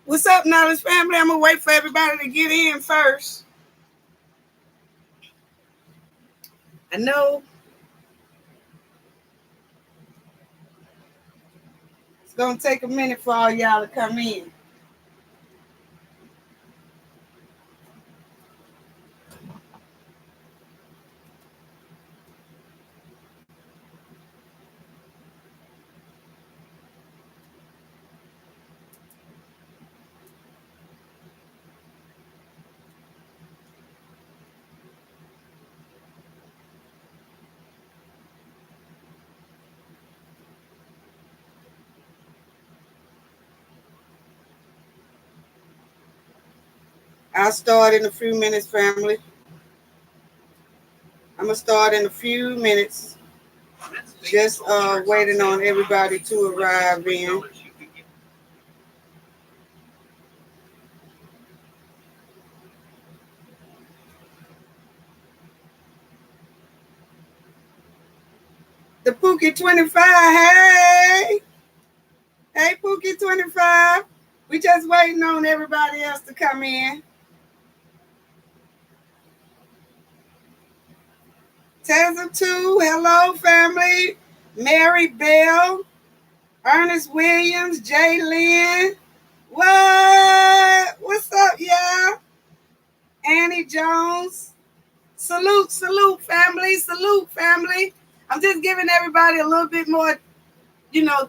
What's up, Knowledge family? I'm going to wait for everybody to get in first. I know it's going to take a minute for all y'all to come in. I'll start in a few minutes, family. I'm going to start in a few minutes. Just waiting on everybody to arrive in. The Pookie 25, hey! Hey, Pookie 25. We just waiting on everybody else to come in. Tessa 2, hello, family. Mary Bell, Ernest Williams, Jay Lynn. What? What's up, y'all? Annie Jones. Salute, family. Salute, family. I'm just giving everybody a little bit more,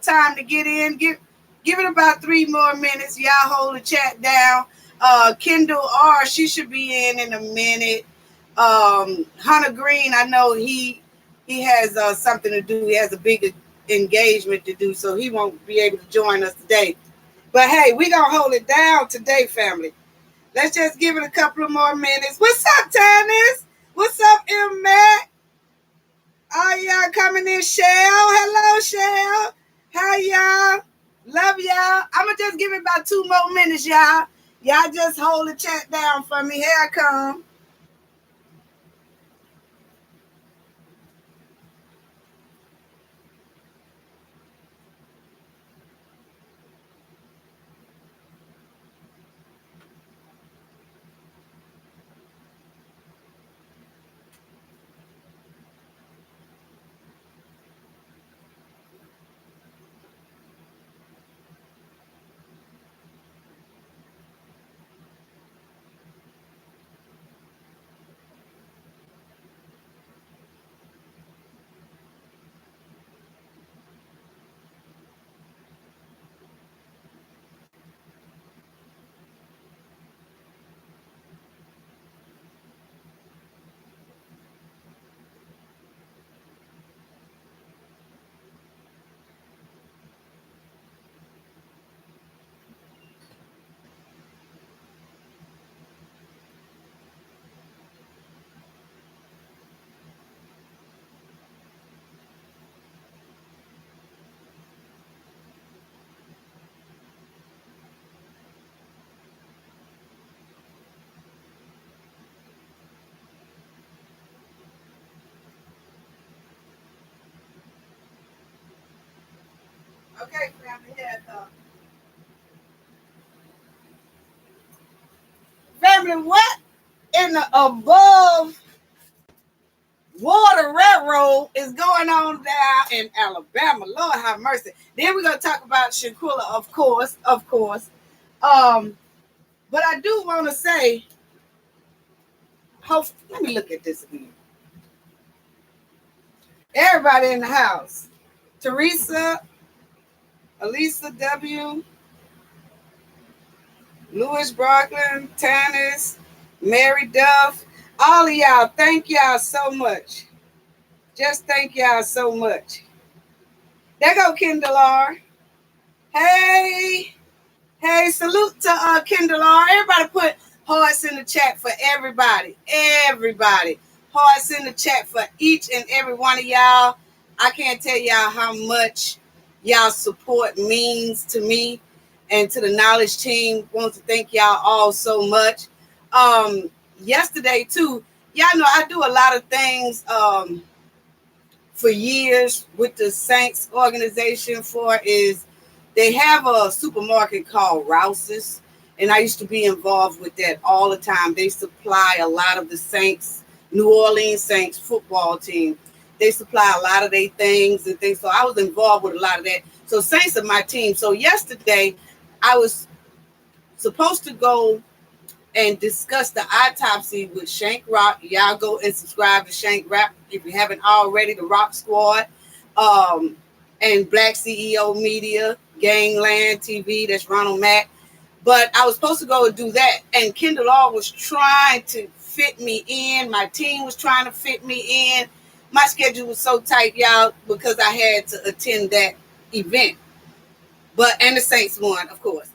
time to get in. Give it about 3 more minutes. Y'all hold the chat down. Kendall R, she should be in a minute. Hunter Green, I know he has something to do. He has a big engagement to do, so he won't be able to join us today. But hey, we're going to hold it down today, family. Let's just give it a couple of more minutes. What's up, Tannis? What's up, M. Matt? All y'all coming in, Shell. Hello, Shell. How y'all? Love y'all. I'm going to just give it about 2 more minutes, y'all. Y'all just hold the chat down for me. Here I come. Okay, family, family, what in the above water railroad is going on down in Alabama? Lord have mercy. Then we're gonna talk about Shanquella, of course. But I do want to say, let me look at this again. Everybody in the house. Teresa, Elisa W, Louis Brooklyn, Tannis, Mary Duff, all of y'all, thank y'all so much. Just thank y'all so much. There go Kendall R. Hey, salute to Kendall R. Everybody put hearts in the chat for everybody. Everybody. Hearts in the chat for each and every one of y'all. I can't tell y'all how much y'all support means to me and to the knowledge team. Want to thank y'all all so much. Yesterday too, y'all know I do a lot of things for years with the Saints organization. They have a supermarket called Rouse's. And I used to be involved with that all the time. They supply a lot of the Saints, New Orleans Saints football team. They supply a lot of their things and things. So I was involved with a lot of that. So Saints are my team. So yesterday, I was supposed to go and discuss the autopsy with Shank Rock. Y'all go and subscribe to Shank Rock if you haven't already, the Rock Squad, and Black CEO Media, Gangland TV, that's Ronald Mack. But I was supposed to go and do that, and Kendall Law was trying to fit me in. My team was trying to fit me in. My schedule was so tight, y'all, because I had to attend that event. And the Saints won, of course.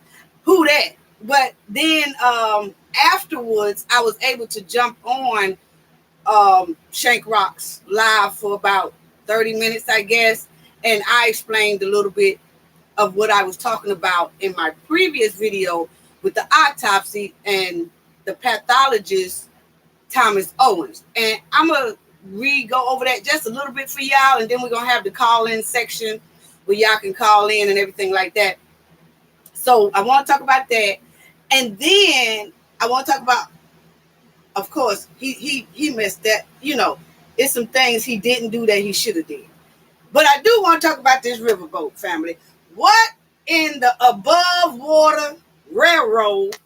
Who that? But then afterwards, I was able to jump on Shank Rocks live for about 30 minutes, I guess. And I explained a little bit of what I was talking about in my previous video with the autopsy and the pathologist, Thomas Owens. And I'm going to go over that just a little bit for y'all. And then we're going to have the call-in section where y'all can call in and everything like that. So I want to talk about that. And then I want to talk about, of course, he missed that. It's some things he didn't do that he should have did. But I do want to talk about this riverboat family. What in the above water railroad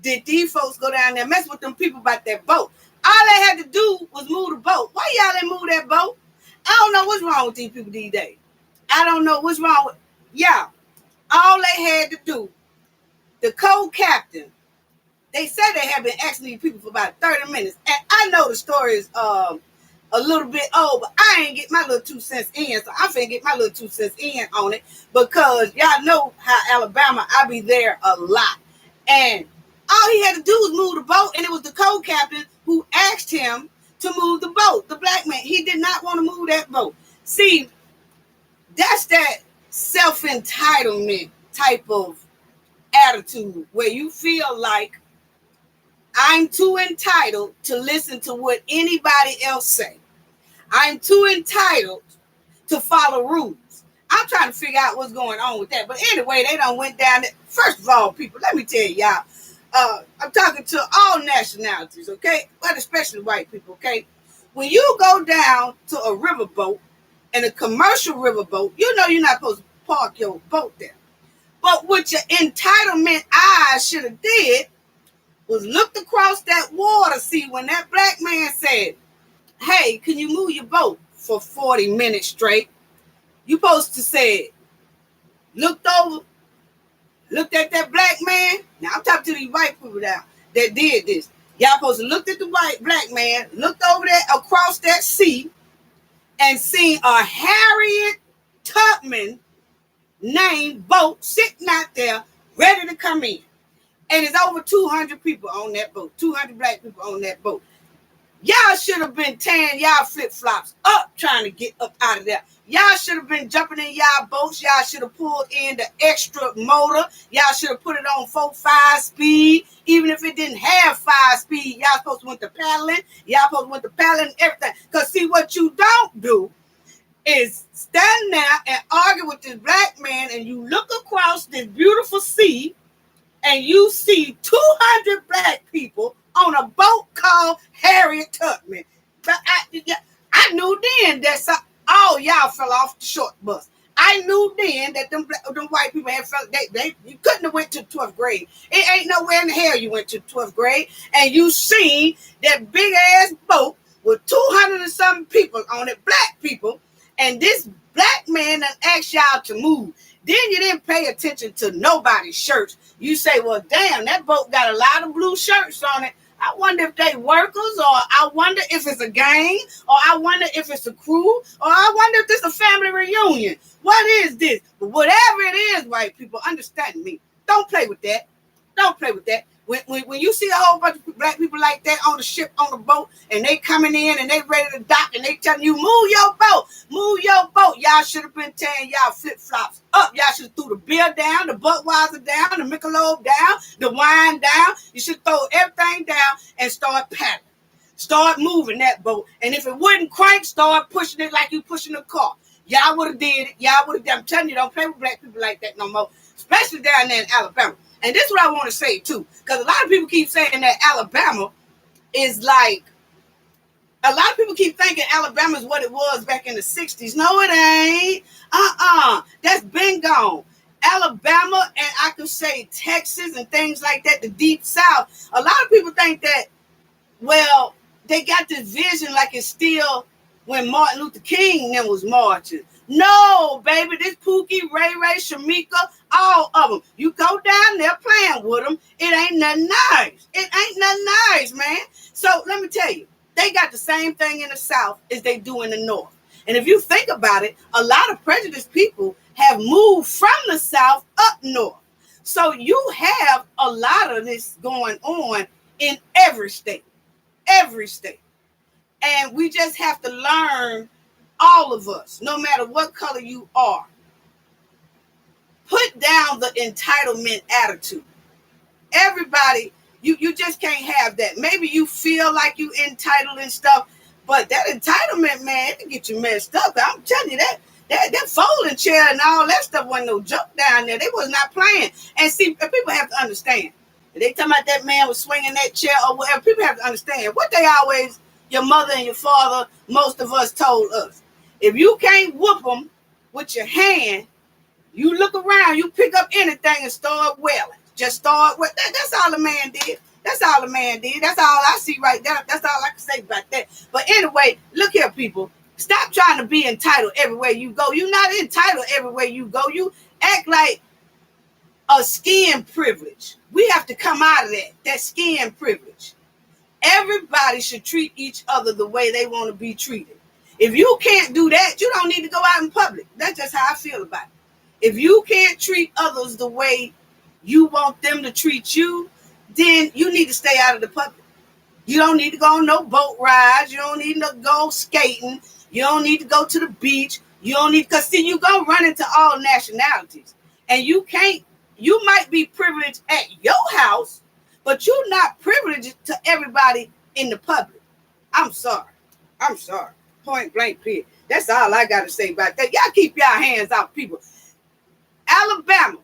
did these folks go down there and mess with them people about that boat? All they had to do was move the boat. Why y'all didn't move that boat? I don't know what's wrong with these people these days. I don't know what's wrong with y'all. All they had to do, the co-captain, they said they have been asking these people for about 30 minutes. And I know the story is a little bit old, but I ain't get my little 2 cents in. So I'm finna get my little 2 cents in on it, because y'all know how Alabama, I be there a lot. And all he had to do was move the boat, and it was the co-captain who asked him to move the boat. The black man, he did not want to move that boat. See, that's that self-entitlement type of attitude where you feel like I'm too entitled to listen to what anybody else say. I'm too entitled to follow rules. I'm trying to figure out what's going on with that. But anyway, they done went down there. First of all, people, let me tell y'all, I'm talking to all nationalities, okay? But especially white people, okay? When you go down to a riverboat, and a commercial riverboat, you're not supposed to park your boat there. But what your entitlement eyes should have did was looked across that water. See, when that black man said, hey, can you move your boat for 40 minutes straight? You supposed to say, looked over, looked at that black man. Now I'm talking to these white people now that did this. Y'all supposed to look at the black man, looked over there across that sea, and seen a Harriet Tubman named boat sitting out there ready to come in. And it's over 200 people on that boat, 200 black people on that boat. Y'all should have been tearing y'all flip-flops up trying to get up out of there. Y'all should have been jumping in y'all boats. Y'all should have pulled in the extra motor. Y'all should have put it on 4-5 speed. Even if it didn't have 5 speed, y'all supposed to went to paddling. Y'all supposed to went to paddling and everything. Because see, what you don't do is stand there and argue with this black man, and you look across this beautiful sea and you see 200 black people on a boat called Harriet Tubman. But I knew then that all y'all fell off the short bus. I knew then that them white people had felt you couldn't have went to 12th grade. It ain't nowhere in the hell you went to 12th grade, and you seen that big ass boat with 200 and something people on it, black people, and this black man that asked y'all to move. Then you didn't pay attention to nobody's shirts. You say, well, damn, that boat got a lot of blue shirts on it. I wonder if they workers, or I wonder if it's a gang, or I wonder if it's a crew, or I wonder if this is a family reunion. What is this? But whatever it is, white people, understand me. Don't play with that. Don't play with that. When you see a whole bunch of black people like that on the ship, on the boat, and they coming in and they ready to dock, and they telling you, move your boat, move your boat. Y'all should have been tearing y'all flip-flops up. Y'all should have threw the beer down, the Budweiser down, the Michelob down, the wine down. You should throw everything down and start paddling. Start moving that boat. And if it wouldn't crank, start pushing it like you pushing a car. Y'all would have did it. Y'all would have done. I'm telling you, don't play with black people like that no more, especially down there in Alabama. And this is what I want to say too, because a lot of people keep saying that Alabama is like, a lot of people keep thinking Alabama is what it was back in the 60s. No, it ain't. That's been gone. Alabama, and I could say Texas and things like that, the deep South. A lot of people think that, well, they got this vision like it's still when Martin Luther King then was marching. No, baby, this Pookie, Ray Ray, Shamika, all of them. You go down there playing with them, it ain't nothing nice. It ain't nothing nice, man. So let me tell you, they got the same thing in the South as they do in the North. And if you think about it, a lot of prejudiced people have moved from the South up north. So you have a lot of this going on in every state. Every state. And we just have to learn, all of us, no matter what color you are, put down the entitlement attitude. Everybody, you just can't have that. Maybe you feel like you entitled and stuff, but that entitlement, man, it can get you messed up. I'm telling you that folding chair and all that stuff wasn't no joke down there. They was not playing. And see, people have to understand. They talking about that man was swinging that chair or whatever. People have to understand what they always, your mother and your father, most of us told us. If you can't whoop them with your hand, you look around, you pick up anything and start wailing. Just start with that. That's all the man did. That's all the man did. That's all I see right there. That's all I can say about that. But anyway, look here, people. Stop trying to be entitled everywhere you go. You're not entitled everywhere you go. You act like a skin privilege. We have to come out of that skin privilege. Everybody should treat each other the way they want to be treated. If you can't do that, you don't need to go out in public. That's just how I feel about it. If you can't treat others the way you want them to treat you, then you need to stay out of the public. You don't need to go on no boat rides. You don't need to go skating. You don't need to go to the beach. You don't need, because see, you're going to run into all nationalities. And you might be privileged at your house, but you're not privileged to everybody in the public. I'm sorry. Point blank period. That's all I got to say about that. Y'all keep y'all hands off people. Alabama,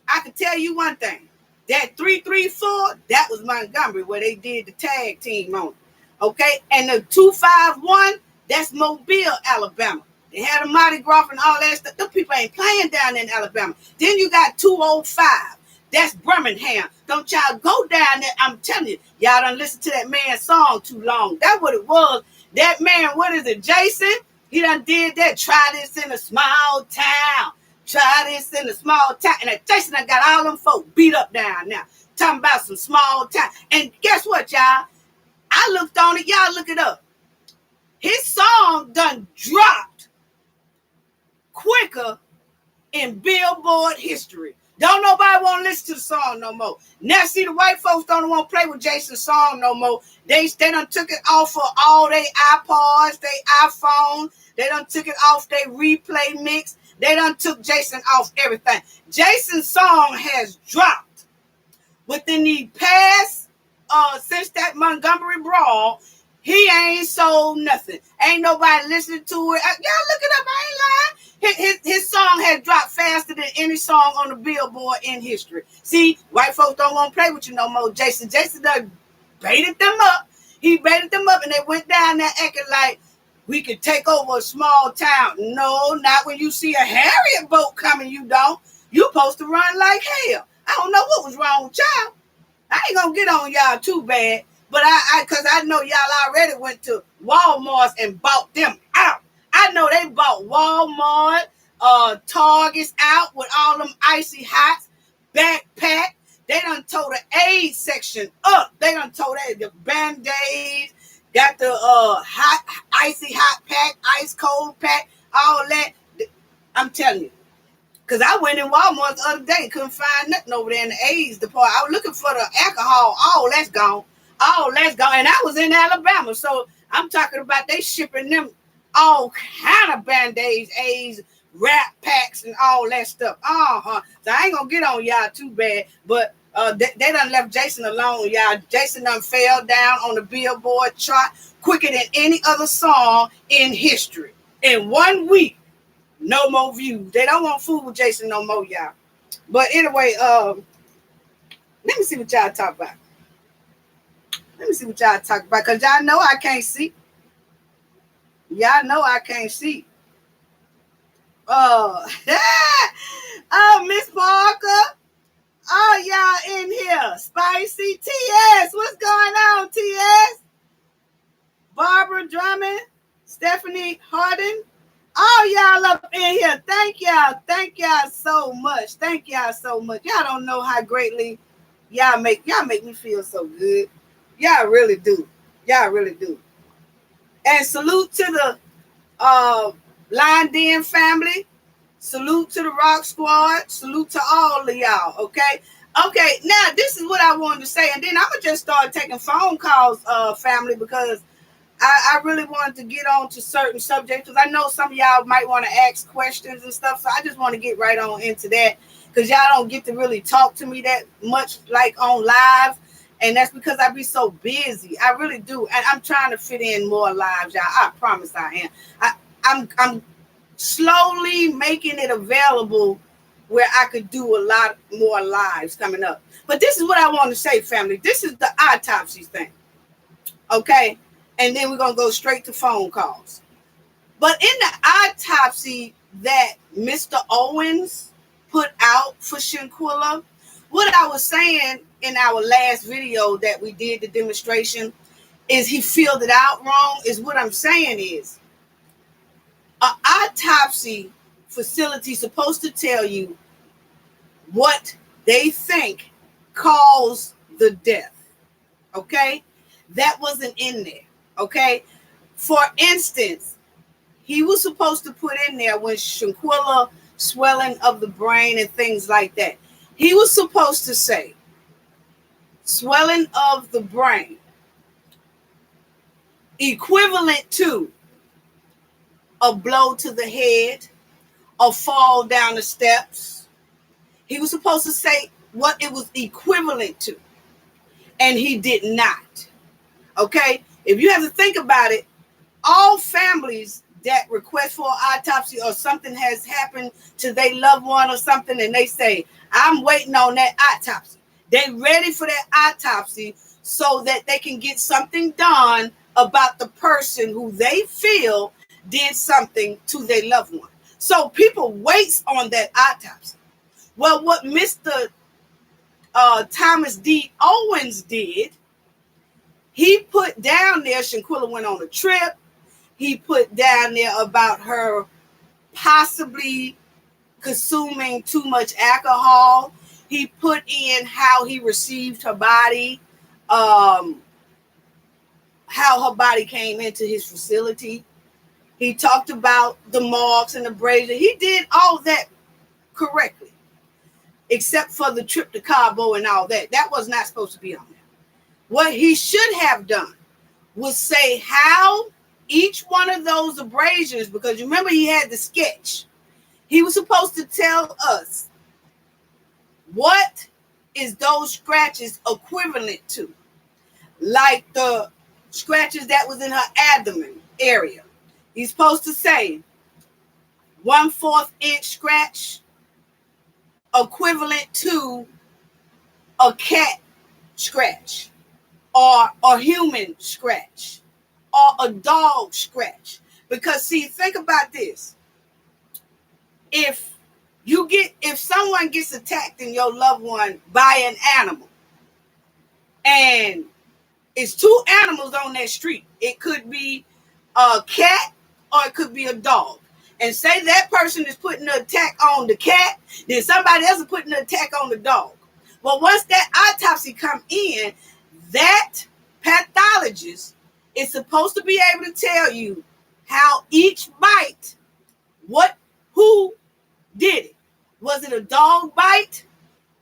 I can tell you one thing. That 334, that was Montgomery where they did the tag team on it. Okay? And the 251, that's Mobile, Alabama. They had a Mardi Gras and all that stuff. Them people ain't playing down in Alabama. Then you got 205. That's Birmingham. Don't y'all go down there. I'm telling you, y'all done listen to that man's song too long. That's what it was. That man, what is it, Jason? He done did that. Try this in a small town. Try this in a small town. And that Jason done got all them folk beat up down now. Talking about some small town. And guess what, y'all? I looked on it. Y'all look it up. His song done dropped quicker in Billboard history. Don't nobody want to listen to the song no more. Now, see, the white folks don't want to play with Jason's song no more. They done took it off of all their iPods, their iPhone. They done took it off their replay mix. They done took Jason off everything. Jason's song has dropped within the past, since that Montgomery brawl. He ain't sold nothing. Ain't nobody listening to it. Y'all look it up. I ain't lying. His song has dropped faster than any song on the Billboard in history. See, white folks don't want to play with you no more. Jason done baited them up. He baited them up, and they went down there acting like we could take over a small town. No, not when you see a Harriet boat coming, you don't. You supposed to run like hell. I don't know what was wrong with y'all. I ain't going to get on y'all too bad. But because I know y'all already went to Walmart and bought them out. I know they bought Walmart, Targets out with all them icy hots, backpack. They done tore the AIDS section up. They done tore that, the Band-Aids, got the icy hot pack, ice cold pack, all that. I'm telling you. Because I went in Walmart the other day, couldn't find nothing over there in the AIDS department. I was looking for the alcohol. All that's gone. All that's gone. And I was in Alabama. So I'm talking about they shipping them all kind of Band-Aids, AIDS, wrap packs, and all that stuff. So I ain't going to get on y'all too bad. But they done left Jason alone, y'all. Jason done fell down on the Billboard chart quicker than any other song in history. In 1 week, no more views. They don't want to fool with Jason no more, y'all. But anyway, Let me see what y'all talk about. Let me see what y'all talk about, because y'all know I can't see. Y'all know I can't see. Oh, oh, Miss Parker. Oh, y'all in here. Spicy TS. What's going on, TS? Barbara Drummond. Stephanie Harden. Oh, y'all up in here. Thank y'all. Thank y'all so much. Thank y'all so much. Y'all don't know how greatly y'all make me feel so good. Y'all really do. Y'all really do. And salute to the Line Den family. Salute to the Rock Squad. Salute to all of y'all. Okay. Okay. Now this is what I wanted to say, and then I'm gonna just start taking phone calls, family, because I really wanted to get on to certain subjects, because I know some of y'all might want to ask questions and stuff. So I just want to get right on into that, because y'all don't get to really talk to me that much like on live. And that's because I be so busy. I really do. And I'm trying to fit in more lives, y'all. I promise I am. I'm slowly making it available where I could do a lot more lives coming up. But this is what I want to say, family. This is the autopsy thing. Okay? And then we're going to go straight to phone calls. But in the autopsy that Mr. Owens put out for Shanquella, what I was saying in our last video that we did, the demonstration, is he filled it out wrong. Is what I'm saying is an autopsy facility is supposed to tell you what they think caused the death. Okay? That wasn't in there. Okay? For instance, he was supposed to put in there when Shanquella swelling of the brain and things like that. He was supposed to say swelling of the brain equivalent to a blow to the head, a fall down the steps. He was supposed to say what it was equivalent to, and he did not. Okay? If you have to think about it, all families that request for an autopsy or something has happened to their loved one or something, and they say, I'm waiting on that autopsy. They ready for that autopsy so that they can get something done about the person who they feel did something to their loved one. So people wait on that autopsy. Well, what Mr. Thomas D. Owens did, he put down there, Shanquella went on a trip. He put down there about her possibly consuming too much alcohol. He put in how he received her body, how her body came into his facility. He talked about the marks and the abrasion. He did all that correctly, except for the trip to Cabo and all that. That was not supposed to be on there. What he should have done was say how each one of those abrasions, because you remember he had the sketch. He was supposed to tell us what is those scratches equivalent to, like the scratches that was in her abdomen area. He's supposed to say 1/4 inch scratch equivalent to a cat scratch or a human scratch or a dog scratch. Because see, think about this. If someone gets attacked and your loved one by an animal, and it's two animals on that street, it could be a cat or it could be a dog. And say that person is putting the attack on the cat, then somebody else is putting the attack on the dog. Well, once that autopsy come in, that pathologist is supposed to be able to tell you how each bite, who did it. Was it a dog bite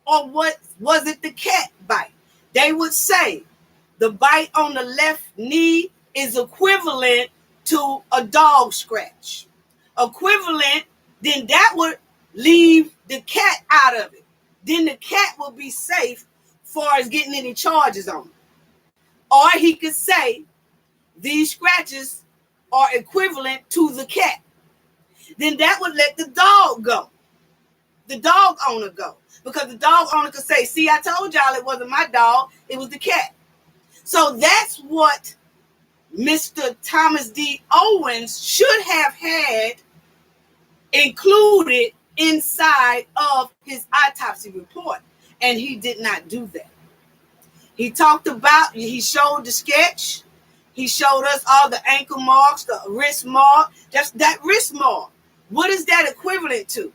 or was it the cat bite? They would say the bite on the left knee is equivalent to a dog scratch. Equivalent, then that would leave the cat out of it. Then the cat will be safe as far as getting any charges on it. Or he could say these scratches are equivalent to the cat. Then that would let the dog go. the dog owner go. Because the dog owner could say, see, I told y'all it wasn't my dog, it was the cat. So that's what Mr. Thomas D. Owens should have had included inside of his autopsy report. And he did not do that. He showed the sketch. He showed us all the ankle marks, the wrist mark. That wrist mark. What is that equivalent to?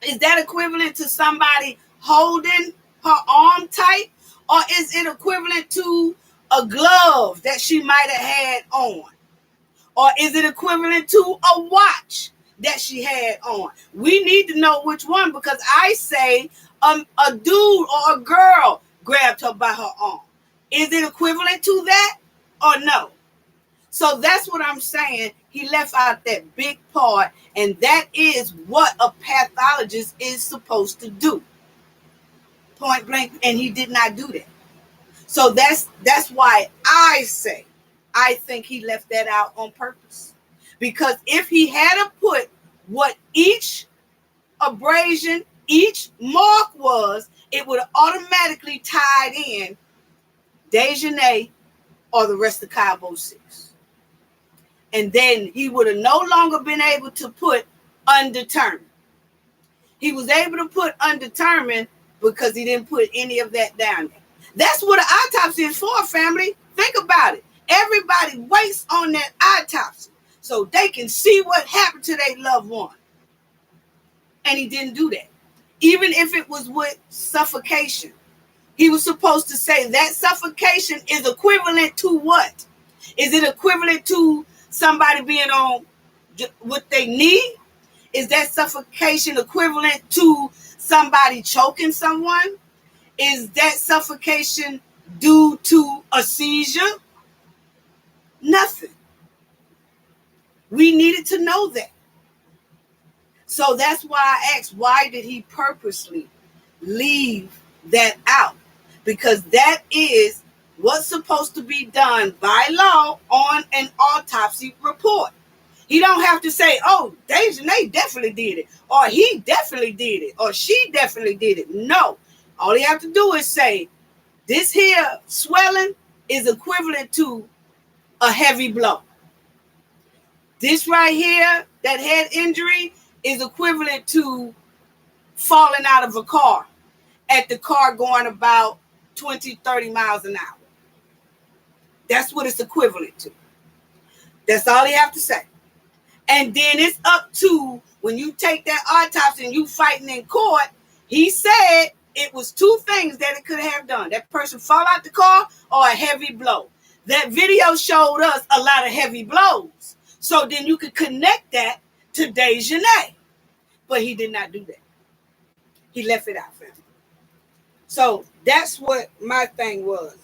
Is that equivalent to somebody holding her arm tight? Or is it equivalent to a glove that she might have had on? Or is it equivalent to a watch that she had on? We need to know which one, because I say a dude or a girl grabbed her by her arm. Is it equivalent to that or no? So that's what I'm saying. He left out that big part, and that is what a pathologist is supposed to do. Point blank, and he did not do that. So that's why I say I think he left that out on purpose. Because if he had put what each abrasion, each mark was, it would have automatically tied in Dejanay or the rest of Cabo 6. And then he would have no longer been able to put undetermined. He was able to put undetermined because he didn't put any of that down there. That's what an autopsy is for, family. Think about it. Everybody waits on that autopsy so they can see what happened to their loved one. And he didn't do that. Even if it was with suffocation. He was supposed to say that suffocation is equivalent to what? Is it equivalent to somebody being on with their knee? Is that suffocation equivalent to somebody choking someone? Is that suffocation due to a seizure? Nothing. We needed to know that. So that's why I asked, why did he purposely leave that out? Because that is what's supposed to be done by law on an autopsy report. He don't have to say, oh, Dejanay definitely did it, or he definitely did it, or she definitely did it. No. All he have to do is say, this here swelling is equivalent to a heavy blow. This right here, that head injury, is equivalent to falling out of a car at the car going about 20, 30 miles an hour. That's what it's equivalent to. That's all he have to say. And then it's up to, when you take that autopsy and you fighting in court, he said it was two things that it could have done. That person fall out the car or a heavy blow. That video showed us a lot of heavy blows. So then you could connect that to Dejanay. But he did not do that. He left it out, family. So that's what my thing was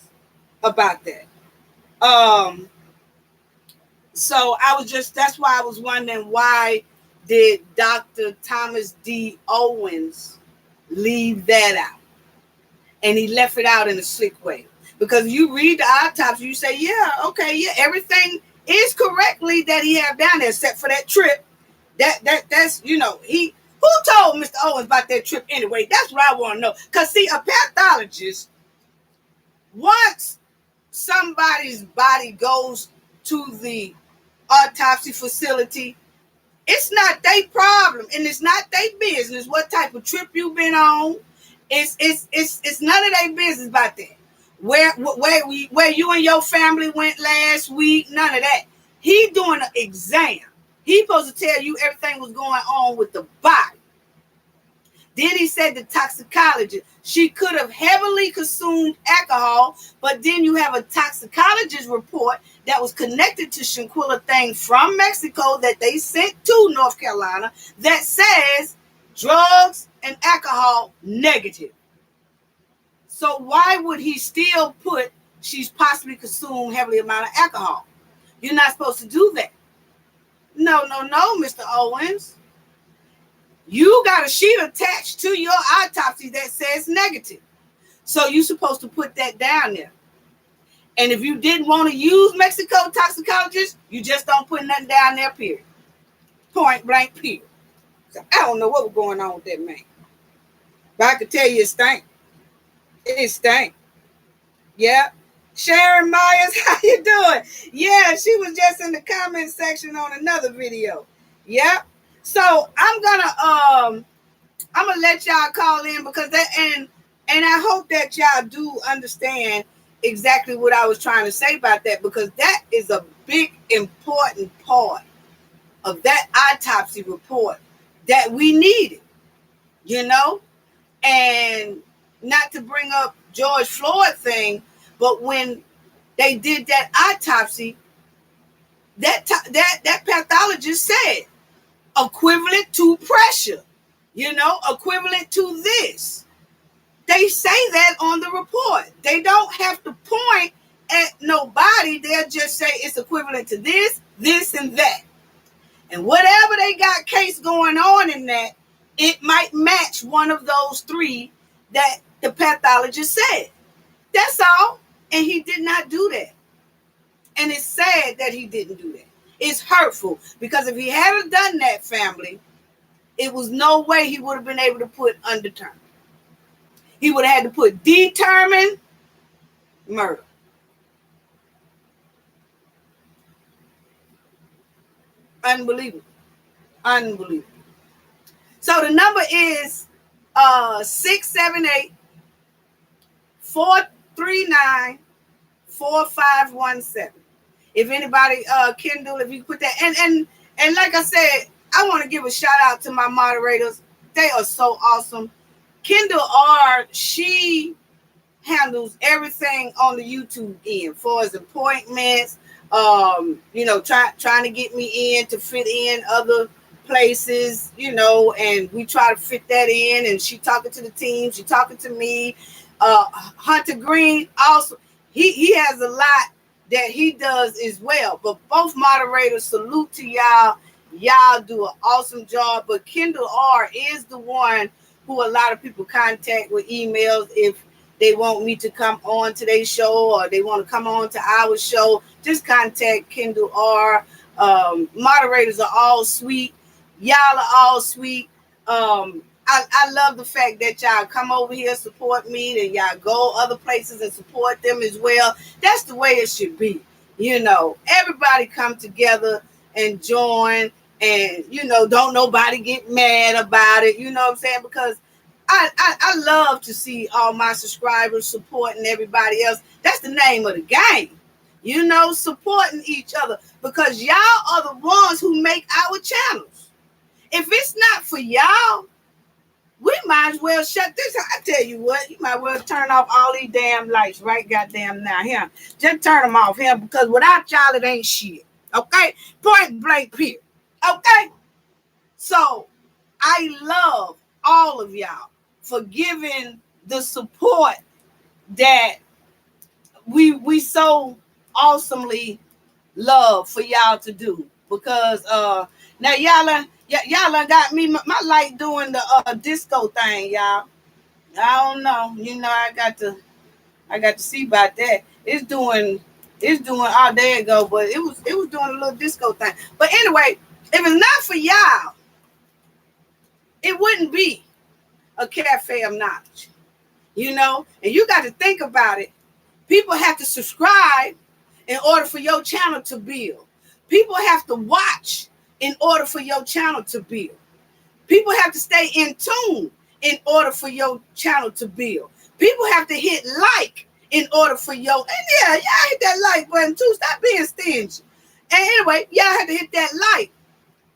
about that. So that's why I was wondering, why did Dr. Thomas D. Owens leave that out? And he left it out in a slick way. Because you read the autopsy, you say, yeah, okay, yeah, everything is correctly that he have down there, except for that trip. That's, who told Mr. Owens about that trip anyway? That's what I want to know. Because, see, a pathologist, once somebody's body goes to the autopsy facility, it's not their problem and it's not their business what type of trip you've been on. It's none of their business about that. Where you and your family went last week, none of that. He doing an exam. He supposed to tell you everything was going on with the body. Then he said the toxicologist, she could have heavily consumed alcohol, but then you have a toxicologist report that was connected to Shanquella thing from Mexico that they sent to North Carolina that says drugs and alcohol negative. So why would he still put she's possibly consumed heavily amount of alcohol? You're not supposed to do that. No, Mr. Owens. You got a sheet attached to your autopsy that says negative. So you're supposed to put that down there. And if you didn't want to use Mexico toxicologist, you just don't put nothing down there, period. Point blank, period. So I don't know what was going on with that man. But I can tell you it stank. It stank. Yeah. Sharon Myers, how you doing? Yeah, she was just in the comment section on another video. Yeah. So I'm gonna let y'all call in because that and I hope that y'all do understand exactly what I was trying to say about that, because that is a big important part of that autopsy report that we needed, you know. And not to bring up George Floyd thing, but when they did that autopsy, that pathologist said equivalent to pressure, you know, equivalent to this. They say that on the report. They don't have to point at nobody. They'll just say it's equivalent to this, this, and that. And whatever they got case going on in that, it might match one of those three that the pathologist said. That's all. And he did not do that. And it's sad that he didn't do that. It's hurtful, because if he hadn't done that, family, it was no way he would have been able to put undetermined. He would have had to put determined murder. Unbelievable. Unbelievable. So the number is 678-439-4517. If anybody, Kendall, if you put that, and like I said, I want to give a shout out to my moderators. They are so awesome. Kendall R, she handles everything on the YouTube end, for as appointments, you know, trying to get me in to fit in other places, you know, and we try to fit that in, and she talking to the team, she talking to me. Hunter Green also, he has a lot that he does as well. But both moderators, salute to y'all. Y'all do an awesome job. But Kendall R is the one who a lot of people contact with emails if they want me to come on today's show or they want to come on to our show. Just contact Kendall R. Moderators are all sweet. Y'all are all sweet. I love the fact that y'all come over here, support me, and y'all go other places and support them as well. That's the way it should be. You know, everybody come together and join, and, you know, don't nobody get mad about it. You know what I'm saying? Because I love to see all my subscribers supporting everybody else. That's the name of the game. You know, supporting each other, because y'all are the ones who make our channels. If it's not for y'all, we might as well shut this. I tell you what, you might as well turn off all these damn lights right goddamn now. Here, just turn them off here, because without y'all, it ain't shit. Okay? Point blank period. Okay? So, I love all of y'all for giving the support that we so awesomely love for y'all to do. Because now y'all got me my light doing the disco thing, y'all. I don't know. You know, I got to see about that. It's doing oh, there you go, but it was doing a little disco thing. But anyway, if it's not for y'all, it wouldn't be a cafe of knowledge. You know, and you got to think about it. People have to subscribe in order for your channel to build. People have to watch in order for your channel to build. People have to stay in tune in order for your channel to build. People have to hit like in order for your, and yeah, y'all hit that like button too. Stop being stingy. And anyway, y'all have to hit that like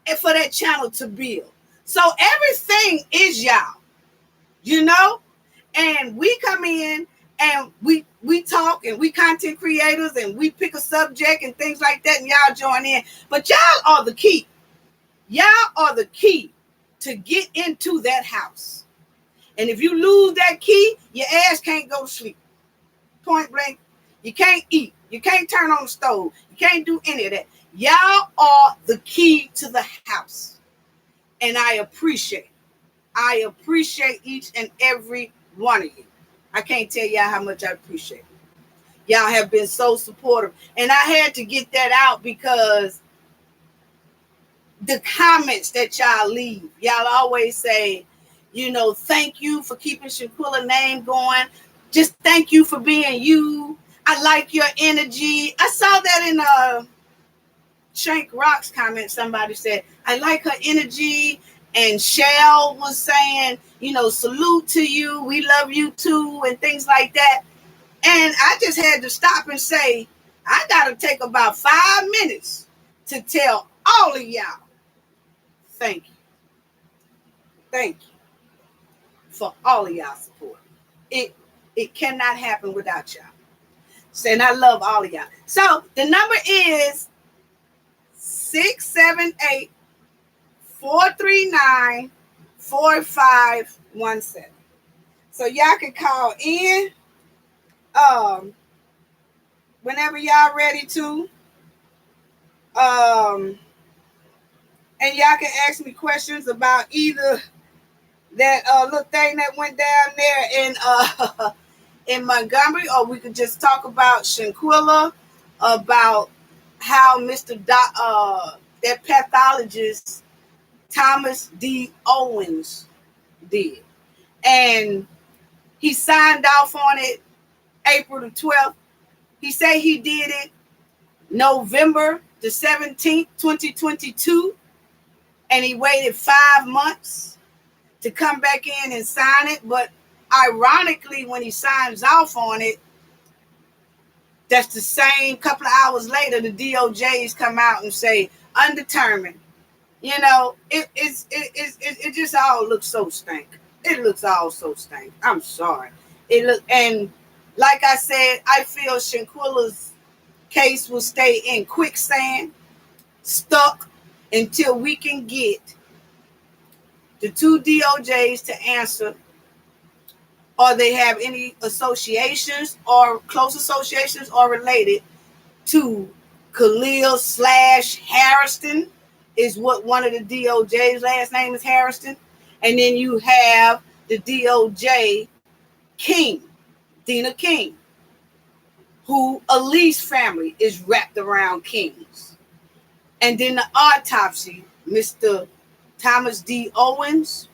and for that channel to build. So everything is y'all, you know? And we come in and we talk, and we content creators, and we pick a subject and things like that, and y'all join in. But y'all are the key. Y'all are the key to get into that house. And if you lose that key, your ass can't go to sleep. Point blank. You can't eat. You can't turn on the stove. You can't do any of that. Y'all are the key to the house. And I appreciate each and every one of you. I can't tell y'all how much I appreciate it. Y'all have been so supportive. And I had to get that out because the comments that y'all leave. Y'all always say, thank you for keeping Shanquella name going. Just thank you for being you. I like your energy. I saw that in Shank Rock's comment. Somebody said, I like her energy. And Shell was saying, salute to you. We love you too. And things like that. And I just had to stop and say, I got to take about 5 minutes to tell all of y'all, thank you. Thank you for all of y'all support. It cannot happen without y'all. So, and I love all of y'all. So the number is 678-439-4517. So y'all can call in whenever y'all ready to. And y'all can ask me questions about either that little thing that went down there in Montgomery, or we could just talk about Shanquella, about how that pathologist Thomas D. Owens did. And he signed off on it April the 12th. He said he did it November the 17th, 2022. And he waited 5 months to come back in and sign it. But ironically, when he signs off on it, that's the same couple of hours later, the DOJs come out and say, undetermined. It just all looks so stank. It looks all so stank. I'm sorry. And like I said, I feel Shanquella's case will stay in quicksand, stuck, until we can get the two DOJs to answer, or they have any associations or close associations or related to Khalil / Harrison, is what one of the DOJ's last name is, Harrison. And then you have the DOJ King, Dina King, who Elise family is wrapped around King's. And then the autopsy, Mr. Thomas D. Owens,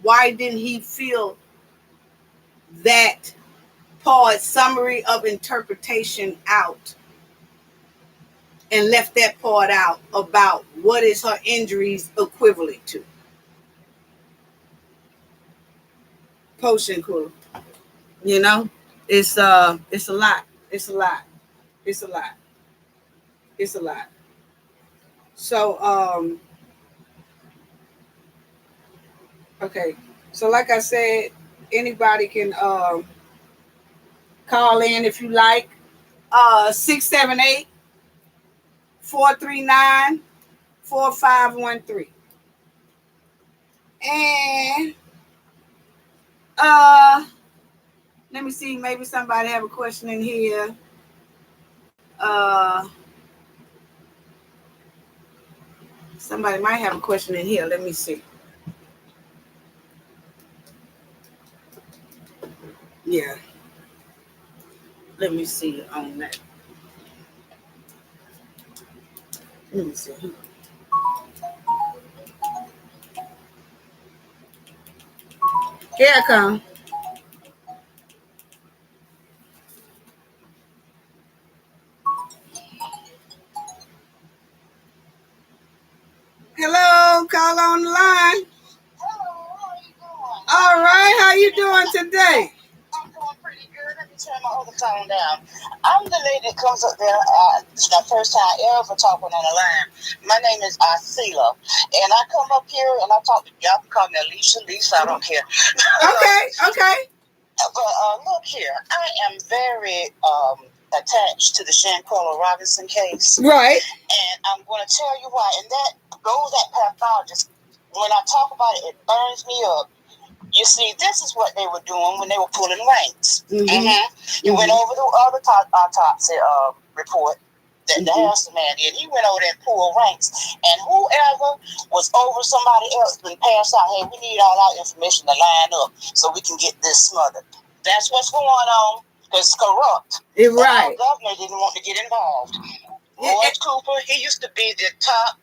why didn't he fill that part, summary of interpretation, out and left that part out about what is her injuries equivalent to? Potion cool. It's a lot. It's a lot. It's a lot. It's a lot. So okay. So like I said, anybody can call in if you like. 678-439-4513. And let me see, maybe somebody have a question in here. Somebody might have a question in here. Let me see. Yeah. Let me see on that. Let me see. Here I come. Hello, call on the line. Hello, how are you doing? All right, how you doing today? I'm doing pretty good. Let me turn my other phone down. I'm the lady that comes up there. It's my first time ever talking on the line. My name is Asila, and I come up here and I talk to y'all. Can call me Alicia. I don't care. Okay. But look here, I am very attached to the Shanquella Robinson case. Right. And I'm going to tell you why. And that pathologist, when I talk about it, it burns me up. You see, this is what they were doing when they were pulling ranks. You went over the other autopsy report that the Harrison man did. He went over there and pulled ranks. And whoever was over somebody else been passed out, hey, we need all our information to line up so we can get this smothered. That's what's going on. It's corrupt. Right. The governor didn't want to get involved. Roy Cooper, he used to be the top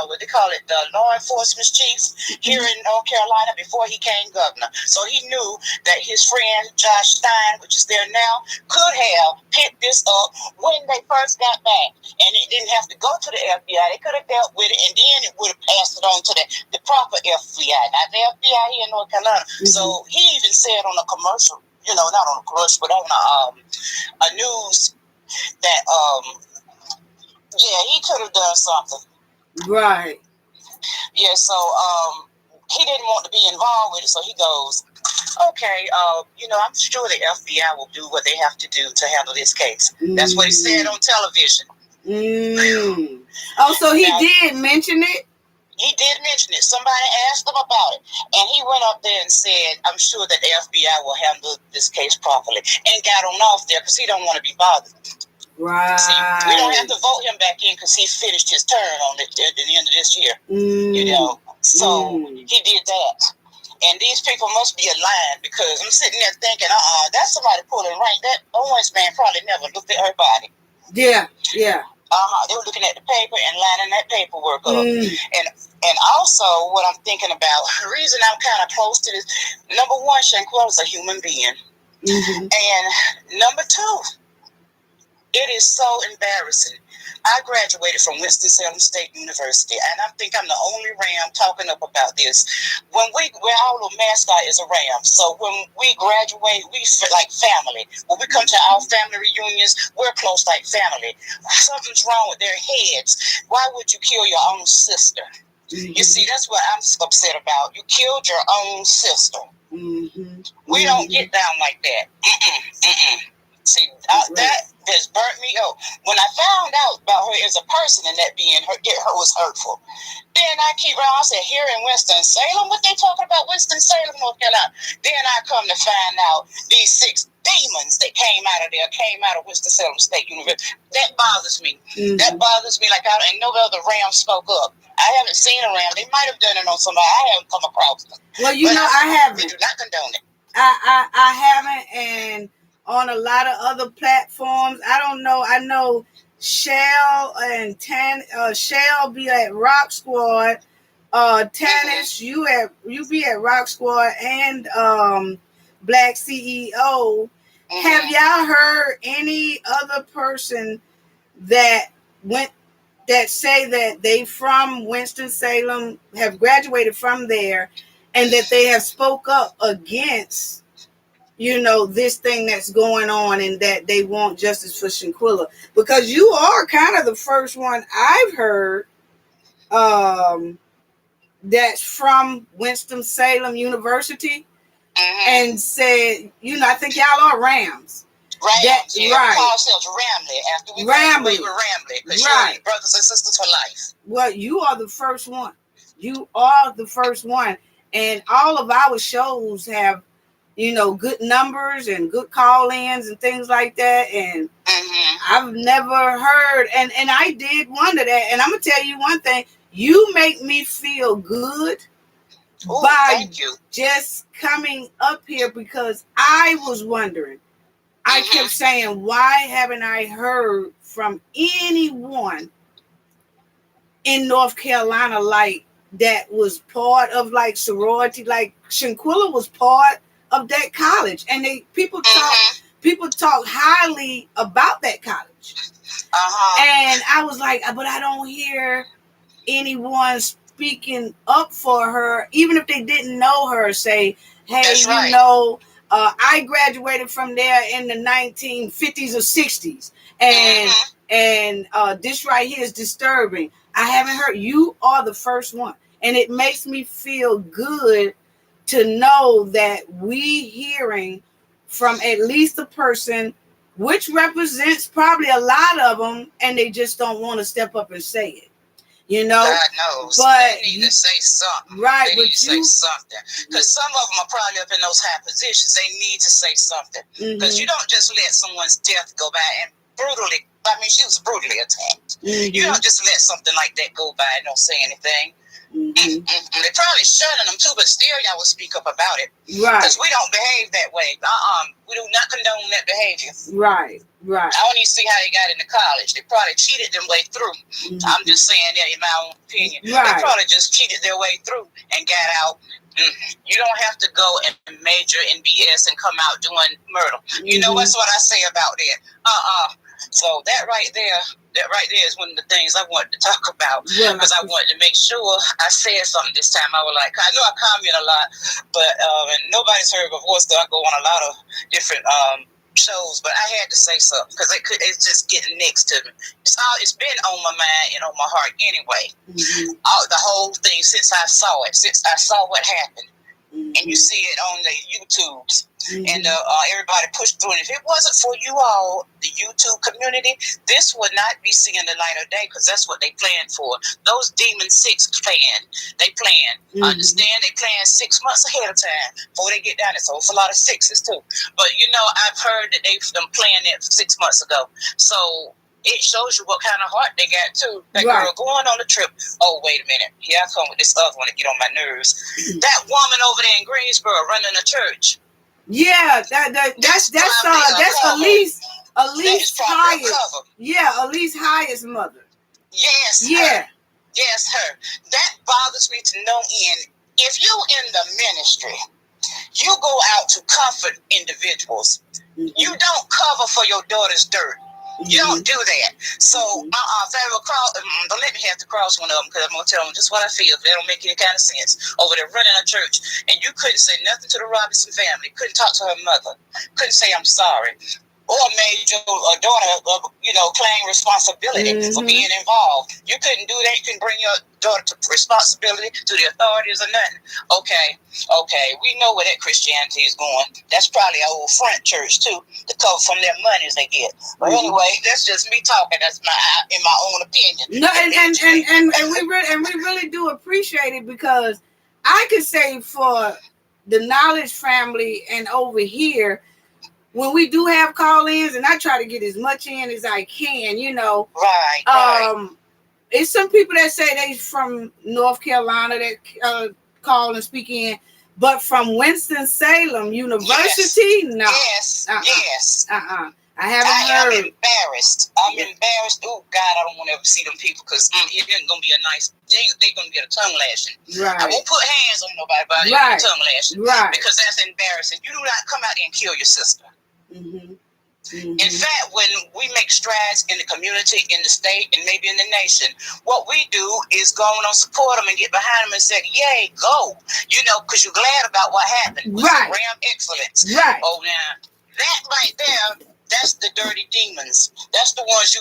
what they call it, the law enforcement chief here in North Carolina before he came governor. So he knew that his friend Josh Stein, which is there now, could have picked this up when they first got back, and it didn't have to go to the FBI. They could have dealt with it, and then it would have passed it on to the proper FBI, not the FBI here in North Carolina. So he even said on a commercial, not on a commercial, but on a news that he could have done something. Right. Yeah, so he didn't want to be involved with it, so he goes, okay, I'm sure the FBI will do what they have to do to handle this case. That's what he said on television. Oh, so he did mention it? He did mention it. Somebody asked him about it, and he went up there and said, I'm sure that the FBI will handle this case properly, and got on off there because he don't want to be bothered. Right. See, we don't have to vote him back in because he finished his term at the end of this year. So he did that. And these people must be aligned because I'm sitting there thinking, that's somebody pulling rank. That Owens man probably never looked at her body. Yeah. They were looking at the paper and lining that paperwork up. And also, what I'm thinking about, the reason I'm kind of close to this, number one, Shanquella is a human being. And number two, it is so embarrassing. I graduated from Winston-Salem State University, and I think I'm the only Ram talking up about this. When our little mascot is a Ram, so when we graduate, we feel like family. When we come to our family reunions, we're close like family. Something's wrong with their heads. Why would you kill your own sister? You see, that's what I'm upset about. You killed your own sister. We don't get down like that. See, that has burnt me up. When I found out about her as a person and that being her, it was hurtful. Then I keep around, I said, here in Winston-Salem, what they talking about Winston-Salem, North Carolina? Then I come to find out these 6 demons that came out of Winston-Salem State University. That bothers me. That bothers me like and no other Ram spoke up. I haven't seen a Ram. They might have done it on somebody. I haven't come across them. Well, I haven't. We do not condone it. I haven't, and on a lot of other platforms. I don't know. I know Shell and Shell be at Rock Squad. Tannis, you be at Rock Squad and Black CEO. Have y'all heard any other person that say that they from Winston-Salem, have graduated from there, and that they have spoke up against this thing that's going on, and that they want justice for Shanquella? Because you are kind of the first one I've heard that's from Winston-Salem University and said, I think y'all are Rams. Rams, we call ourselves Ramley after we graduate with Ramley, because you're brothers and sisters for life. Well, you are the first one. You are the first one. And all of our shows have good numbers and good call-ins and things like that. And I've never heard, and I did wonder that. And I'm going to tell you one thing, you make me feel good by just coming up here, because I was wondering, I kept saying, why haven't I heard from anyone in North Carolina like that was part of like sorority? Like Shanquella was part of that college, and people talk highly about that college. And I was like, but I don't hear anyone speaking up for her, even if they didn't know her, say, hey, I graduated from there in the 1950s or 60s, and this right here is disturbing. I haven't heard. You are the first one, and it makes me feel good to know that we hearing from at least a person, which represents probably a lot of them, and they just don't want to step up and say it. God knows. But they need to say something. Right. They need to say something. Because some of them are probably up in those high positions. They need to say something. Because you don't just let someone's death go by and brutally, she was brutally attacked. You don't just let something like that go by and don't say anything. They probably shunning them too, but still, y'all will speak up about it, right? Because we don't behave that way. We do not condone that behavior, right? I don't even see how they got into college. They probably cheated their way through. I'm just saying that in my own opinion. They probably just cheated their way through and got out. You don't have to go and major in BS and come out doing murder. You know what's what I say about that? So that right there is one of the things I wanted to talk about, because I wanted to make sure I said something this time. I was like, I know I comment a lot, but and nobody's heard my voice, so I go on a lot of different shows, but I had to say something because it's just getting next to me. It's been on my mind and on my heart anyway. The whole thing since I saw what happened, and you see it on the YouTubes. And everybody pushed through it. If it wasn't for you all, the YouTube community, this would not be seeing the light of day, because that's what they planned for. Those Demon Six they plan. Understand? They plan 6 months ahead of time before they get down there. So it's a lot of sixes too. But I've heard that they've been planning it 6 months ago. So it shows you what kind of heart they got too. That girl going on a trip. Oh, wait a minute. Here I come with this other one to get on my nerves. That woman over there in Greensboro running a church. Yeah, that's Elise Highest. Yeah, Elise Highest mother. Yes. Yeah. Yes, her. That bothers me to no end. If you in the ministry, you go out to comfort individuals. You don't cover for your daughter's dirt. You don't do that. So, if I ever cross, don't let me have to cross one of them, because I'm going to tell them just what I feel. If they don't make any kind of sense. Over there running a church, and you couldn't say nothing to the Robinson family, couldn't talk to her mother, couldn't say I'm sorry, or made your daughter, claim responsibility for being involved. You couldn't do that. You couldn't bring your daughter to responsibility to the authorities or nothing. Okay, we know where that Christianity is going. That's probably an old front church too, to cover from their monies they get. But anyway, that's just me talking. That's in my own opinion. No, and we really do appreciate it, because I could say for the Knowledge family and over here, when we do have call-ins, and I try to get as much in as I can, Right. It's some people that say they from North Carolina that call and speak in, but from Winston-Salem University, no. Yes. Yes. I haven't heard. I'm embarrassed. Oh God, I don't want to ever see them people, because it ain't gonna be a nice. They're gonna get a tongue lashing. Right. I won't put hands on nobody, but I get a tongue lashing. Right. Because that's embarrassing. You do not come out there and kill your sister. In fact, when we make strides in the community, in the state, and maybe in the nation, what we do is go on support them and get behind them and say, yay, go. Because you're glad about what happened. Right. Ram excellence. Right. Oh, now, that right there, that's the dirty demons. That's the ones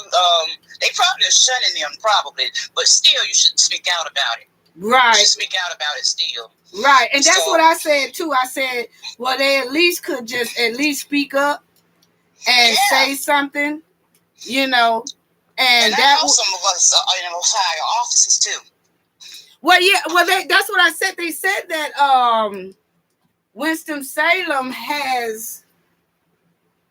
they probably are shunning them, probably. But still, you should speak out about it. Right. You should speak out about it still. Right. And that's what I said, too. I said, well, they at least could just at least speak up and say something, and that was some of us in those higher offices too. Well, yeah, that's what I said. They said that Winston-Salem has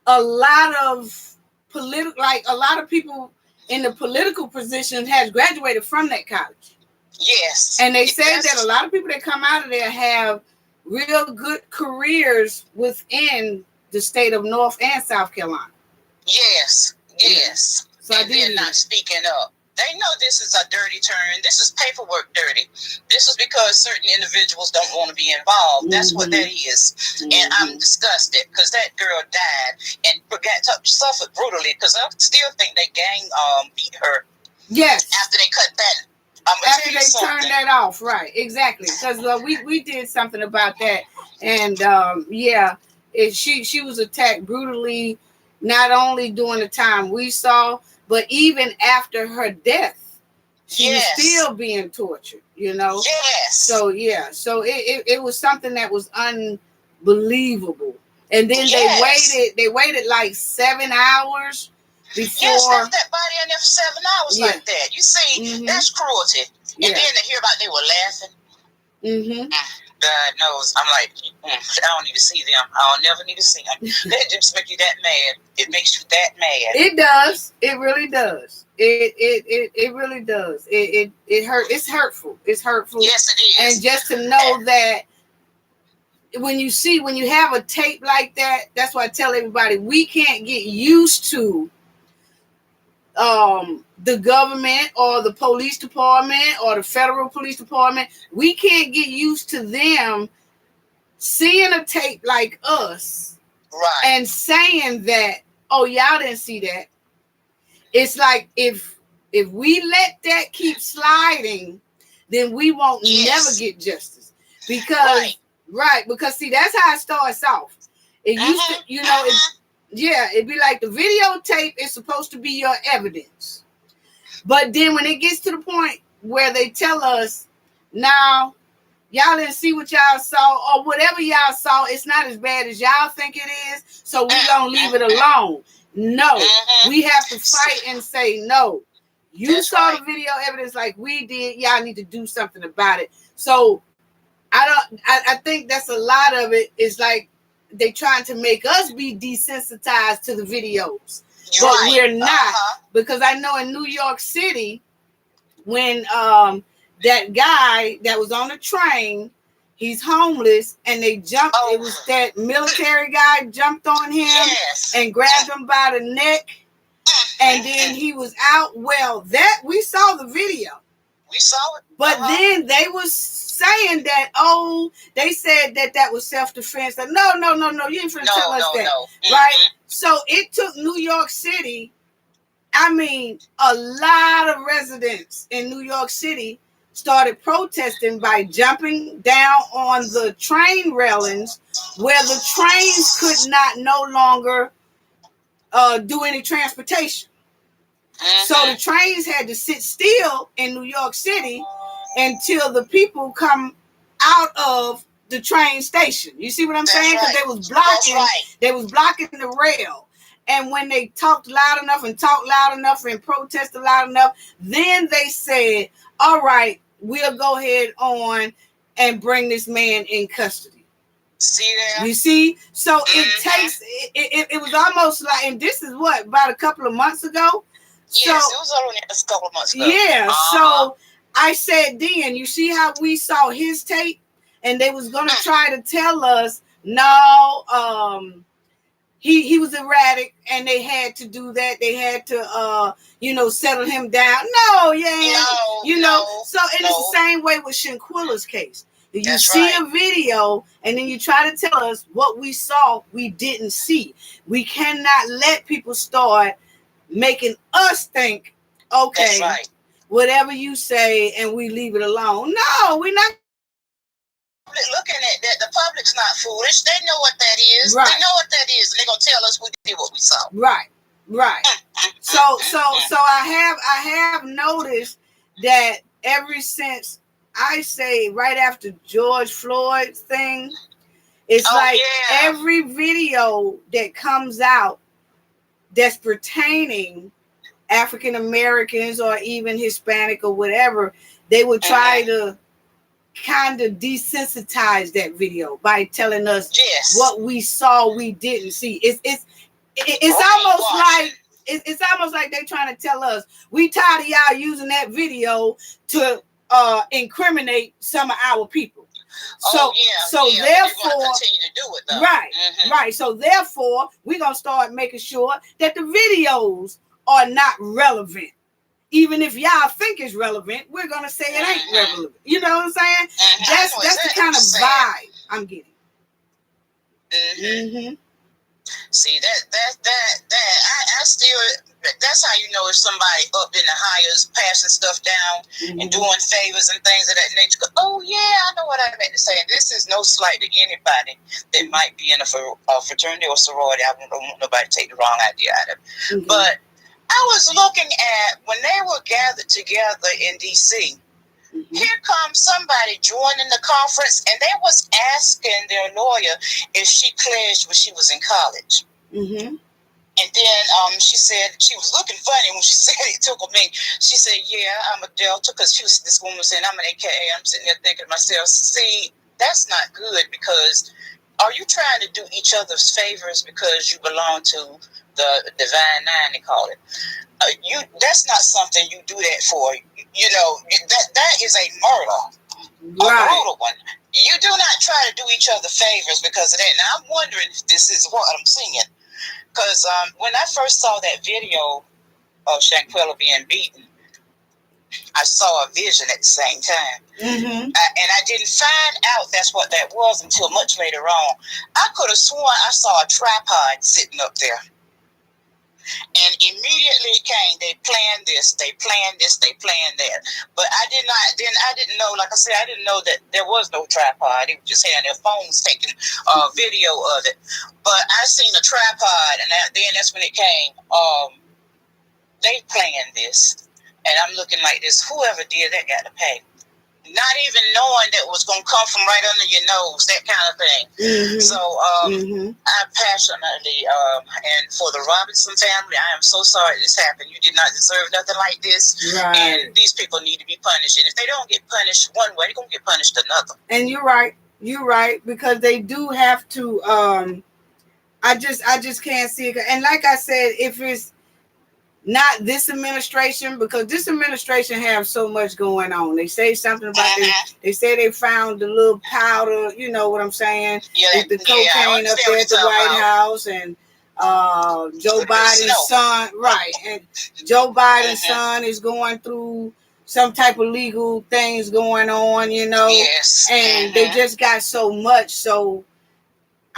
a lot of a lot of people in the political position has graduated from that college. Yes. And they say that a lot of people that come out of there have real good careers within the state of North and South Carolina. Yes. So they're not speaking up. They know this is a dirty turn. This is paperwork dirty. This is because certain individuals don't want to be involved. That's what that is. And I'm disgusted, because that girl died and suffered brutally, because I still think they gang beat her. Yes. After they cut that. After they turned that off, right? Exactly, because we did something about that, and she was attacked brutally, not only during the time we saw, but even after her death, she was still being tortured. Yes. So it was something that was unbelievable, and then they waited like 7 hours. Before, left that body in there for 7 hours like that. You see, that's cruelty. And then to hear about they were laughing. God knows. I'm like, I don't need to see them. I'll never need to see them. That just make you that mad. It makes you that mad. It does. It really does. It really does. It hurt. It's hurtful. It's hurtful. Yes, it is. And just to know that when you have a tape like that, that's why I tell everybody we can't get used to the government or the police department or the federal police department. We can't get used to them seeing a tape like us, right, and saying that, oh, y'all didn't see that. It's like if we let that keep sliding, then we won't never get justice. Because because see, that's how it starts off. It used to, it'd be like the videotape is supposed to be your evidence. But then when it gets to the point where they tell us, now, y'all didn't see what y'all saw, or whatever y'all saw, it's not as bad as y'all think it is, so we're going to leave it alone. No, we have to fight and say, no, you saw the video evidence like we did, y'all need to do something about it. So I think that's a lot of it is like they trying to make us be desensitized to the videos, but we're not, because I know in New York City, when that guy that was on the train, he's homeless, and they jumped. It was that military guy jumped on him and grabbed him by the neck, and then he was out. Well, that we saw the video. We saw it. But then they was saying that, they said that was self-defense. Like, no, you ain't finna tell us that. Right? So it took New York City, I mean, a lot of residents in New York City started protesting by jumping down on the train railings where the trains could not no longer do any transportation. So the trains had to sit still in New York City until the people come out of the train station. You see what I'm saying? Because they was blocking the rail. And when they talked loud enough and protested loud enough, then they said, all right, we'll go ahead on and bring this man in custody. See there? You see? So it takes, it was almost like, and this is what, about a couple of months ago? Yes, it was only a couple of months ago. Yeah, so I said then, you see how we saw his tape? And they was going to try to tell us, no, he was erratic, and they had to do that. They had to, settle him down. No, So it's the same way with Shanquella's case. You see a video, and then you try to tell us what we saw, we didn't see. We cannot let people start making us think, okay, whatever you say, and we leave it alone. No, we're not. Looking at that, the public's not foolish. They know what that is. Right. They know what that is, and they're gonna tell us we did what we saw. Right. So I have noticed that ever since, I say right after George Floyd's thing, it's every video that comes out that's pertaining African Americans or even Hispanic or whatever, they would try to kind of desensitize that video by telling us what we saw we didn't see. It's almost like they're trying to tell us we tired of y'all using that video to incriminate some of our people. So therefore, continue to do it, though. Right. So therefore, we're gonna start making sure that the videos are not relevant. Even if y'all think it's relevant, we're gonna say it ain't relevant. You know what I'm saying? That's the kind of vibe I'm getting. See that I still, that's how you know if somebody up in the highest passing stuff down and doing favors and things of that nature. Oh yeah, I know what I meant to say. This is no slight to anybody that might be in a fraternity or sorority. I don't want nobody to take the wrong idea out of it. But I was looking at when they were gathered together in DC. Here comes somebody joining the conference, and they was asking their lawyer if she pledged when she was in college. And then she said, she was looking funny when she said it, took me. She said, yeah, I'm a Delta, because this woman was saying, I'm an AKA. I'm sitting there thinking to myself, see, that's not good, because are you trying to do each other's favors because you belong to the Divine Nine, they call it? That's not something you do that for. You know, that is a murder, right. A brutal one. You do not try to do each other favors because of that. Now, I'm wondering if this is what I'm seeing. Because when I first saw that video of Shanquella being beaten, I saw a vision at the same time. Mm-hmm. And I didn't find out that's what that was until much later on. I could have sworn I saw a tripod sitting up there. And immediately it came. They planned this, they planned this, they planned that. But I didn't know, like I said, I didn't know that there was no tripod. They were just having their phones taking video of it. But I seen a tripod, and then that's when it came. They planned this. And I'm looking like this. Whoever did that got to pay. Not even knowing that it was going to come from right under your nose, that kind of thing. Mm-hmm. So I passionately, and for the Robinson family, I am so sorry this happened. You did not deserve nothing like this. Right. And these people need to be punished. And if they don't get punished one way, they're going to get punished another. And you're right. You're right. Because they do have to, I just can't see it. And like I said, if it's not this administration, because this administration have so much going on. They say something about they say they found the little powder, you know what I'm saying? Yeah, the cocaine up there at the White House, and Joe Biden's son, right? And Joe Biden's son is going through some type of legal things going on, you know. Yes. And they just got so much, so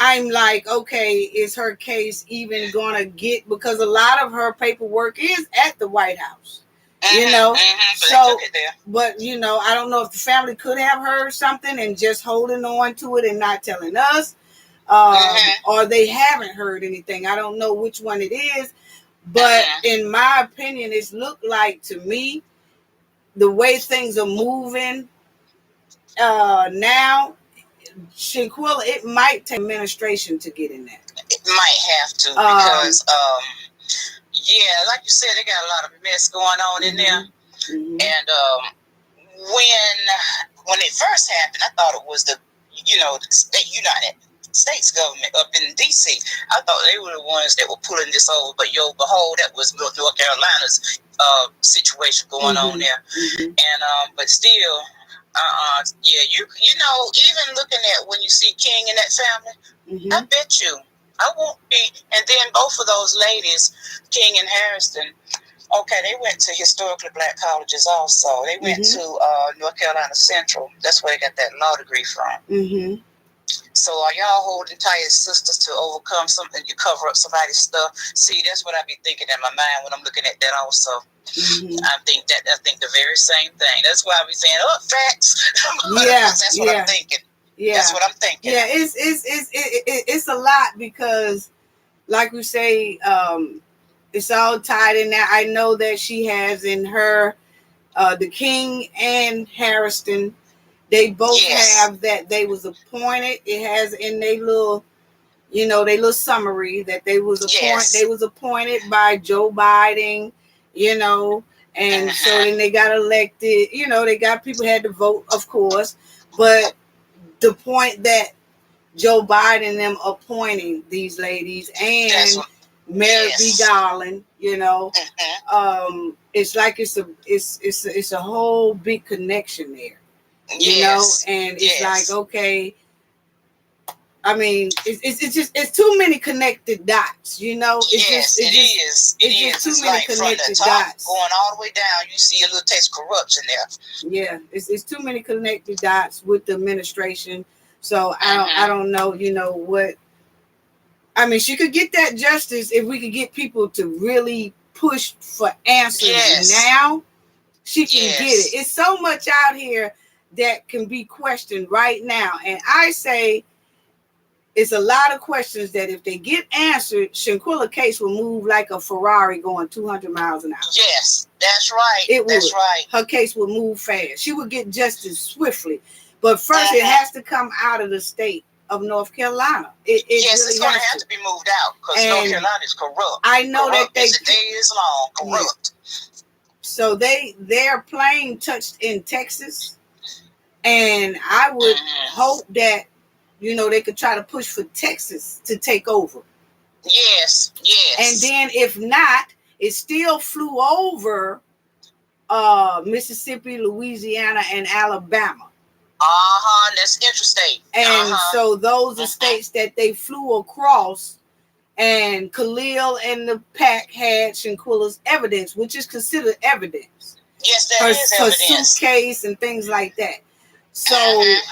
I'm like, okay, is her case even gonna get, because a lot of her paperwork is at the White House, you know. So, but you know, I don't know if the family could have heard something and just holding on to it and not telling us, or they haven't heard anything. I don't know which one it is, but in my opinion, it's looked like to me the way things are moving now. Shanquella, it might take administration to get in there. It might have to, because yeah, like you said, they got a lot of mess going on in there. Mm-hmm. And when it first happened, I thought it was the United States government up in DC. I thought they were the ones that were pulling this over, but behold, that was North Carolina's situation going on there. Mm-hmm. And but still. Yeah, you know, even looking at when you see King and that family, I bet you I won't be. And then both of those ladies, King and Harrison, okay, they went to historically black colleges also. They went to North Carolina Central. That's where they got that law degree from. So are y'all holding tight as sisters to overcome something? You cover up somebody's stuff. See, that's what I be thinking in my mind when I'm looking at that also. I think the very same thing. That's why I be saying, facts. Yeah, that's what I'm thinking. Yeah, that's what I'm thinking. Yeah, it's a lot, because, like we say, it's all tied in there. I know that she has in her the King and Harrison. They both have that they was appointed. It has in their little, you know, their little summary that they was appointed. They was appointed by Joe Biden, you know, and so then they got elected. You know, they got people had to vote, of course, but the point that Joe Biden them appointing these ladies and Merrick B. Garland, you know, it's like it's a whole big connection there. You know, and it's like, okay, I mean, it's too many connected dots, you know. It is. Too many like connected from the top dots going all the way down. You see a little taste of corruption there. Yeah, it's too many connected dots with the administration. So I don't know, you know what. I mean, she could get that justice if we could get people to really push for answers now. She can get it. It's so much out here that can be questioned right now. And I say it's a lot of questions that if they get answered, Shanquella case will move like a Ferrari going 200 miles an hour. Yes, that's right. That's right. Her case will move fast. She will get justice swiftly. But first, it has to come out of the state of North Carolina. It's going to have to be moved out, because North Carolina is corrupt. I know that the day is long, corrupt. So their plane touched in Texas. And I would hope that, they could try to push for Texas to take over. Yes. And then if not, it still flew over Mississippi, Louisiana, and Alabama. That's interstate. And so those are states that they flew across, and Khalil and the pack had Shanquella's evidence, which is considered evidence. Yes, that is evidence. Her suitcase and things like that. So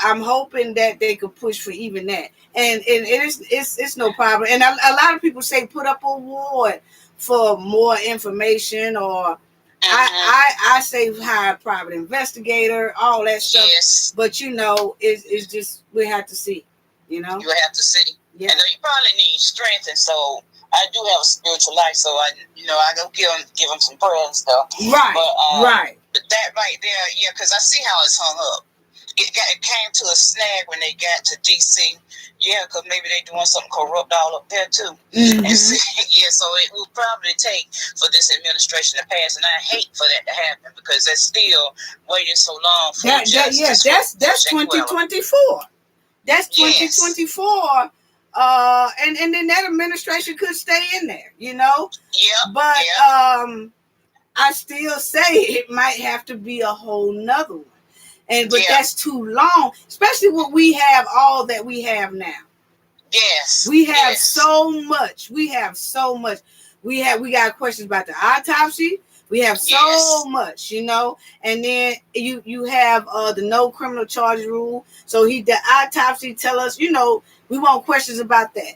I'm hoping that they could push for even that. And it's no problem. And a lot of people say put up a award for more information, or I say hire a private investigator, all that stuff. Yes. But it's just we have to see. You have to see. Yeah. And you probably need strength, and so I do have a spiritual life, so I go give them some prayer and stuff. Right. But, right. But that right there, yeah, because I see how it's hung up. It came to a snag when they got to DC. Yeah, because maybe they doing something corrupt all up there too. Mm-hmm. And so it will probably take for this administration to pass, and I hate for that to happen because they're still waiting so long for justice. That's 2024. That's 2024. And then that administration could stay in there, Yeah. But I still say it might have to be a whole nother one. But that's too long, especially when we have all that we have now. Yes. We have so much. We got questions about the autopsy. We have so much, and then you have the no criminal charge rule. So the autopsy tell us, we want questions about that.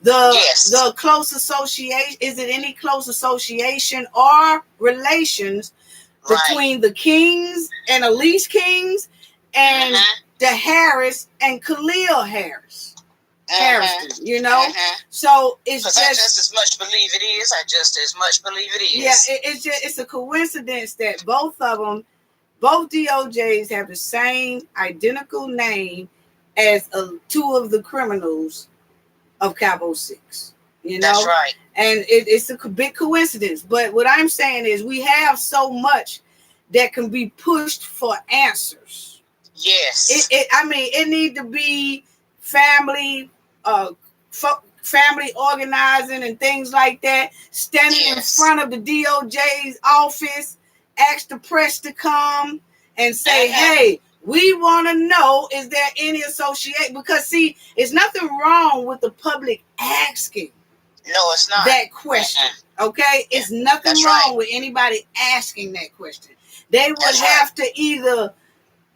The close association, is it any close association or relations between the Kings and Elise Kings and the Harris and Khalil Harris? Harrison, So it's just as much believe it is. I just as much believe it is. Yeah, it's a coincidence that both DOJs have the same identical name as two of the criminals of Cabo 6. That's right. And it's a big coincidence. But what I'm saying is we have so much that can be pushed for answers. Yes. It need to be family organizing and things like that, standing in front of the DOJ's office, ask the press to come and say, hey, we want to know, is there any association? Because, see, it's nothing wrong with the public asking. No, it's not. That question, okay? It's nothing wrong with anybody asking that question. They would have to either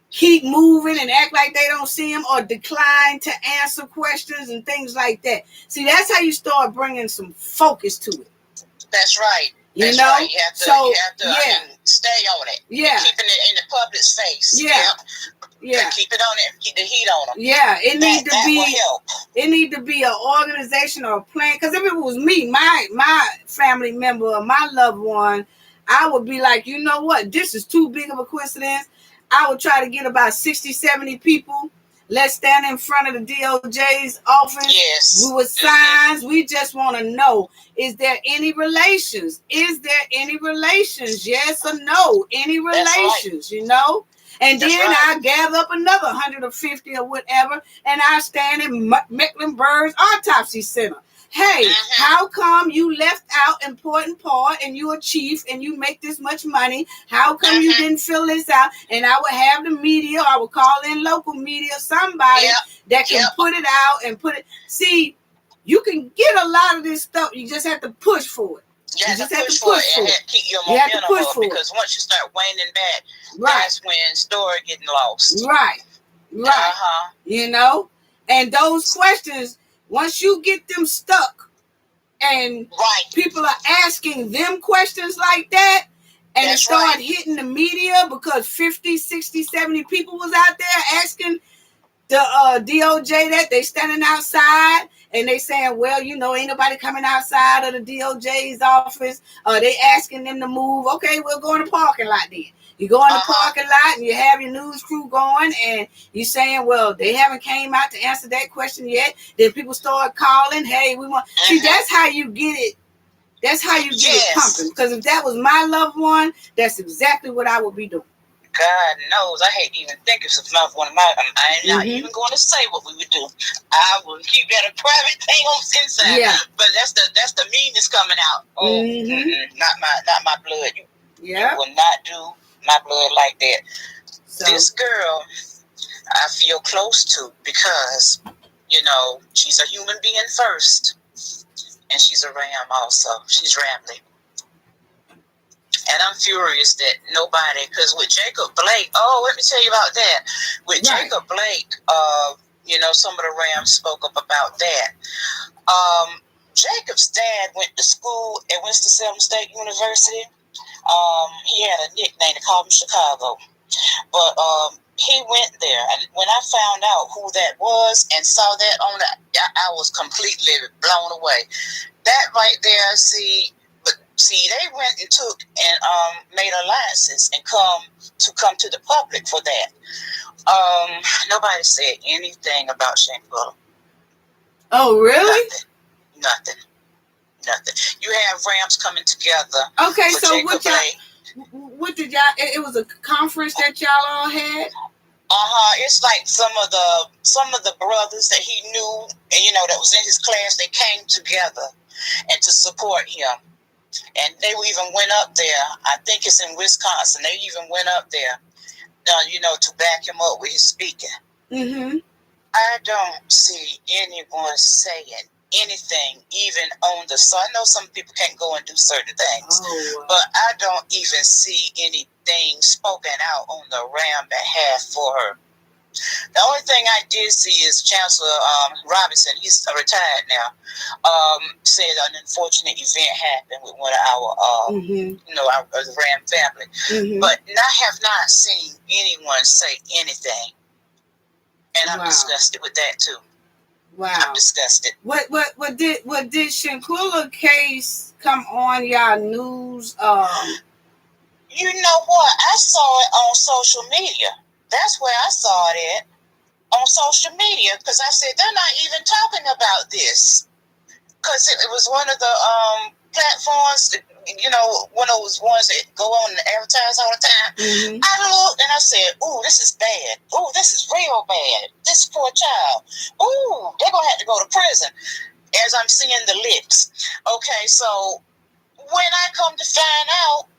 keep moving and act like they don't see them, or decline to answer questions and things like that. See, that's how you start bringing some focus to it. That's right. That's right. You have to stay on it. Yeah. Keeping it in the public's face. Yeah. Keep it on it. Keep the heat on them. Yeah. It need to be. Will help. It need to be an organization or a plan. Because if it was me, my family member or my loved one, I would be like, you know what? This is too big of a coincidence. I would try to get about 60, 70 people. Let's stand in front of the DOJ's office. Yes. With signs. We just want to know, is there any relations? Is there any relations? Yes or no? Any relations, And then I gather up another 150 or whatever, and I stand in Mecklenburg's Autopsy Center. Hey, how come you left out important part, and you're a chief and you make this much money? How come you didn't fill this out? And I would have the media, I would call in local media, somebody that can put it out and put it. See, you can get a lot of this stuff. You just have to push for it. You just have to push for it and keep your momentum up, because once you start waning back, that's when story getting lost. Right. And those questions, once you get them stuck and people are asking them questions like that, and it started hitting the media because 50, 60, 70 people was out there asking the DOJ that, they standing outside and they saying, well, ain't nobody coming outside of the DOJ's office. They asking them to move. Okay, we'll go in the parking lot then. You go in the parking lot and you have your news crew going, and you saying, well, they haven't came out to answer that question yet. Then people start calling, hey, we want. See, that's how you get it. That's how you get it pumping. Because if that was my loved one, that's exactly what I would be doing. God knows, I hate to even think of one of my. I'm not even going to say what we would do. I will keep that a private thing on the inside. Yeah. But that's the meanness coming out. Oh, not my blood. You will not do my blood like that. So, this girl, I feel close to because, she's a human being first, and she's a ram also. She's rambling. And I'm furious that nobody, because with Jacob Blake, let me tell you about that. With Jacob Blake, some of the Rams spoke up about that. Jacob's dad went to school at Winston-Salem State University. He had a nickname, they called him Chicago. But he went there, and when I found out who that was and saw that on I was completely blown away. That right there, see, they went and took and made alliances and come to the public for that. Nobody said anything about Shanquella. Oh, really? Nothing. You have Rams coming together. Okay, so what did y'all? It was a conference that y'all all had. It's like some of the brothers that he knew, and that was in his class. They came together and to support him. And they even went up there. I think it's in Wisconsin. They even went up there, to back him up with his speaking. I don't see anyone saying anything, even on the. So I know some people can't go and do certain things, but I don't even see anything spoken out on the Ram behalf for her. The only thing I did see is Chancellor Robinson. He's retired now. Said an unfortunate event happened with one of our, our Ram family. But I have not seen anyone say anything, and I'm disgusted with that too. Wow, I'm disgusted. What did Shanquella case come on y'all news? You know what? I saw it on social media. That's where I saw it at, on social media, because I said, they're not even talking about this. Because it was one of the platforms, one of those ones that go on and advertise all the time. I looked and I said, ooh, this is bad. Ooh, this is real bad. This poor child. Ooh, they're going to have to go to prison, as I'm seeing the lips. Okay, so when I come to find out,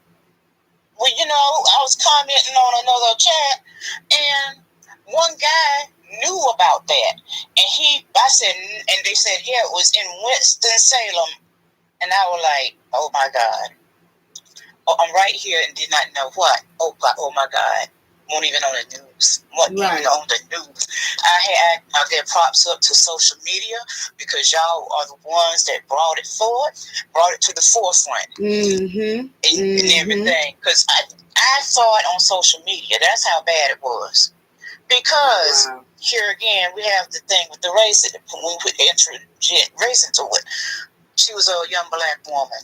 well, I was commenting on another chat, and one guy knew about that, and they said, yeah, it was in Winston-Salem, and I was like, oh my God, I'm right here and did not know what. Oh my God, won't even on the news. Even on the news. I get props up to social media because y'all are the ones that brought it to the forefront, and everything. Because I saw it on social media. That's how bad it was. Because here again, we have the thing with the race. When we put race into it, she was a young black woman.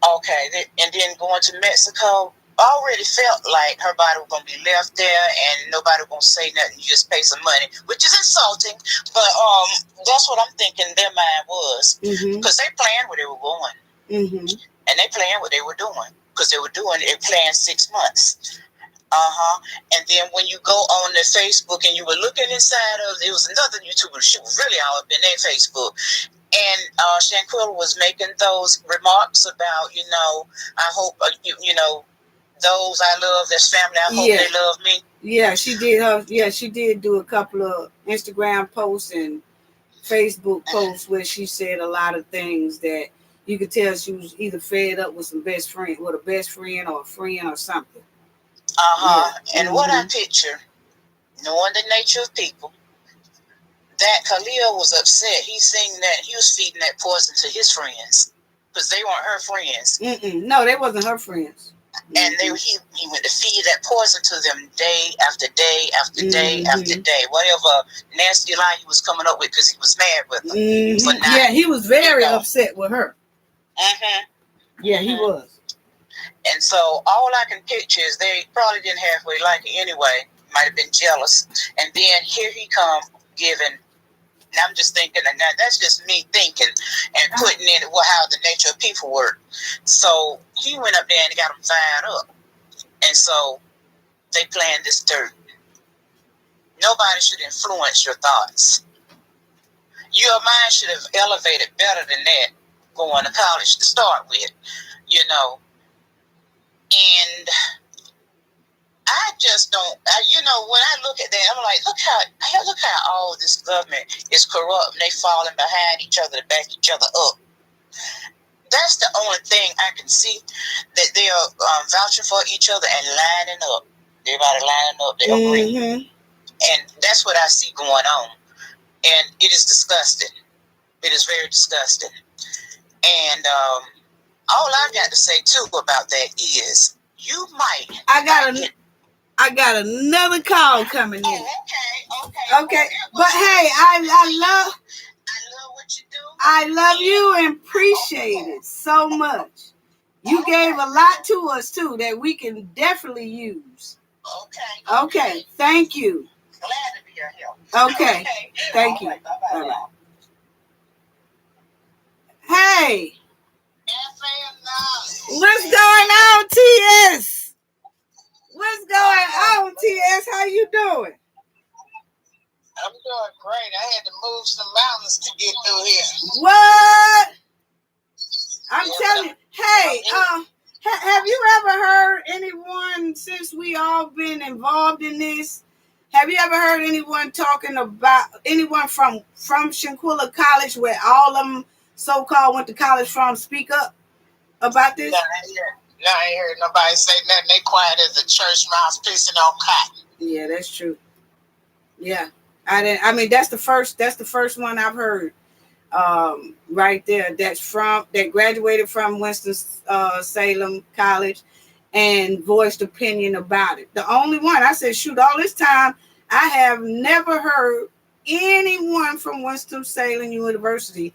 Okay, and then going to Mexico, already felt like her body was going to be left there and nobody was going to say nothing. You just pay some money, which is insulting, but that's what I'm thinking their mind was. Because they planned where they were going. And they planned what they were doing. Because they planned 6 months. And then when you go on the Facebook and you were looking inside it was another YouTuber, she was really all up in their Facebook. And Shanquella was making those remarks about, I hope, those I love, this family, I hope they love me. Yeah, she did. She did do a couple of Instagram posts and Facebook posts where she said a lot of things that you could tell she was either fed up with a best friend or a friend or something. And what I picture, knowing the nature of people, that Khalil was upset. He was feeding that poison to his friends because they weren't her friends. No, they wasn't her friends. And he went to feed that poison to them day after day after day after day. Whatever nasty lie he was coming up with because he was mad with them. Yeah, he was very upset with her. Yeah, he was. And so all I can picture is they probably didn't halfway like it anyway. Might have been jealous. And then here he come giving. And I'm just thinking, and that's just me thinking and putting in how the nature of people work. So he went up there and got them fired up. And so they plant this dirt. Nobody should influence your thoughts. Your mind should have elevated better than that going to college to start with, And I just don't, when I look at that, I'm like, look how all this government is corrupt and they falling behind each other to back each other up. That's the only thing I can see, that they are vouching for each other and lining up. Everybody lining up, they agree. And that's what I see going on. And it is disgusting. It is very disgusting. And all I got to say, too, about that is you might... I got another call coming in. Okay. But hey, I love what you do. I love you and appreciate it so much. You gave a lot to us, too, that we can definitely use. Okay. Thank you. Glad to be here. Okay. Thank you. Bye-bye. Hey. What's going on, TS? What's going on, TS? How you doing? I'm doing great. I had to move some mountains to get through here. What? I'm telling you. Hey, have you ever heard anyone, since we all been involved in this, have you ever heard anyone talking about anyone from Shanquella College, where all of them so-called went to college from, speak up about this? No, I ain't heard nobody say nothing. They quiet as a church mouse pissing on cotton. Yeah, that's true. Yeah. I mean, that's the first one I've heard. Right there, that graduated from Winston-Salem College and voiced opinion about it. The only one, I said, shoot, all this time, I have never heard anyone from Winston-Salem University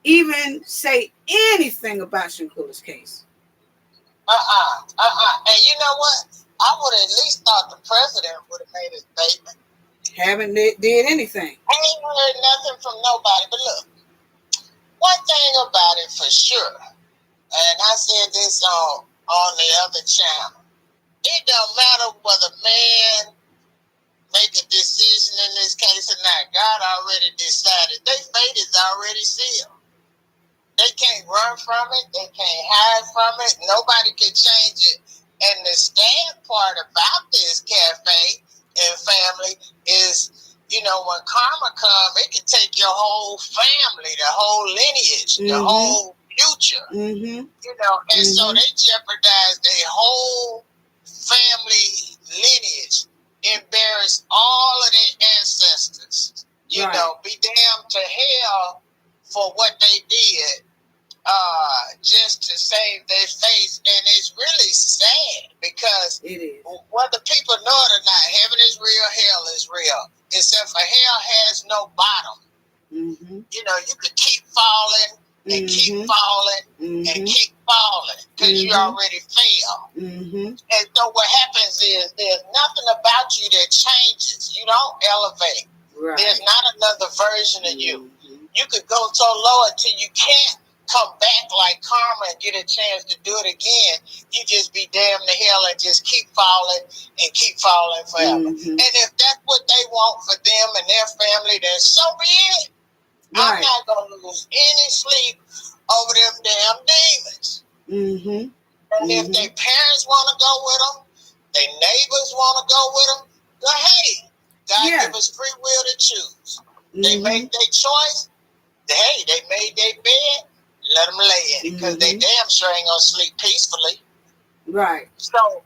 even say anything about Shanquella's case. And you know what? I would have at least thought the president would have made a statement. Haven't did anything. I ain't heard nothing from nobody. But look, one thing about it for sure, and I said this on the other channel, it don't matter whether man make a decision in this case or not. God already decided. Their fate is already sealed. They can't run from it. They can't hide from it. Nobody can change it. And the sad part about this cafe and family is, when karma comes, it can take your whole family, the whole lineage, the whole future. And so they jeopardize their whole family lineage, embarrass all of their ancestors. Be damned to hell for what they did. Just to save their face, and it's really sad because whether people know it or not, heaven is real, hell is real. Except for hell has no bottom. You could keep falling and keep falling and keep falling because you already failed. And so what happens is there's nothing about you that changes. You don't elevate. Right. There's not another version of you. You could go so low until you can't come back like karma and get a chance to do it again. You just be damned to hell and just keep falling and keep falling forever. And if that's what they want for them and their family, then so be it. Right. I'm not going to lose any sleep over them damn demons. And if their parents want to go with them, their neighbors want to go with them, go ahead. God give us free will to choose. They make their choice. Hey, they made their bed. Let them lay in it because they damn sure ain't gonna sleep peacefully. Right. So,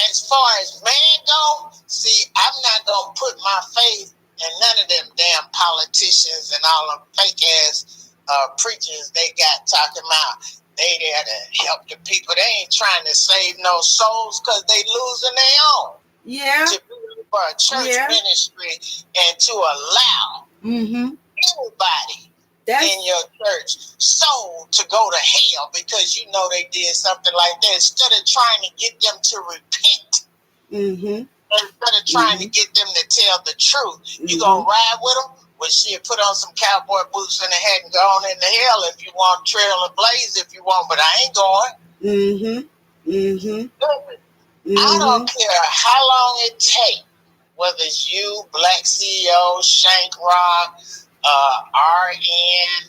as far as man go, see, I'm not gonna put my faith in none of them damn politicians and all them fake ass preachers they got talking about they there to help the people. They ain't trying to save no souls because they losing their own. Yeah. To be for a church ministry and to allow anybody in your church soul to go to hell because you know they did something like that, instead of trying to get them to repent, instead of trying to get them to tell the truth, you gonna ride with them? Well, shit, put on some cowboy boots and a hat and go on into hell if you want, trail a blaze if you want, but I ain't going. I don't care how long it takes, whether it's you, Black CEO, Shank Rock, RN,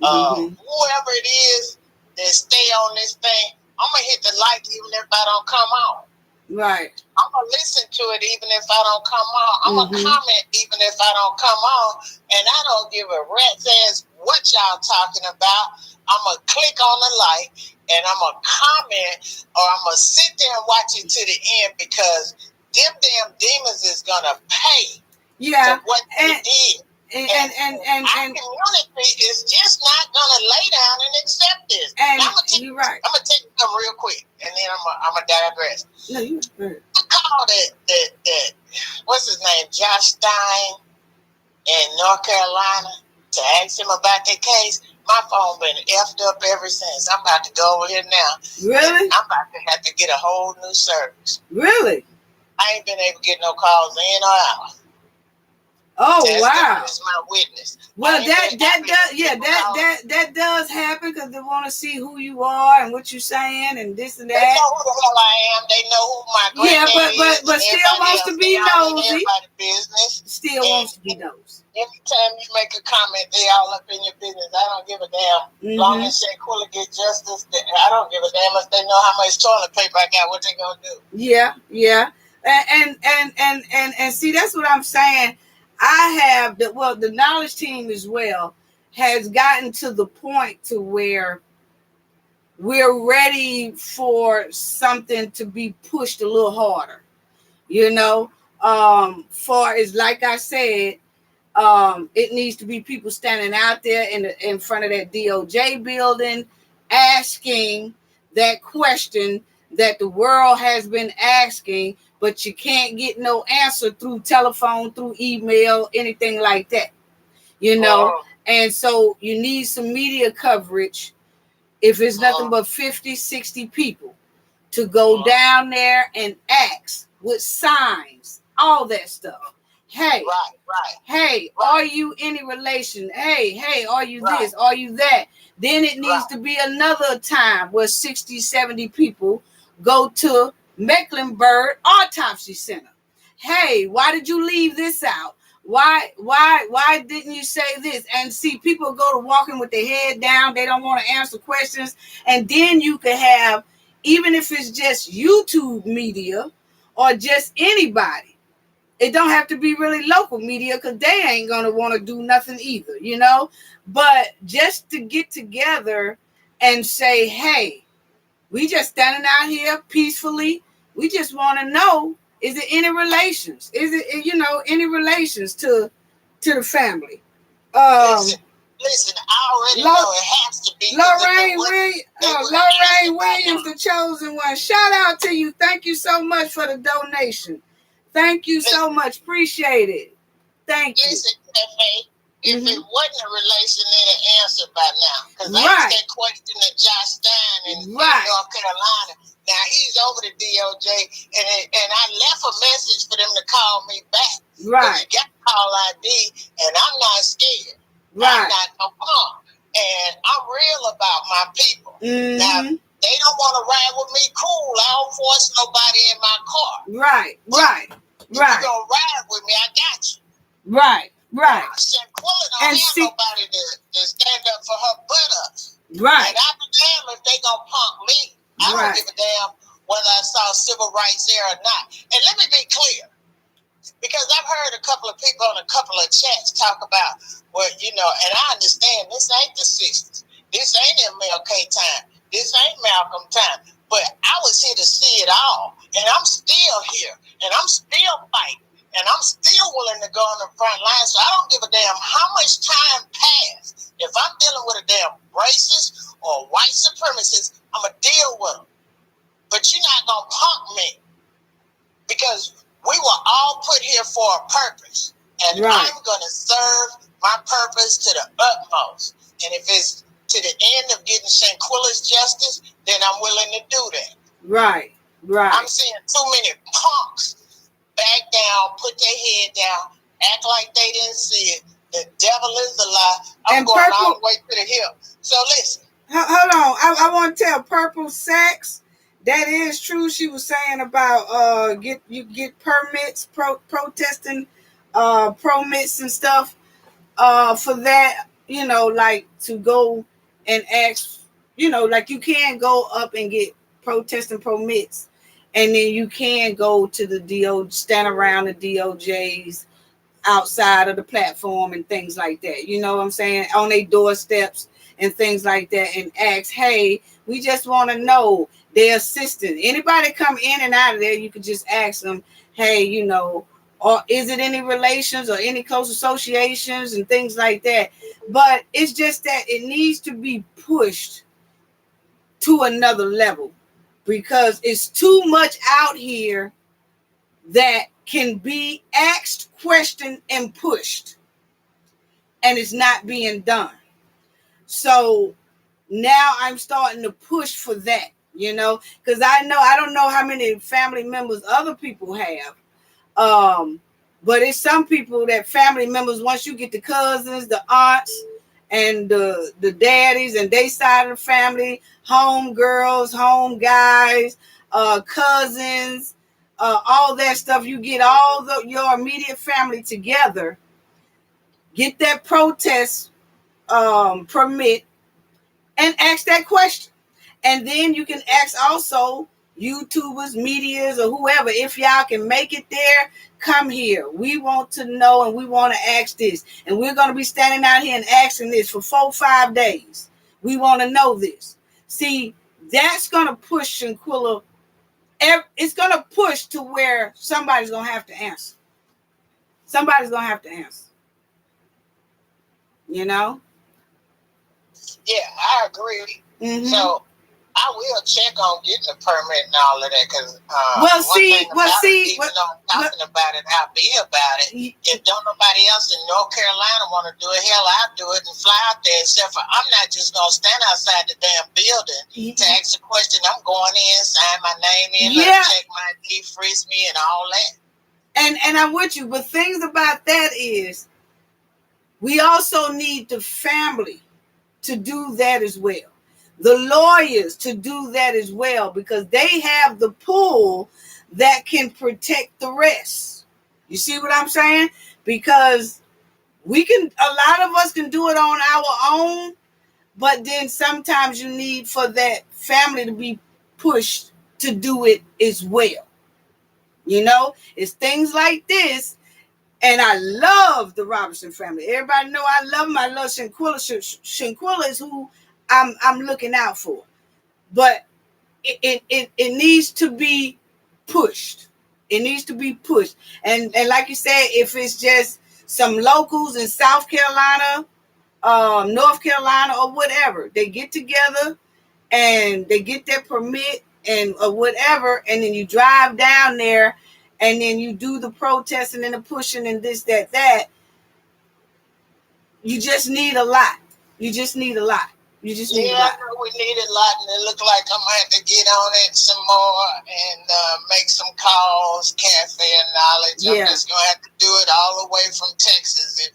whoever it is that stay on this thing, I'm going to hit the like even if I don't come on. Right. I'm going to listen to it even if I don't come on. I'm going to comment even if I don't come on. And I don't give a rat's ass what y'all talking about. I'm going to click on the like and I'm going to comment, or I'm going to sit there and watch it to the end, because them damn demons is going to pay for what they did. And our community is just not going to lay down and accept this. And you're right. I'm going to take them real quick, and then I'm going to digress. No, you're right. I called that what's his name, Josh Stein in North Carolina, to ask him about that case. My phone been effed up ever since. I'm about to go over here now. Really? I'm about to have to get a whole new service. Really? I ain't been able to get no calls in or out. Oh, wow. That's my witness. Well, that does happen, because they want to see who you are and what you're saying and this and that. They know who the hell I am. They know who my granddaddy is. But still wants to be nosy. Everybody's business. Still wants to be nosy. Anytime you make a comment, they all up in your business. I don't give a damn. Long as Shanquella get justice, I don't give a damn if they know how much toilet paper I got. What they gonna do? Yeah. And see, that's what I'm saying. I have the knowledge team as well has gotten to the point to where we're ready for something to be pushed a little harder, far as, like I said, it needs to be people standing out there in front of that DOJ building asking that question that the world has been asking, but you can't get no answer through telephone, through email, anything like that, And so you need some media coverage, if it's nothing but 50, 60 people, to go down there and ask with signs, all that stuff. Hey, hey, are you any relation? Hey, are you this? Are you that? Then it needs to be another time where 60, 70 people go to Mecklenburg Autopsy Center. Hey, why did you leave this out? Why didn't you say this? And see, people go to walking with their head down. They don't want to answer questions. And then you can have, even if it's just YouTube media or just anybody, it don't have to be really local media, because they ain't going to want to do nothing either, But just to get together and say, hey, we just standing out here peacefully. We just want to know, is it any relations? Is it, any relations to the family? Listen, I already know it has to be. Lorraine Williams, the chosen one. Shout out to you. Thank you so much for the donation. Thank you so much. Appreciate it. Thank you. Listen, if it wasn't a relation, they'd have answered by now. Because I asked that question to Josh Stein in North Carolina. Now, he's over the DOJ, and I left a message for them to call me back. Right. You got call ID, and I'm not scared. I'm not no punk. And I'm real about my people. Now, they don't want to ride with me, cool. I don't force nobody in my car. Right. If you're going to ride with me, I got you. Right. Shanquella don't have nobody to stand up for her buttocks. Right. And I be damn if they going to punk me. I don't give a damn whether I saw civil rights there or not. And let me be clear, because I've heard a couple of people on a couple of chats talk about, and I understand this ain't the 60s. This ain't MLK time. This ain't Malcolm time. But I was here to see it all. And I'm still here. And I'm still fighting. And I'm still willing to go on the front line. So I don't give a damn how much time passed. If I'm dealing with a damn racist or white supremacist, I'm going to deal with them. But you're not going to punk me. Because we were all put here for a purpose. And I'm going to serve my purpose to the utmost. And if it's to the end of getting Shanquella's justice, then I'm willing to do that. Right. I'm seeing too many punks back down, put their head down, act like they didn't see it. The devil is a lie. I'm going all the way to the hill. So listen. Hold on. I want to tell Purple Sacks That is true. She was saying about get permits, protesting permits and stuff for that, like to go and ask, like you can go up and get protesting permits, and then you can go to the stand around the DOJ's outside of the platform and things like that. You know what I'm saying? On their doorsteps and things like that, and ask, hey, we just want to know their assistant. Anybody come in and out of there, you could just ask them, hey, or is it any relations or any close associations and things like that. But it's just that it needs to be pushed to another level because it's too much out here that can be asked, questioned, and pushed, and it's not being done. So now I'm starting to push for that, because I don't know how many family members other people have. But it's some people that family members, once you get the cousins, the aunts, and the daddies and they side of the family, home girls, home guys, cousins, all that stuff, you get all your immediate family together, get that protest permit, and ask that question. And then you can ask also YouTubers, medias, or whoever, if y'all can make it there, come here. We want to know and we want to ask this. And we're going to be standing out here and asking this for 4-5 days. We want to know this. See, that's going to push Shanquella. It's going to push to where somebody's going to have to answer. Somebody's going to have to answer. Yeah, I agree. Mm-hmm. So I will check on getting a permit and all of that because talking about it, I'll be about it. If don't nobody else in North Carolina want to do it, hell, I'll do it and fly out there. Except for I'm not just gonna stand outside the damn building to ask a question. I'm going in, sign my name in, check my ID, freeze me, and all that. And I'm with you, but things about that is we also need the family to do that as well. The lawyers to do that as well, because they have the pull that can protect the rest. You see what I'm saying? Because a lot of us can do it on our own, but then sometimes you need for that family to be pushed to do it as well. It's things like this. And I love the Robinson family. Everybody know I love them. I love Shanquella. Shanquella is who I'm looking out for. But it needs to be pushed. It needs to be pushed. And like you said, if it's just some locals in South Carolina, North Carolina, or whatever, they get together and they get their permit and or whatever, and then you drive down there and then you do the protesting and the pushing and this, that. You just need a lot. You just need a lot. I know we need a lot, and it looks like I'm going to have to get on it some more and make some calls, cafe and knowledge. I'm just going to have to do it all the way from Texas.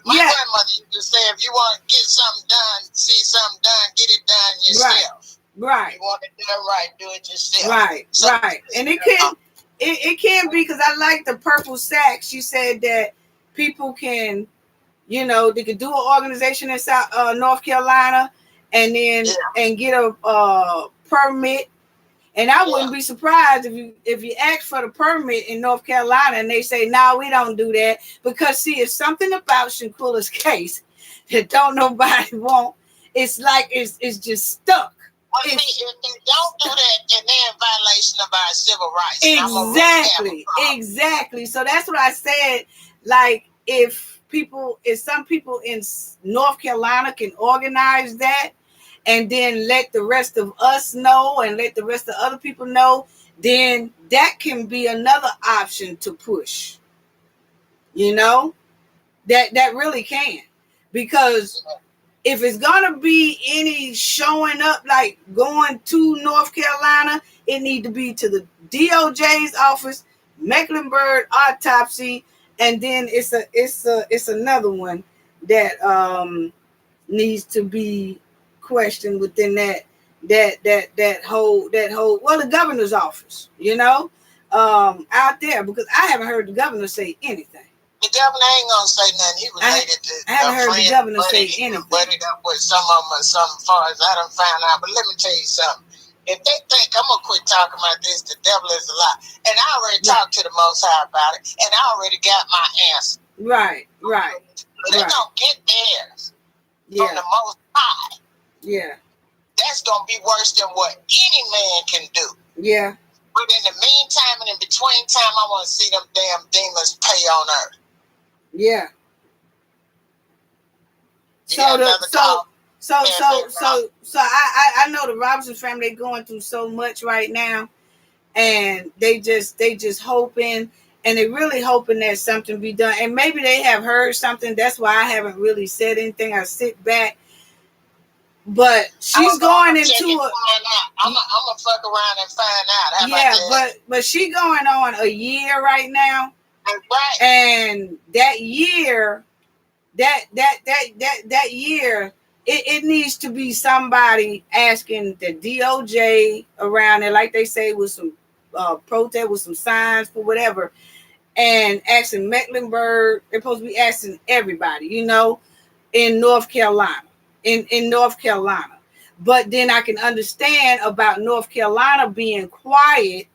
My grandmother used to say, if you want to get something done, see something done, get it done yourself. Right. You want it done right, do it yourself. Right, so, right. And it can be, because I like the purple sack. She said that people can, they could do an organization in North Carolina and then and get a permit. And I wouldn't be surprised if you ask for the permit in North Carolina and they say, no, we don't do that. Because see, it's something about Shanquella's case that don't nobody want. It's like it's just stuck. Well, if they don't do that, then they're in violation of our civil rights. Exactly. So that's what I said. Like, if some people in North Carolina can organize that and then let the rest of us know and let the rest of other people know, then that can be another option to push. That really can. Because if it's going to be any showing up, like going to North Carolina, it need to be to the DOJ's office, Mecklenburg Autopsy, and then it's another one that needs to be questioned within that. that whole well, the governor's office, out there, because I haven't heard the governor say anything. The governor ain't gonna say nothing. He related to I haven't heard the governor say anything. Buddied up with some of them or something, far as I done found out. But let me tell you something. If they think I'm gonna quit talking about this, the devil is a lie. And I already talked to the Most High about it, and I already got my answer. Right. They gonna get theirs from the Most High. Yeah. That's gonna be worse than what any man can do. Yeah. But in the meantime and in between time, I want to see them damn demons pay on earth. Yeah. So I know the Robinson family, they going through so much right now, and they just hoping, and they really hoping that something be done. And maybe they have heard something. That's why I haven't really said anything. I sit back. But she's going into a. I'm gonna fuck around and find out. How yeah, about that? but she going on a year right now. Right. And that year, that year, it needs to be somebody asking the DOJ around there, like they say, with some protest, with some signs for whatever, and asking Mecklenburg. They're supposed to be asking everybody, in North Carolina. In North Carolina. But then I can understand about North Carolina being quiet,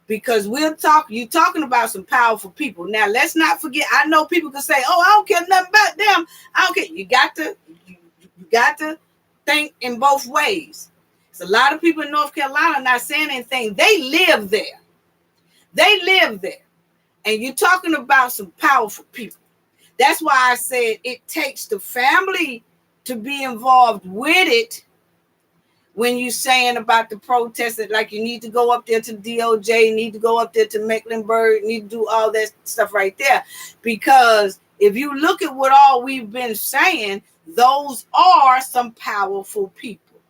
because you're talking about some powerful people. Now, let's not forget, I know people can say, oh, I don't care nothing about them. I don't care. You got to think in both ways. There's a lot of people in North Carolina not saying anything. They live there. And you're talking about some powerful people. That's why I said it takes the family to be involved with it. When you're saying about the protest, like you need to go up there to DOJ, need to go up there to Mecklenburg, need to do all that stuff right there. Because if you look at what all we've been saying, those are some powerful people.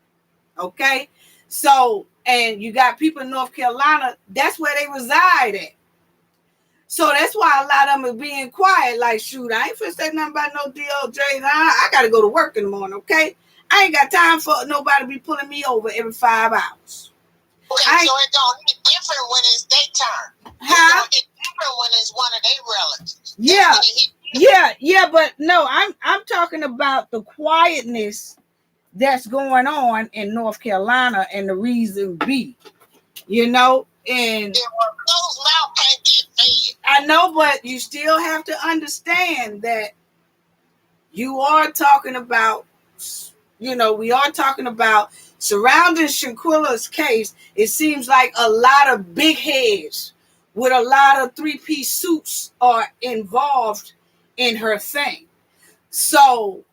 Okay? So, and you got people in North Carolina, that's where they reside at. So that's why a lot of them are being quiet. Like, shoot, I ain't finna say nothing about no DOJ. I got to go to work in the morning, okay? I ain't got time for nobody to be pulling me over every 5 hours. Okay, so it don't get different when it's their turn. Huh? It different when it's one of their relatives. Yeah, but no, I'm talking about the quietness that's going on in North Carolina, and the reason be, and those mouths can't get fed. I know, but you still have to understand that you are talking about, we are talking about surrounding Shanquella's case. It seems like a lot of big heads with a lot of three-piece suits are involved in her thing. So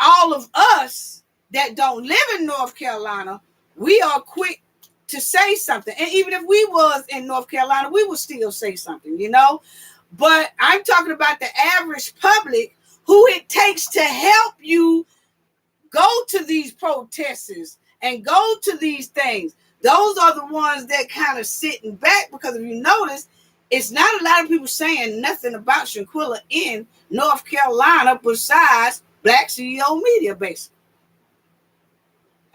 all of us that don't live in North Carolina, we are quick to say something. And even if we was in North Carolina, we would still say something, But I'm talking about the average public, who it takes to help you go to these protests and go to these things. Those are the ones that kind of sitting back, because if you notice, it's not a lot of people saying nothing about Shanquella in North Carolina besides Black CEO Media, basically.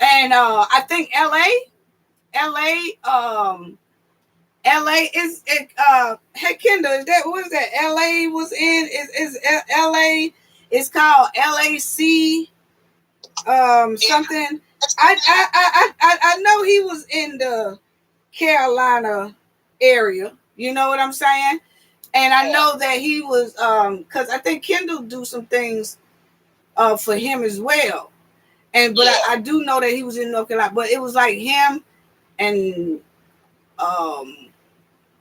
And I think LA is hey Kendall, what is that? LA was in is LA, it's called LAC something. I know he was in the Carolina area, you know what I'm saying? And I know that he was because I think Kendall do some things for him as well. But I do know that he was in North Carolina, but it was like him and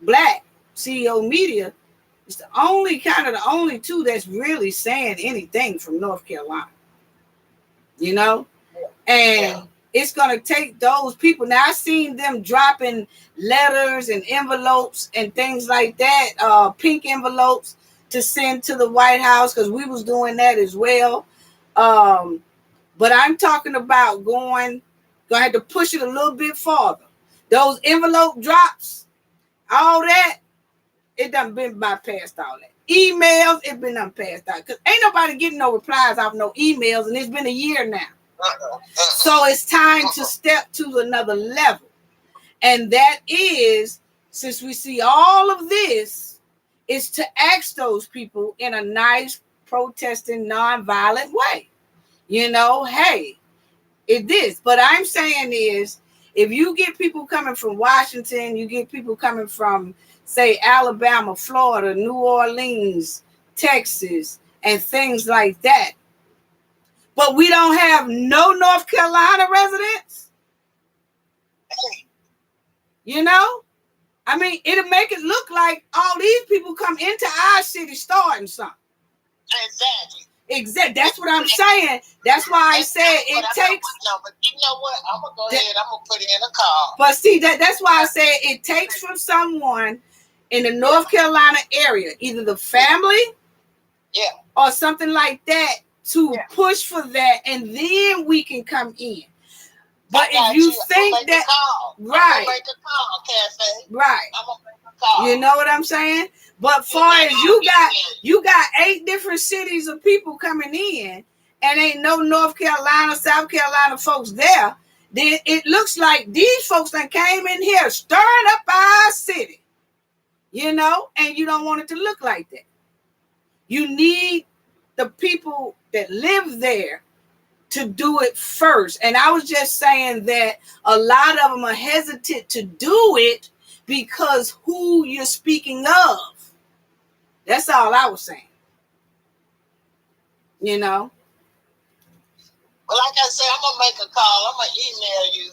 Black CEO Media. It's the only two that's really saying anything from North Carolina, and it's going to take those people. Now, I seen them dropping letters and envelopes and things like that, pink envelopes to send to the White House, because we was doing that as well. But I'm talking about going to have to push it a little bit farther. Those envelope drops, all that, it done been bypassed all that. Emails, it been done passed out. Because ain't nobody getting no replies off no emails, and it's been a year now. So it's time to step to another level. And that is, since we see all of this, is to ask those people in a nice, protesting, non-violent way. Hey, it is. But I'm saying is, if you get people coming from Washington, you get people coming from, say, Alabama, Florida, New Orleans, Texas, and things like that, but we don't have no North Carolina residents, I mean, it'll make it look like all these people come into our city starting something. Exactly. That's what I'm saying. That's why I said it takes. But you know what? I'm gonna go ahead. I'm gonna put in a call. But see, that's why I said it takes from someone in the North Carolina area, either the family, or something like that, to push for that, and then we can come in. But if you think that, right, I'm gonna make a call, Cafe. Right, I'm gonna make a call. You know what I'm saying? But far as you got 8 different cities of people coming in, and ain't no North Carolina, South Carolina folks there, then it looks like these folks that came in here stirring up our city, and you don't want it to look like that. You need the people that live there to do it first. And I was just saying that a lot of them are hesitant to do it because who you're speaking of. That's all I was saying. Well, like I said, I'm going to make a call. I'm going to email you.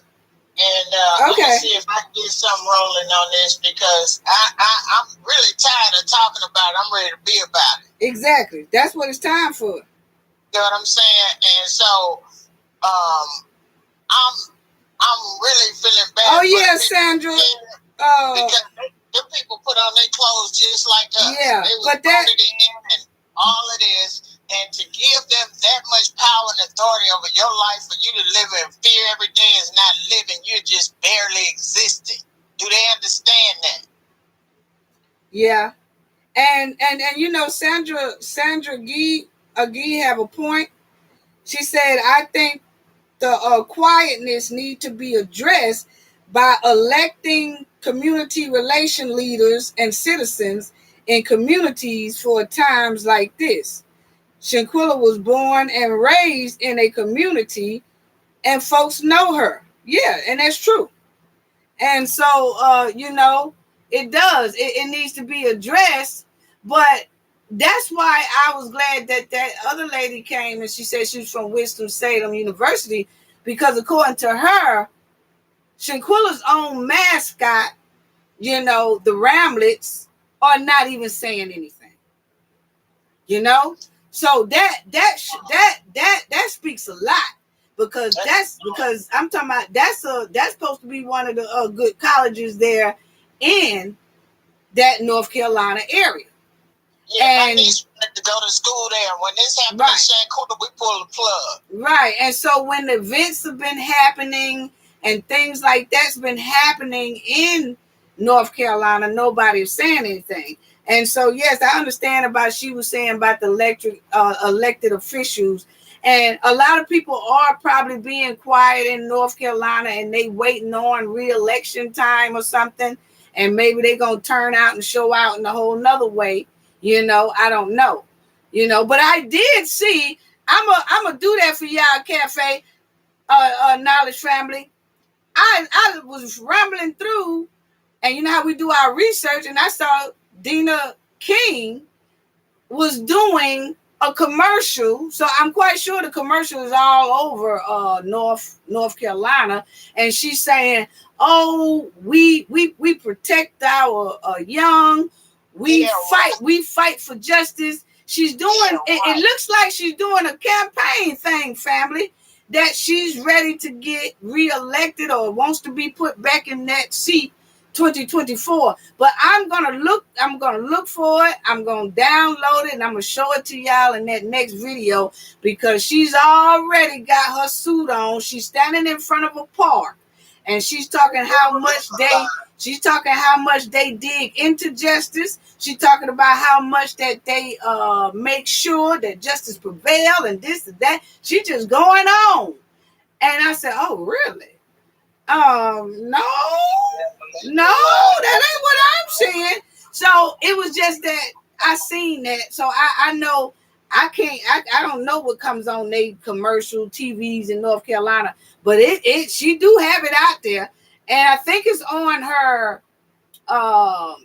And I'm going to see if I can get something rolling on this, because I'm really tired of talking about it. I'm ready to be about it. Exactly. That's what it's time for. You know what I'm saying? And so I'm really feeling bad. Oh, yeah, Sandra. Because the people put on their clothes just like us. Yeah, they was voted in and all of this. And to give them that much power and authority over your life, for you to live in fear every day is not living. You're just barely existing. Do they understand that? Yeah. And Sandra Gee have a point. She said, I think the quietness need to be addressed by electing community relation leaders and citizens in communities for times like this. Shanquella was born and raised in a community, and folks know her. Yeah, and that's true. And so, it does. It needs to be addressed. But that's why I was glad that other lady came and she said she was from Winston-Salem University, because according to her, Shanquella's own mascot, the Ramlets, are not even saying anything. So that speaks a lot, because I'm talking about that's supposed to be one of the good colleges there in that North Carolina area. Yeah, my niece wanted to go to school there. When this happened in Shanquella, we pulled the plug. Right, and so when the events have been happening and things like that's been happening in North Carolina, nobody's saying anything. And so, yes, I understand about she was saying about the elected officials. And a lot of people are probably being quiet in North Carolina, and they waiting on re-election time or something. And maybe they're going to turn out and show out in a whole nother way. I don't know. But I did see, I'm going to do that for y'all, Cafe, Knowledge Family. I was rambling through, and you know how we do our research, and I saw Dina King was doing a commercial. So I'm quite sure the commercial is all over North Carolina. And she's saying, oh, we protect our young. We fight for justice. She's doing, it looks like she's doing a campaign thing, family, that she's ready to get reelected or wants to be put back in that seat 2024. But I'm gonna look for it. I'm gonna download it and I'm gonna show it to y'all in that next video, because she's already got her suit on. She's standing in front of a park, and she's talking how much they dig into justice. She's talking about how much that they make sure that justice prevail and this and that. She's just going on. And I said, oh, really? No, that ain't what I'm saying. So it was just that I seen that. So I know I can't, I don't know what comes on they commercial TVs in North Carolina, but she do have it out there. And I think it's on her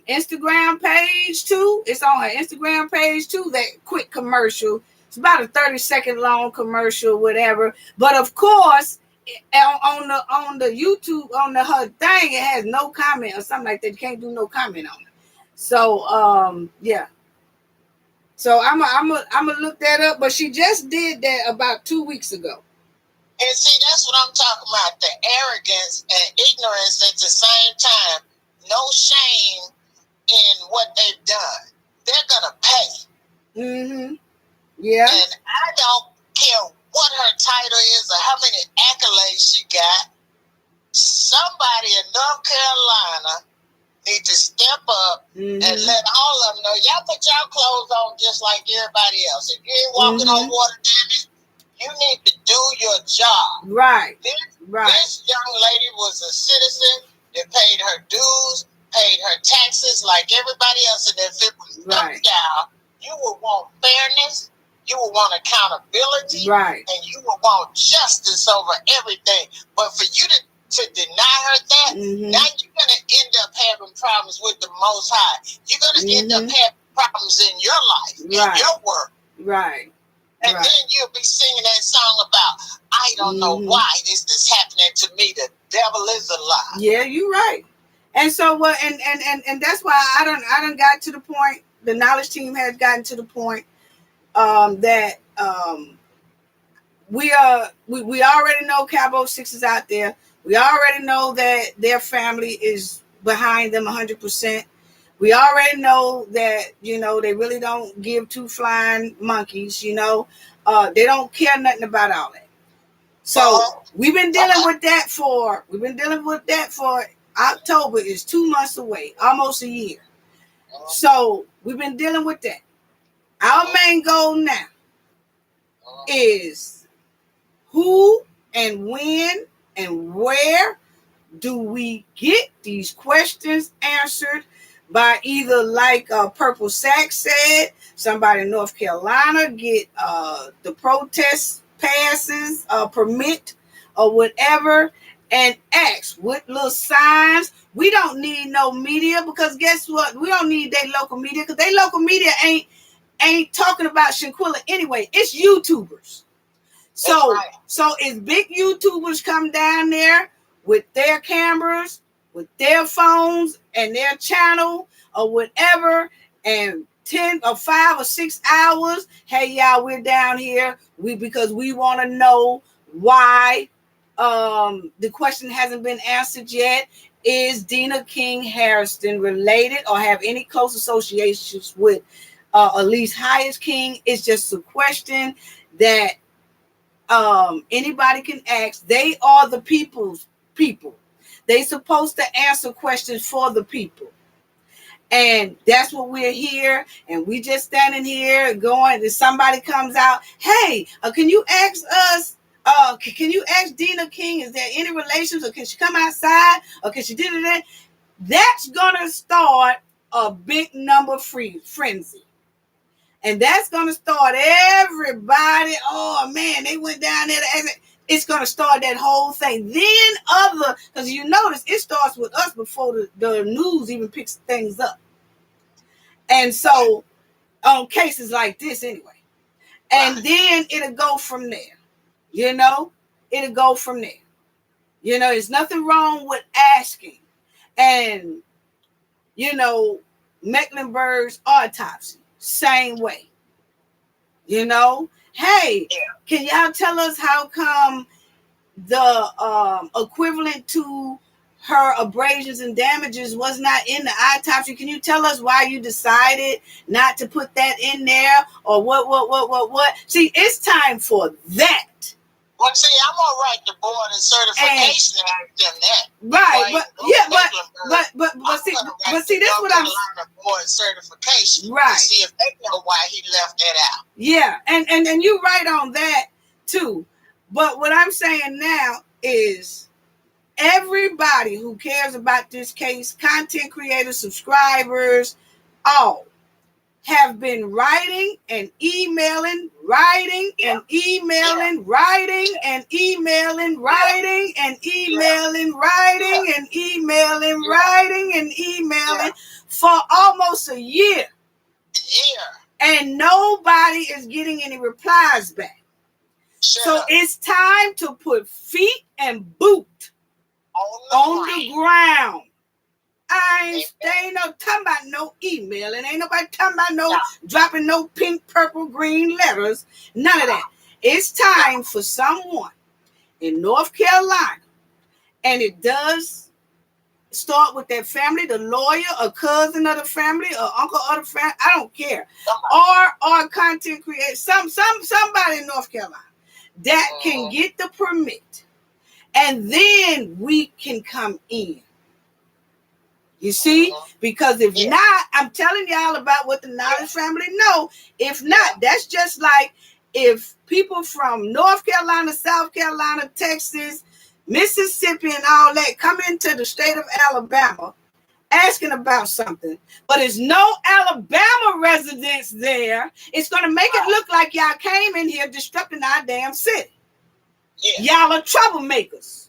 Instagram page too. It's on her Instagram page too, that quick commercial. It's about a 30-second long commercial, whatever. But of course, on the YouTube, on her thing, it has no comment or something like that. You can't do no comment on it. So yeah. So I'm gonna look that up. But she just did that about 2 weeks ago. And see, that's what I'm talking about, the arrogance and ignorance at the same time. No shame in what they've done. They're going to pay. Mm-hmm. Yeah. And I don't care what her title is or how many accolades she got. Somebody in North Carolina need to step up and let all of them know, y'all put y'all clothes on just like everybody else. If you ain't walking on water damage, you need to do your job. Right. This young lady was a citizen that paid her dues, paid her taxes like everybody else. And if it was up down, you would want fairness, you would want accountability, and you would want justice over everything. But for you to deny her that, now you're going to end up having problems with the Most High. You're going to end up having problems in your life, in your work. Right. And then you'll be singing that song about, I don't know why this is happening to me. The devil is a lie. Yeah, you're right. And so what? And that's why I don't got to the point. The knowledge team has gotten to the point that we already know Cabo 6 is out there. We already know that their family is behind them 100%. We already know that, they really don't give two flying monkeys, they don't care nothing about all that. So we've been dealing with that for October is 2 months away, almost a year. So we've been dealing with that. Our main goal now is who and when and where do we get these questions answered by either, like Purple Sack said, somebody in North Carolina get the protest passes, permit, or whatever, and ask what little signs. We don't need no media, because guess what? We don't need their local media, because their local media ain't talking about Shanquella anyway. It's YouTubers. So it's big YouTubers come down there with their cameras, with their phones and their channel or whatever, and 10 or 5 or 6 hours. Hey, y'all, we're down here. Because we want to know why the question hasn't been answered yet. Is Dina King Harrison related or have any close associations with Elise Hayes King? It's just a question that anybody can ask. They are the people's people. They supposed to answer questions for the people. And that's what we're here. And we just standing here going, if somebody comes out, hey, can you ask us, can you ask Dina King, is there any relations, or can she come outside, or can she do that? That's going to start a big number frenzy. And that's going to start everybody. Oh, man, they went down there. It's going to start that whole thing. Then because you notice it starts with us before the news even picks things up. And so on cases like this anyway. And then it'll go from there. It'll go from there. There's nothing wrong with asking. And, Mecklenburg's Autopsy, same way. Hey, can y'all tell us how come the equivalent to her abrasions and damages was not in the autopsy? Can you tell us why you decided not to put that in there, or what? See, it's time for that. Well, see, I'm gonna write the board and certification and ask them that. But see, this is what I'm saying. Board certification, right? To see if they know why he left that out. Yeah, and you right on that too. But what I'm saying now is everybody who cares about this case, content creators, subscribers, all have been writing and emailing, writing and emailing, writing and emailing, writing and emailing, writing and emailing, writing and emailing for almost a year. And nobody is getting any replies back. So it's time to put feet and boot on the ground. Ain't no talking about no email, and ain't nobody talking about no dropping no pink, purple, green letters. None of that. It's time for someone in North Carolina, and it does start with that family, the lawyer, a cousin of the family, or uncle of the family. I don't care. Or content creator, somebody in North Carolina that can get the permit, and then we can come in. You see? Because if not, I'm telling y'all about what the Knowledge family know. If not, that's just like if people from North Carolina, South Carolina, Texas, Mississippi, and all that come into the state of Alabama asking about something, but there's no Alabama residents there. It's going to make it look like y'all came in here disrupting our damn city. Y'all are troublemakers.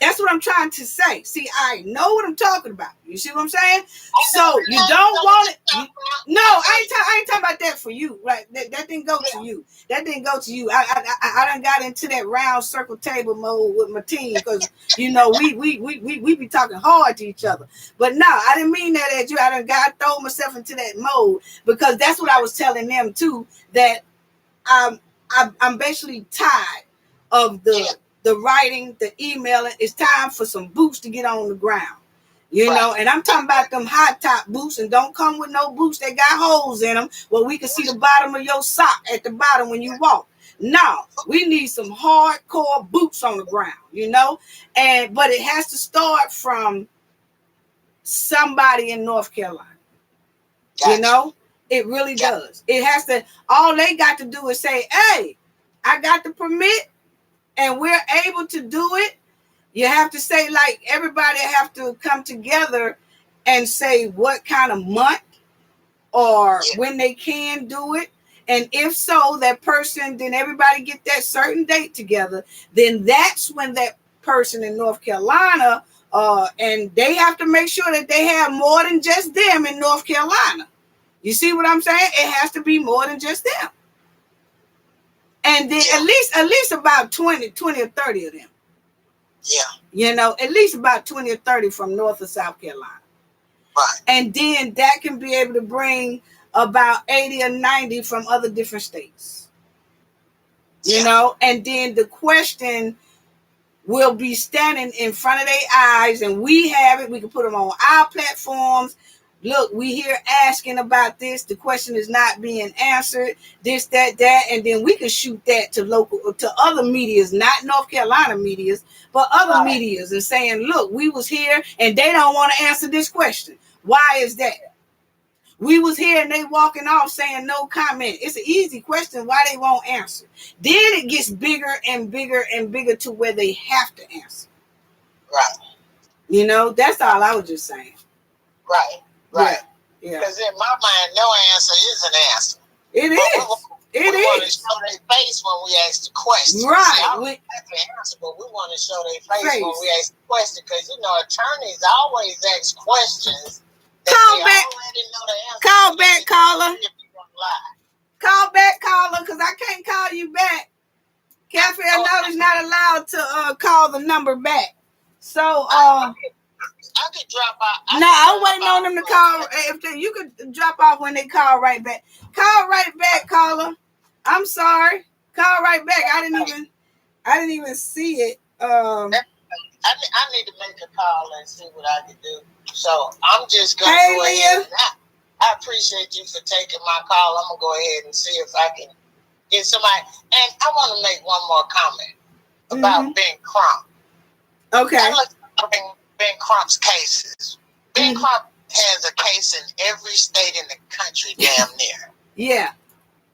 That's what I'm trying to say. See, I know what I'm talking about. You see what I'm saying? So you don't want it. No, I ain't talking about that for you. Right? That didn't go to you. That didn't go to you. I done got into that round circle table mode with my team because you know we be talking hard to each other. But no, I didn't mean that at you. I done throw myself into that mode because that's what I was telling them too. That I'm basically tired of the writing, the emailing. It's time for some boots to get on the ground. You know, and I'm talking about them high top boots, and don't come with no boots that got holes in them where we can see the bottom of your sock at the bottom when you walk. No, we need some hardcore boots on the ground, you know, but it has to start from somebody in North Carolina. You know, it really does. It has to, all they got to do is say, hey, I got the permit and we're able to do it. You have to say, like, everybody have to come together and say what kind of month or when they can do it. And if so, that person, then everybody get that certain date together. Then that's when that person in North Carolina, and they have to make sure that they have more than just them in North Carolina. You see what I'm saying? It has to be more than just them. And then at least about 20 or 30 of them. Yeah. You know, at least about 20 or 30 from North or South Carolina. Right. And then that can be able to bring about 80 or 90 from other different states. You know, and then the question will be standing in front of their eyes, and we have it. We can put them on our platforms. Look, we here asking about this. The question is not being answered. This, that, and then we can shoot that to other medias, not North Carolina medias, but other medias, and saying, look, we was here and they don't want to answer this question. Why is that? We was here and they walking off saying no comment. It's an easy question why they won't answer. Then it gets bigger and bigger and bigger to where they have to answer. Right. You know, that's all I was just saying. Right. Right. Yeah. Because in my mind, no answer is an answer. It is. We want to show their face when we ask the question. Right. See, I don't have the answer, but we want to show their face when we ask the question. Because, you know, attorneys always ask questions. Call back. Call back, caller. Call back, caller, because I can't call you back. Cafe is not allowed to call the number back. So, I could drop out. No, I'm waiting on them to call. If you could drop off when they call right back. Call right back, caller. I'm sorry. Call right back. I didn't even see it. I need to make a call and see what I can do. So I'm just gonna go ahead. I appreciate you for taking my call. I'm gonna go ahead and see if I can get somebody. And I want to make one more comment about Ben Crump. Okay. I looked at Ben Crump's cases. Ben Crump has a case in every state in the country, damn near. Yeah.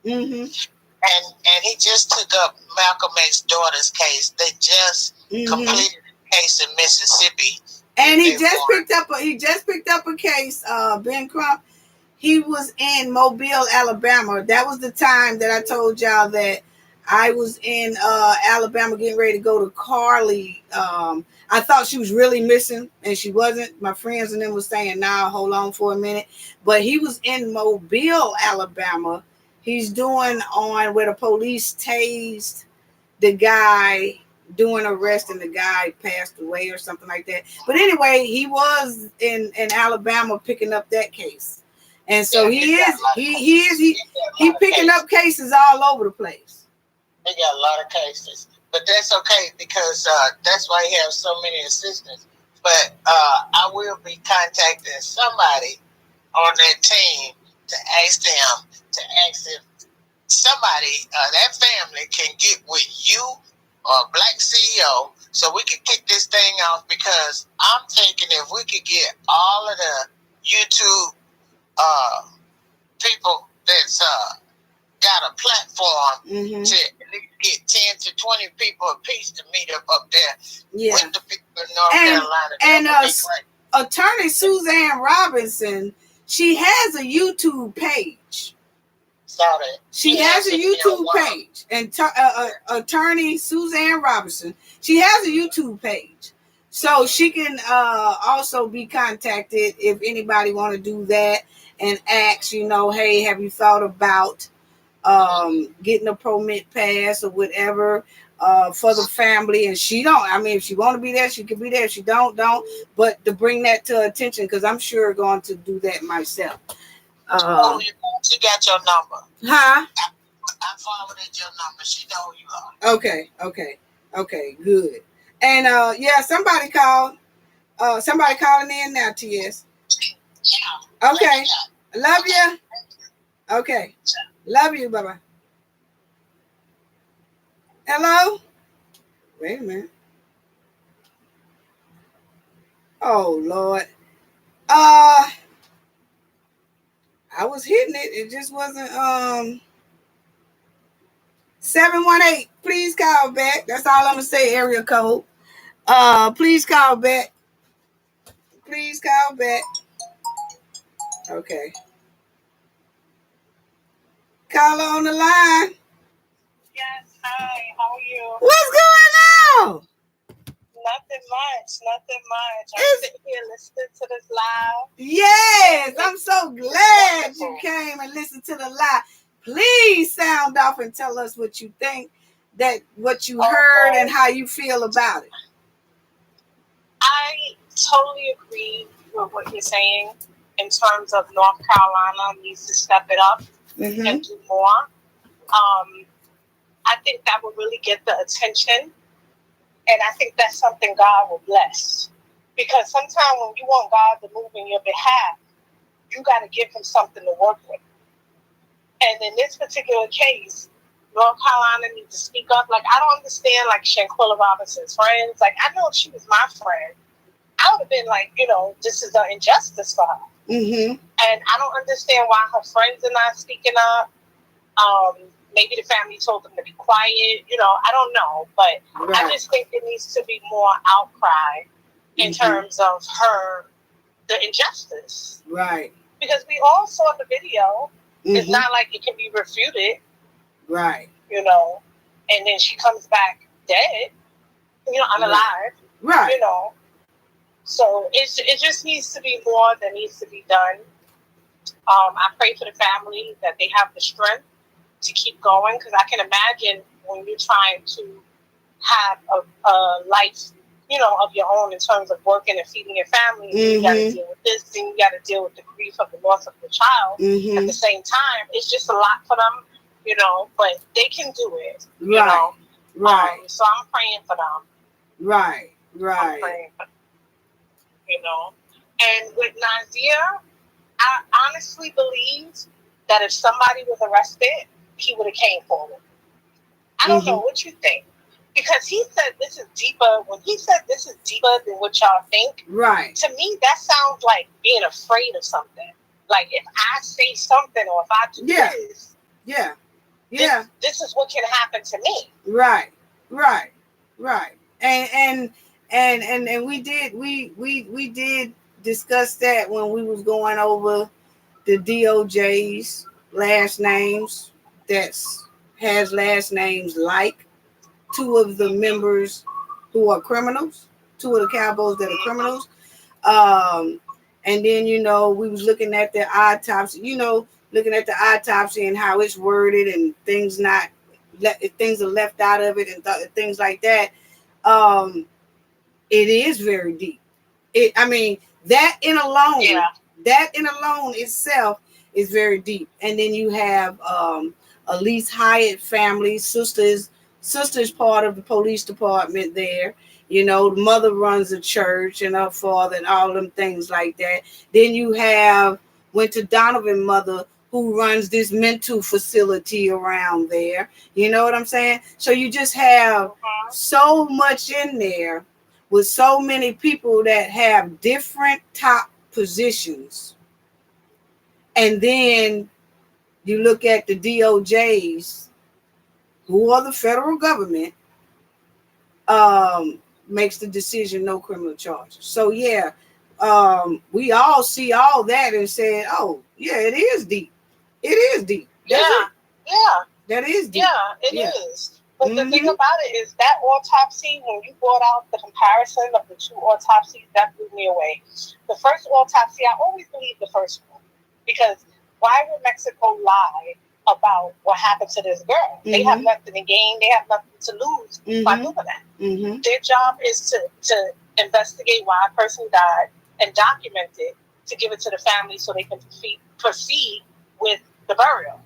And And he just took up Malcolm X's daughter's case. They just completed a case in Mississippi. And he just picked up a case, Ben Crump. He was in Mobile, Alabama. That was the time that I told y'all that I was in Alabama getting ready to go to Carly. I thought she was really missing, and she wasn't. My friends and them was saying, nah, hold on for a minute. But he was in Mobile, Alabama. He's doing on where the police tased the guy doing arrest, and the guy passed away or something like that. But anyway, he was in Alabama picking up that case. And so he picking up cases all over the place. They got a lot of cases, but that's okay because that's why he has so many assistants. But I will be contacting somebody on that team to ask if somebody that family can get with you or Black CEO so we can kick this thing off. Because I'm thinking if we could get all of the YouTube people that's got a platform to at least get 10 to 20 people a piece to meet up there with the people in North Carolina. And attorney Suzanne Robinson, she has a YouTube page. Saw that. She has a YouTube page. And attorney Suzanne Robinson, she has a YouTube page. So she can also be contacted if anybody want to do that and ask, hey, have you thought about getting a permit pass or whatever for the family? And she don't. I mean, if she want to be there, she can be there. If she don't. But to bring that to her attention, because I'm sure going to do that myself. She got your number. Huh? I forwarded your number. She know who you are. Okay. Good. And somebody called. Somebody calling in now, TS. Yeah. Okay. Love you. Okay. Love you. Bye-bye. Hello? Wait a minute. Oh, Lord. I was hitting it. It just wasn't 718. Please call back. That's all I'm gonna say, area code. Please call back. Please call back. Okay. Caller on the line. Yes, hi. How are you? What's going on? Nothing much. I'm sitting here listening to this live. Yes, I'm so glad you came and listened to the live. Please sound off and tell us what you think, what you heard, and how you feel about it. I totally agree with what you're saying in terms of North Carolina needs to step it up and do more. I think that would really get the attention. And I think that's something God will bless. Because sometimes when you want God to move in your behalf, you got to give him something to work with. And in this particular case, North Carolina needs to speak up. Like, I don't understand, like, Shanquella Robinson's friends. Like, I know if she was my friend, I would have been like, this is an injustice for her. And I don't understand why her friends are not speaking up. Maybe the family told them to be quiet. I don't know. But I just think there needs to be more outcry in terms of the injustice. Right. Because we all saw the video. It's not like it can be refuted. Right. And then she comes back dead, unalive. Right. So it just needs to be more that needs to be done. I pray for the family that they have the strength to keep going, because I can imagine when you're trying to have a life, of your own in terms of working and feeding your family, you got to deal with this, and you got to deal with the grief of the loss of the child. At the same time, it's just a lot for them, but they can do it, Right. So I'm praying for them. Right. I'm praying for them, And with Nazir, I honestly believe that if somebody was arrested, he would have came forward. I don't know what you think. Because he said this is deeper. When he said this is deeper than what y'all think, right? To me, that sounds like being afraid of something. Like if I say something or if I do this, This is what can happen to me. Right. And we did discuss that when we was going over the DOJ's last names has last names like two of the members who are criminals, two of the cowboys that are criminals. And then, we was looking at the autopsy, looking at the autopsy and how it's worded and things are left out of it and things like that. It is very deep. That in alone itself is very deep. And then you have Elise Hyatt family, sister's part of the police department there. The mother runs a church and her father and all them things like that. Then you have Winter Donovan mother who runs this mental facility around there. You know what I'm saying? So you just have so much in there with so many people that have different top positions. And then you look at the DOJs, who are the federal government, makes the decision no criminal charges. So we all see all that and said, oh yeah, it is deep. It is deep. That is deep. Yeah, it is. But the thing about it is that autopsy, when you brought out the comparison of the two autopsies, that blew me away. The first autopsy, I always believe the first one, because why would Mexico lie about what happened to this girl? They have nothing to gain. They have nothing to lose by doing that. Their job is to investigate why a person died and document it to give it to the family so they can proceed with the burial.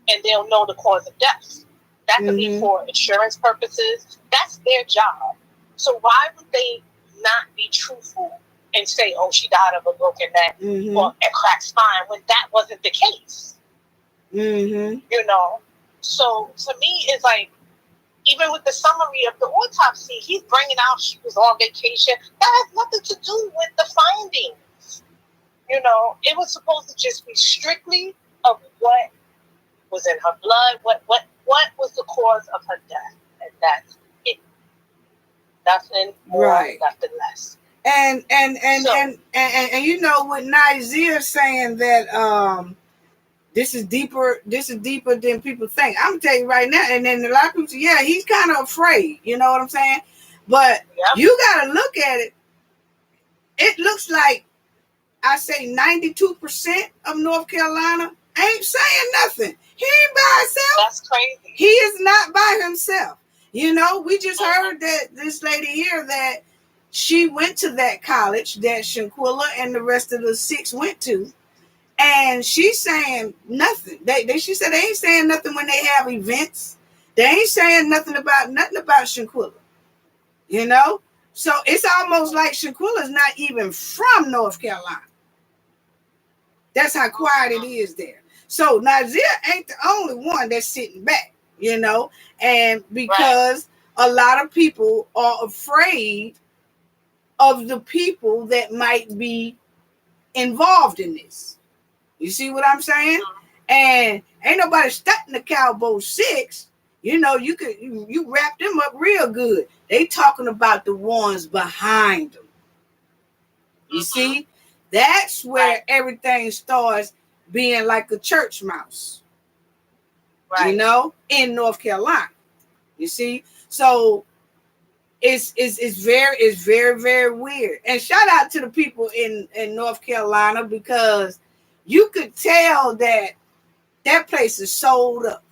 And they'll know the cause of death. That could be for insurance purposes. That's their job. So why would they not be truthful and say, oh, she died of a broken neck or a cracked spine, when that wasn't the case? So to me, it's like, even with the summary of the autopsy, he's bringing out she was on vacation. That has nothing to do with the findings. It was supposed to just be strictly of what was in her blood, what was the cause of her death, and that's it. Nothing more, nothing less. And with Nazir saying that this is deeper than people think. I'm gonna tell you right now, and then a lot of people say, yeah, he's kind of afraid, you know what I'm saying? But you gotta look at it. It looks like, I say 92% of North Carolina ain't saying nothing. He ain't by himself. That's crazy. He is not by himself. We just heard that this lady here, that she went to that college that Shanquella and the rest of the 6 went to. And she's saying nothing. She said they ain't saying nothing when they have events. They ain't saying nothing about Shanquella. So it's almost like Shanquella's not even from North Carolina. That's how quiet it is there. So Nazir ain't the only one that's sitting back, and because a lot of people are afraid of the people that might be involved in this. You see what I'm saying? And ain't nobody studying the Cowboy 6. You wrap them up real good. They talking about the ones behind them. You see? That's where everything starts being like a church mouse. In North Carolina. You see? So it's very, very weird. And shout out to the people in North Carolina, because you could tell that place is sold up.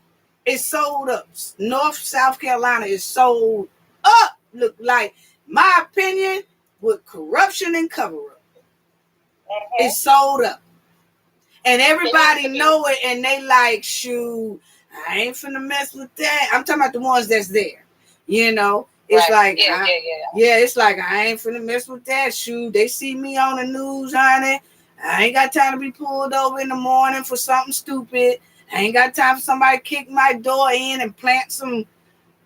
It's sold up. South Carolina is sold up. Look like, my opinion, with corruption and cover-up. It's sold up. And everybody know it, and they like, shoot, I ain't finna mess with that. I'm talking about the ones that's there. It's like, it's like, I ain't finna mess with that. Shoot, they see me on the news, honey. I ain't got time to be pulled over in the morning for something stupid. I ain't got time for somebody to kick my door in and plant some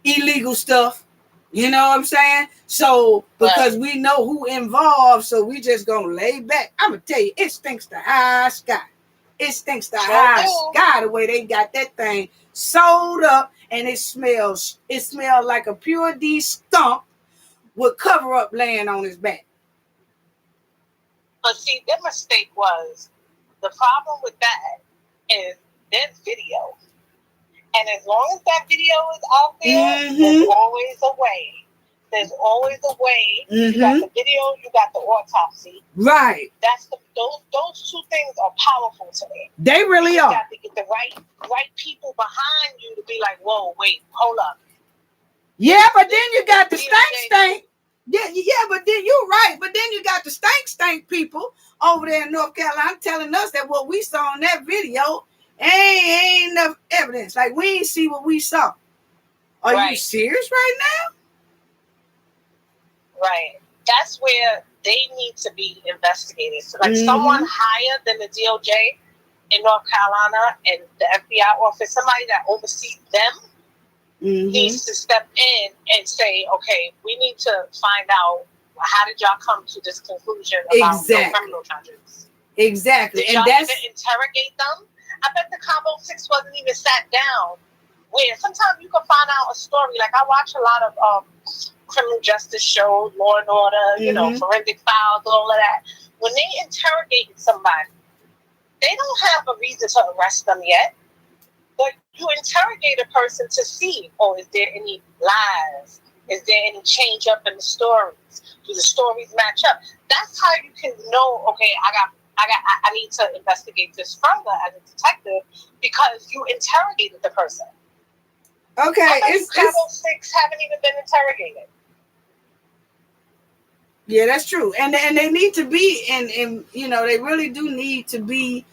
illegal stuff. You know what I'm saying? So, because we know who involved, so we just gonna lay back. I'm gonna tell you, it stinks to high sky. It stinks to high sky the way they got that thing sold up, and it smells like a pure D stump with cover up laying on his back. But see, their mistake was, the problem with that is there's video. And as long as that video is out there, there's always a way. There's always a way. You got the video, you got the autopsy. Right. That's those two things are powerful to me. They really are. You got to get the right people behind you to be like, whoa, wait, hold up. Yeah, but then you got the stank. Yeah, but then you're right. But then you got the stank people over there in North Carolina telling us that what we saw in that video ain't enough evidence. Like, we ain't see what we saw. Are you serious right now? Right. That's where they need to be investigated. So, like, someone higher than the DOJ in North Carolina and the FBI office, somebody that oversees them, needs to step in and say, okay, we need to find out, how did y'all come to this conclusion about no criminal charges? Exactly. Did y'all even interrogate them? I bet the Combo 6 wasn't even sat down. Where sometimes you can find out a story. Like, I watch a lot of criminal justice shows, Law and Order, you know, Forensic Files, all of that. When they interrogate somebody, they don't have a reason to arrest them yet. But you interrogate a person to see, is there any lies? Is there any change up in the stories? Do the stories match up? That's how you can know, okay, I need to investigate this further as a detective, because you interrogated the person. Okay, it's 6 haven't even been interrogated. Yeah, that's true. And they need to be, and you know, they really do need to be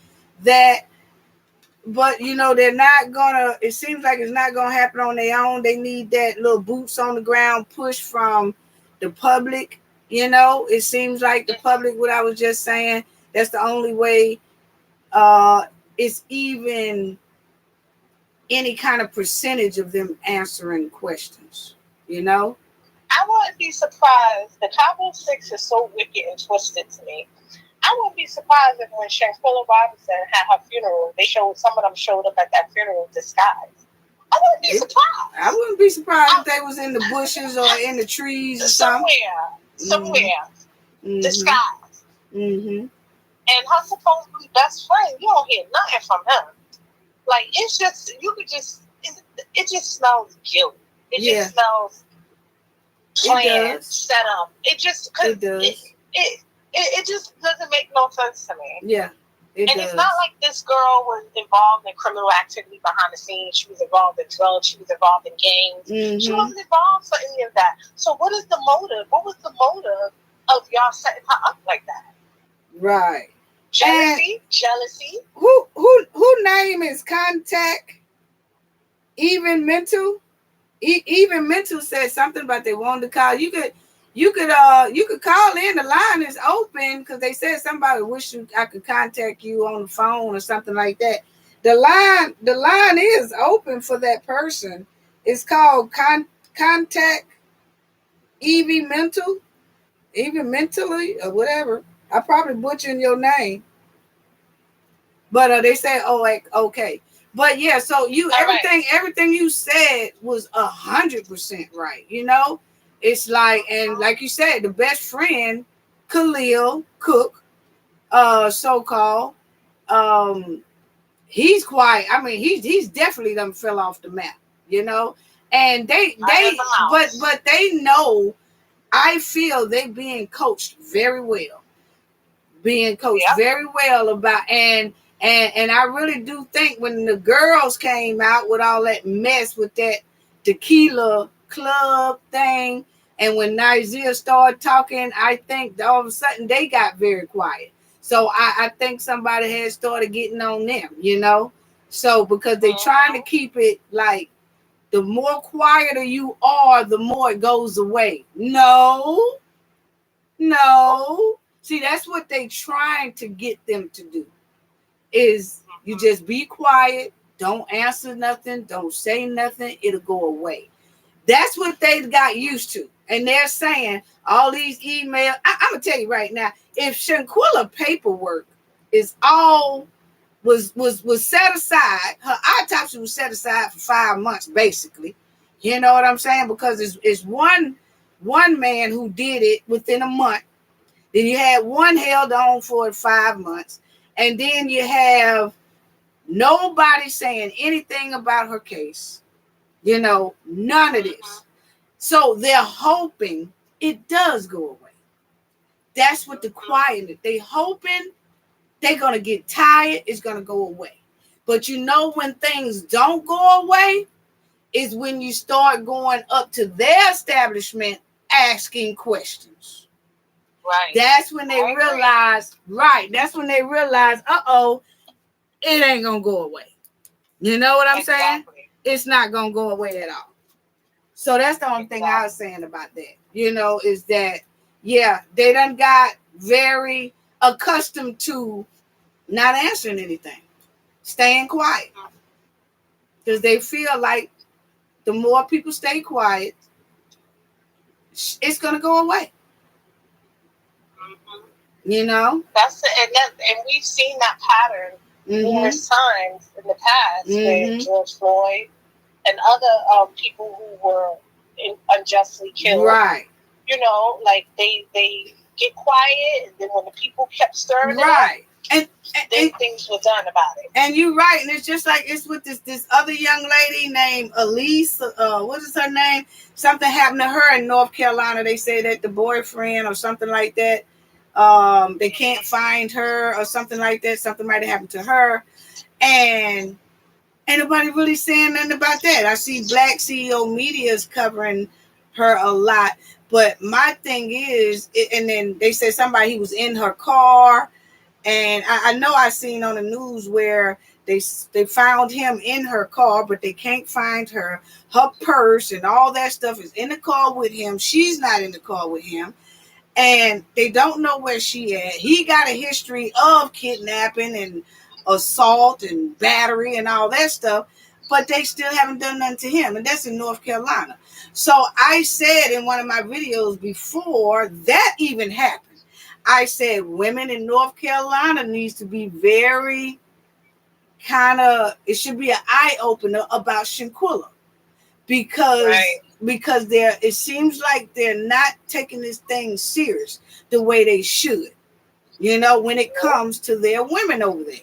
that. But, you know, they're not gonna, it seems like it's not gonna happen on their own. They need that little boots on the ground push from the public. You know, it seems like the public, what I was just saying, that's the only way it's even any kind of percentage of them answering questions, you know? I wouldn't be surprised. The Cabo 6 is so wicked and twisted to me. I wouldn't be surprised if when Shanquella Robinson had her funeral, some of them showed up at that funeral disguised. I wouldn't be surprised. I wouldn't be surprised if they was in the bushes or in the trees or somewhere. Disguised. And her supposedly best friend, you don't hear nothing from him. Like, it's just, it just smells guilt. It just smells planned, set up. It just doesn't make no sense to me. Yeah. It's not like this girl was involved in criminal activity behind the scenes. She was involved in drugs. She was involved in gangs. She wasn't involved for any of that. So what is the motive? What was the motive of y'all setting her up like that? Right. Jealousy. Who name is Contact? Even Mental? Even Mental said something about they wanted to call. You could call in. The line is open because they said somebody wish I could contact you on the phone or something like that. The line is open for that person. It's called Contact Evie Mental, even mentally or whatever. I probably butchering your name, but they say, okay. But yeah, so everything you said was 100% right. You know. It's like, and like you said, the best friend, Khalil Cook, so-called, he's quiet. I mean, he's definitely done fell off the map, you know. And but they know. I feel they being coached very well, about and I really do think when the girls came out with all that mess with that tequila club thing. And when Nigeria started talking, I think all of a sudden they got very quiet. So I think somebody had started getting on them, you know. So because they're trying to keep it like the more quieter you are, the more it goes away. No. See, that's what they trying to get them to do. Is you just be quiet, don't answer nothing, don't say nothing, it'll go away. That's what they got used to. And they're saying all these emails. I'm going to tell you right now, if Shanquella paperwork is all was set aside. Her autopsy was set aside for 5 months, basically. You know what I'm saying? Because it's one man who did it within a month. Then you had one held on for 5 months, and then you have nobody saying anything about her case. You know, none of this. So they're hoping it does go away. That's what the quietness. They hoping they're gonna get tired. It's gonna go away. But you know when things don't go away is when you start going up to their establishment asking questions. Right. That's when they realize. Right. That's when they realize. It ain't gonna go away. You know what I'm saying? It's not gonna go away at all. So that's the only thing I was saying about that. You know, is that they done got very accustomed to not answering anything, staying quiet, because they feel like the more people stay quiet, it's gonna go away. You know, and we've seen that pattern numerous times in the past with George Floyd and other people who were unjustly killed. Right. You know, like they get quiet, and then when the people kept stirring it up, and things were done about it. And you're right, and it's just like it's with this other young lady named Elise. What is her name? Something happened to her in North Carolina. They say that the boyfriend or something like that. They can't find her or something like that. Something might have happened to her, and ain't nobody really saying nothing about that. I see Black CEO Media is covering her a lot, but my thing is, and then they said somebody, he was in her car, and I know I seen on the news where they found him in her car, but they can't find her. Her purse and all that stuff is in the car with him. She's not in the car with him. And they don't know where she at. He got a history of kidnapping and assault and battery and all that stuff, but they still haven't done nothing to him. And that's in North Carolina. So I said in one of my videos before that even happened, I said women in North Carolina needs to be very it should be an eye opener about Shanquella, because it seems like they're not taking this thing serious the way they should, you know, when it comes to their women over there.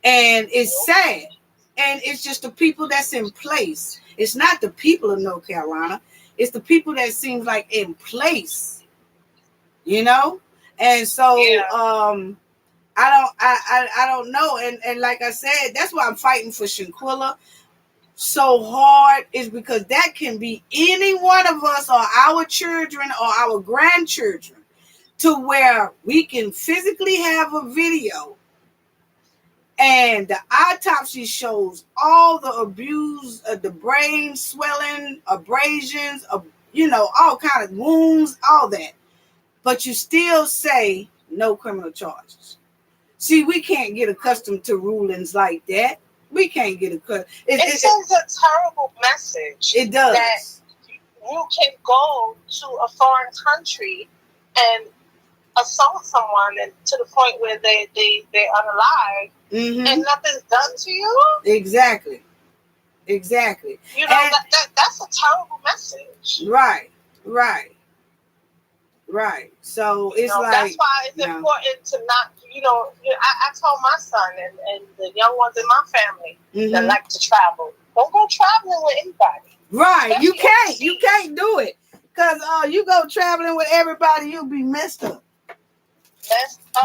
And it's sad. And it's just the people that's in place. It's not the people of North Carolina. It's the people that seems like in place, you know? And so I don't know. And like I said, that's why I'm fighting for Shanquella so hard, is because that can be any one of us or our children or our grandchildren, to where we can physically have a video and the autopsy shows all the abuse, the brain swelling, abrasions, you know, all kind of wounds, all that, but you still say no criminal charges. See, we can't get accustomed to rulings like that. We can't get accustomed. It sends a terrible message. It does. That you can go to a foreign country and assault someone, and to the point where they're unalive, and nothing's done to you. Exactly. You know, that's a terrible message. Right. So it's that's why it's important to not, I told my son and the young ones in my family that like to travel, don't go traveling with anybody. Right. You can't do it. Because you go traveling with everybody, you'll be messed up.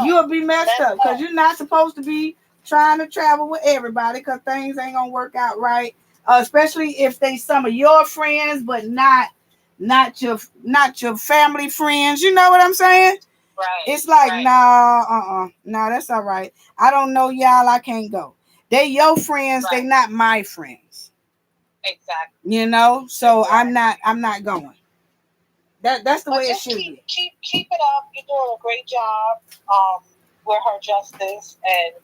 You'll be messed up because you're not supposed to be trying to travel with everybody, because things ain't gonna work out right. Especially if they some of your friends, but not your family friends. You know what I'm saying? Right. It's like nah, that's all right. I don't know y'all. I can't go. They your friends. They not my friends. Exactly. You know. So I'm not going. That's the way it should be. Keep it up. You're doing a great job with her justice, and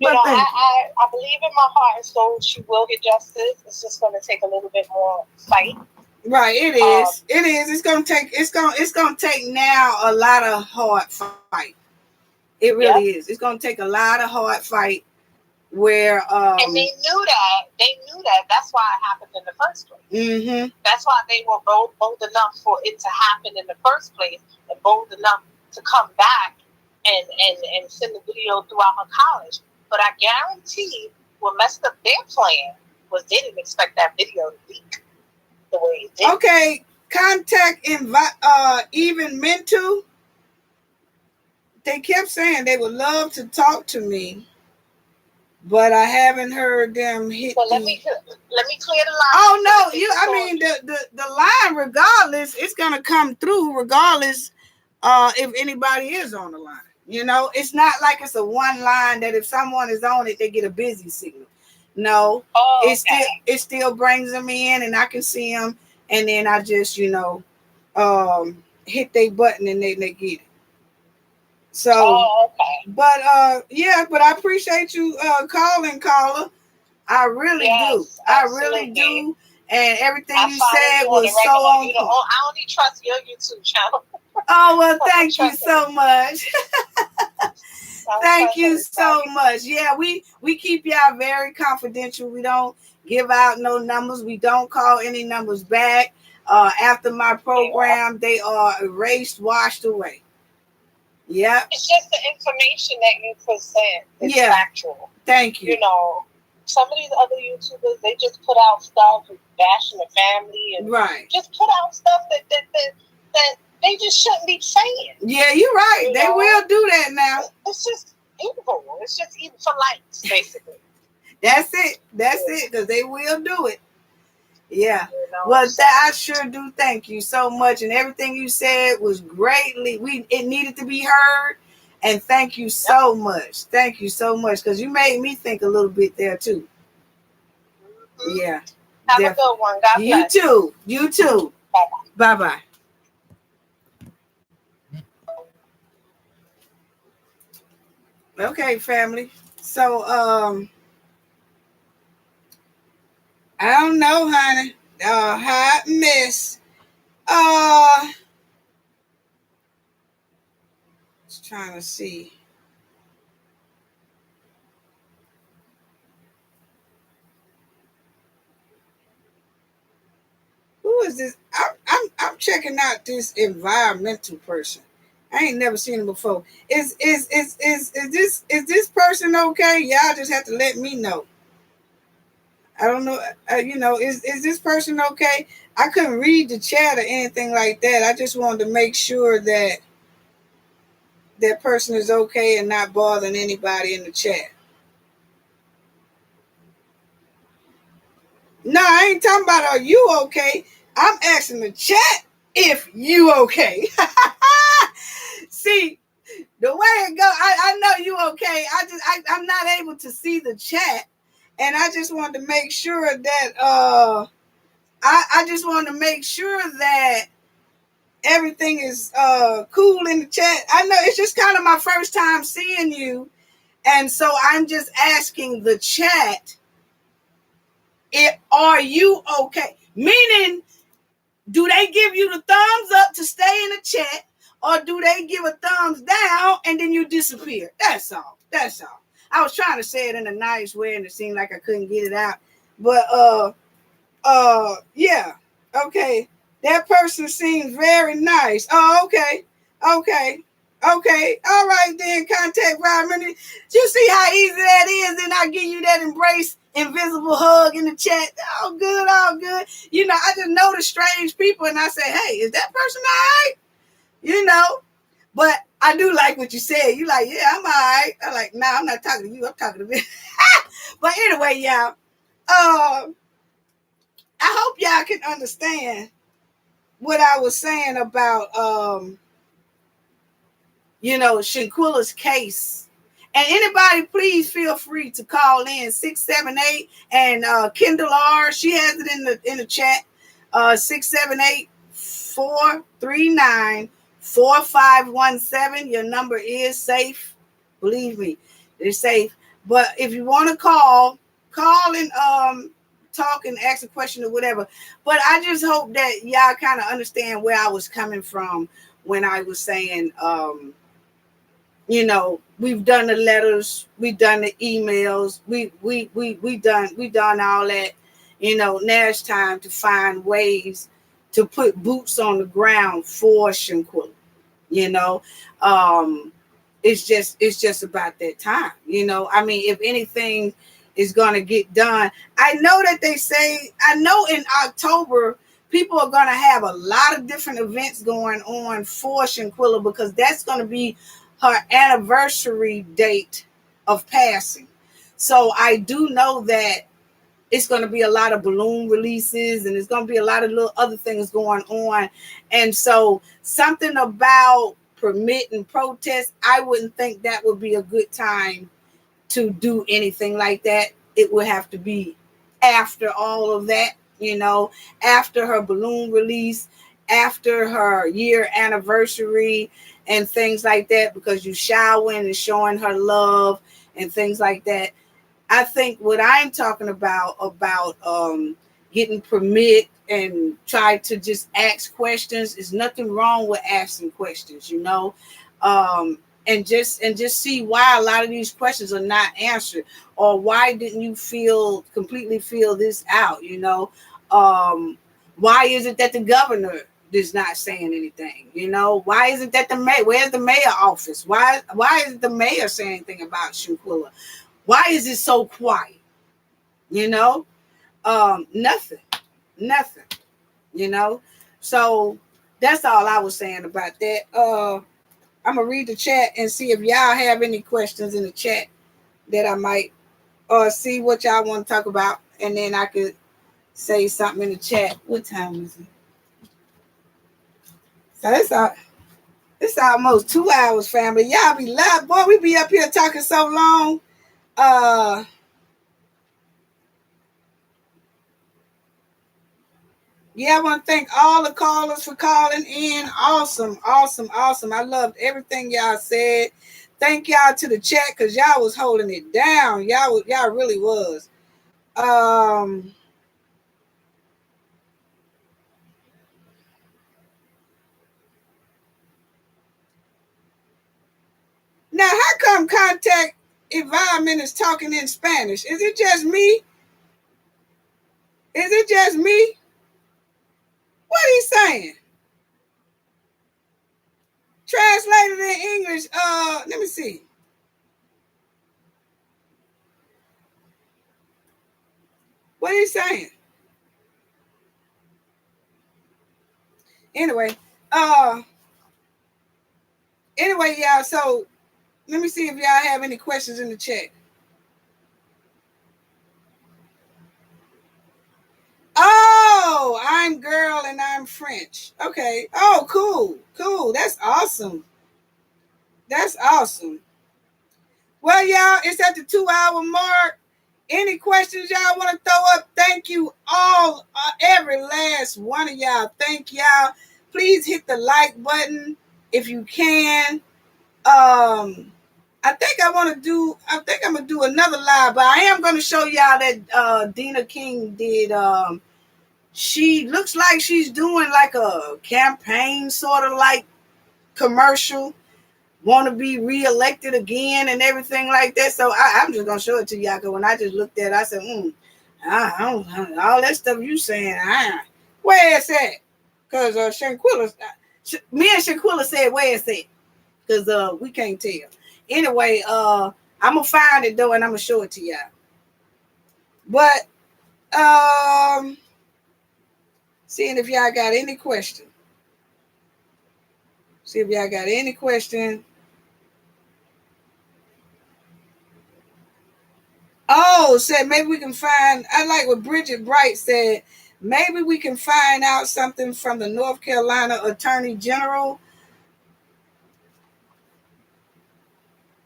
I believe in my heart and soul she will get justice. It's just going to take a little bit more fight. Right, it is. It is. It's gonna take now a lot of hard fight. It really is. It's gonna take a lot of hard fight where and they knew that. That's why it happened in the first place. Mm-hmm. That's why they were bold enough for it to happen in the first place, and bold enough to come back and send the video throughout her college. But I guarantee what messed up their plan was they didn't expect that video to leak the way it did. Okay, contact even Mentu. They kept saying they would love to talk to me, but I haven't heard them hit. Well, let me clear the line. Oh no, I mean the line. Regardless, it's gonna come through. Regardless, if anybody is on the line, you know, it's not like it's a one line that if someone is on it, they get a busy signal. No, it still brings them in, and I can see them, and then I just hit their button and they get it. So, but but I appreciate you calling, caller. I really do. I really do. And everything you said was so on point. I only trust your YouTube channel. Oh, well, thank you so much. Thank you so much. Yeah, we keep y'all very confidential. We don't give out no numbers. We don't call any numbers back. After my program, they are erased, washed away. Yeah. It's just the information that you present is factual. Thank you. You know, some of these other YouTubers, they just put out stuff bashing the family and just put out stuff that they just shouldn't be saying. Yeah, you're right. They will do that now. It's just evil. It's just evil for likes, basically. That's it. That's it, because they will do it. Yeah. Well, I sure do thank you so much. And everything you said was it needed to be heard. And thank you so much. Thank you so much, because you made me think a little bit there, too. Mm-hmm. Yeah. Have a good one. God bless. You too. You too. Bye-bye. Bye-bye. Okay, family. So, I don't know, honey. Hot mess. Just trying to see. Who is this? I'm checking out this environmental person. I ain't never seen him before. Is this person okay? Y'all just have to let me know. I don't know. Is this person okay? I couldn't read the chat or anything like that. I just wanted to make sure that that person is okay and not bothering anybody in the chat. No, I ain't talking about are you okay. I'm asking the chat if you okay. See, the way it go, I know you okay. I'm not able to see the chat, and I just wanted to make sure that I just wanted to make sure that everything is cool in the chat. I know it's just kind of my first time seeing you, and so I'm just asking the chat, are you okay? Meaning, do they give you the thumbs up to stay in the chat, or do they give a thumbs down and then you disappear? That's all. That's all. I was trying to say it in a nice way, and it seemed like I couldn't get it out. But yeah. Okay. That person seems very nice. Oh, okay. Okay. Okay. All right then. Contact Robin. You see how easy that is? Then I give you that embrace invisible hug in the chat. All good, all good. You know, I just notice strange people and I say, hey, is that person all right? You know, but I do like what you said. You like, yeah, I'm all right. I'm like, nah, I'm not talking to you. I'm talking to me. But anyway, y'all, I hope y'all can understand what I was saying about, Shanquella's case. And anybody, please feel free to call in 678 and Kendall R. She has it in the chat. 678-439-4517. Your number is safe. Believe me, it's safe. But if you want to call and talk and ask a question or whatever. But I just hope that y'all kind of understand where I was coming from when I was saying We've done the letters, we've done the emails, we done all that. Now it's time to find ways to put boots on the ground for Shanquella. You know, um, it's just about that time. I mean, if anything is gonna get done, I know that they say. I know in October people are gonna have a lot of different events going on for Shanquella because that's gonna be her anniversary date of passing. So I do know that it's going to be a lot of balloon releases and there's going to be a lot of little other things going on. And so something about permit and protest, I wouldn't think that would be a good time to do anything like that. It would have to be after all of that, after her balloon release, after her year anniversary and things like that, because you showering and showing her love and things like that. I think what I'm talking about getting permit and try to just ask questions. Is nothing wrong with asking questions, and just see why a lot of these questions are not answered, or why didn't you completely feel this out, why is it that the governor is not saying anything, why is it that the mayor, where's the mayor office, why isn't the mayor saying anything about Shanquella? Why is it so quiet? Nothing, nothing, you know. So that's all I was saying about that. I'm gonna read the chat and see if y'all have any questions in the chat that I might see what y'all want to talk about, and then I could say something in the chat. What time is it? So it's almost 2 hours, family. Y'all be loud, boy. We be up here talking so long. Yeah, I want to thank all the callers for calling in. Awesome, awesome, awesome. I loved everything y'all said. Thank y'all to the chat because y'all was holding it down. Y'all really was. Now, how come Contact Environment is talking in Spanish? Is it just me? Is it just me? What he saying? Translated in English. Let me see. What he saying? Anyway, y'all. So let me see if y'all have any questions in the chat. Oh, I'm girl and I'm French. Okay. Oh, cool. Cool. That's awesome. That's awesome. Well, y'all, it's at the 2-hour mark. Any questions y'all want to throw up? Thank you all, every last one of y'all. Thank y'all. Please hit the like button if you can. I think I'm gonna do another live, but I am gonna show y'all that Dina King did. She looks like she's doing like a campaign, sort of like commercial. Want to be reelected again and everything like that. So I'm just gonna show it to y'all. Because when I just looked at it, I said, I don't, all that stuff you saying, where is that? Because Shanquella, me and Shanquella said, where is that? Because we can't tell. Anyway, I'm gonna find it though, and I'm gonna show it to y'all. But seeing if y'all got any question. See if y'all got any question. Oh, said maybe we can find. I like what Bridget Bright said. Maybe we can find out something from the North Carolina Attorney General.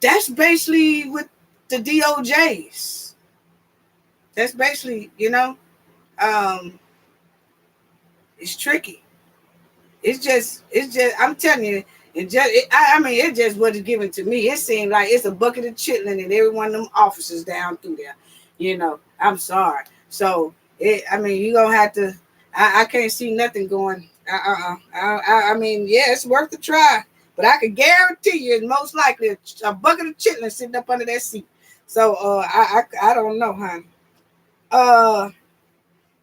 That's basically with the DOJs. That's basically, it's tricky. It's just. I'm telling you, it just wasn't given to me. It seemed like it's a bucket of chitlin in every one of them officers down through there. I'm sorry. So you're gonna have to. I can't see nothing going. Yeah, it's worth a try. But I can guarantee you, it's most likely a bucket of chitlins sitting up under that seat. So I don't know, honey.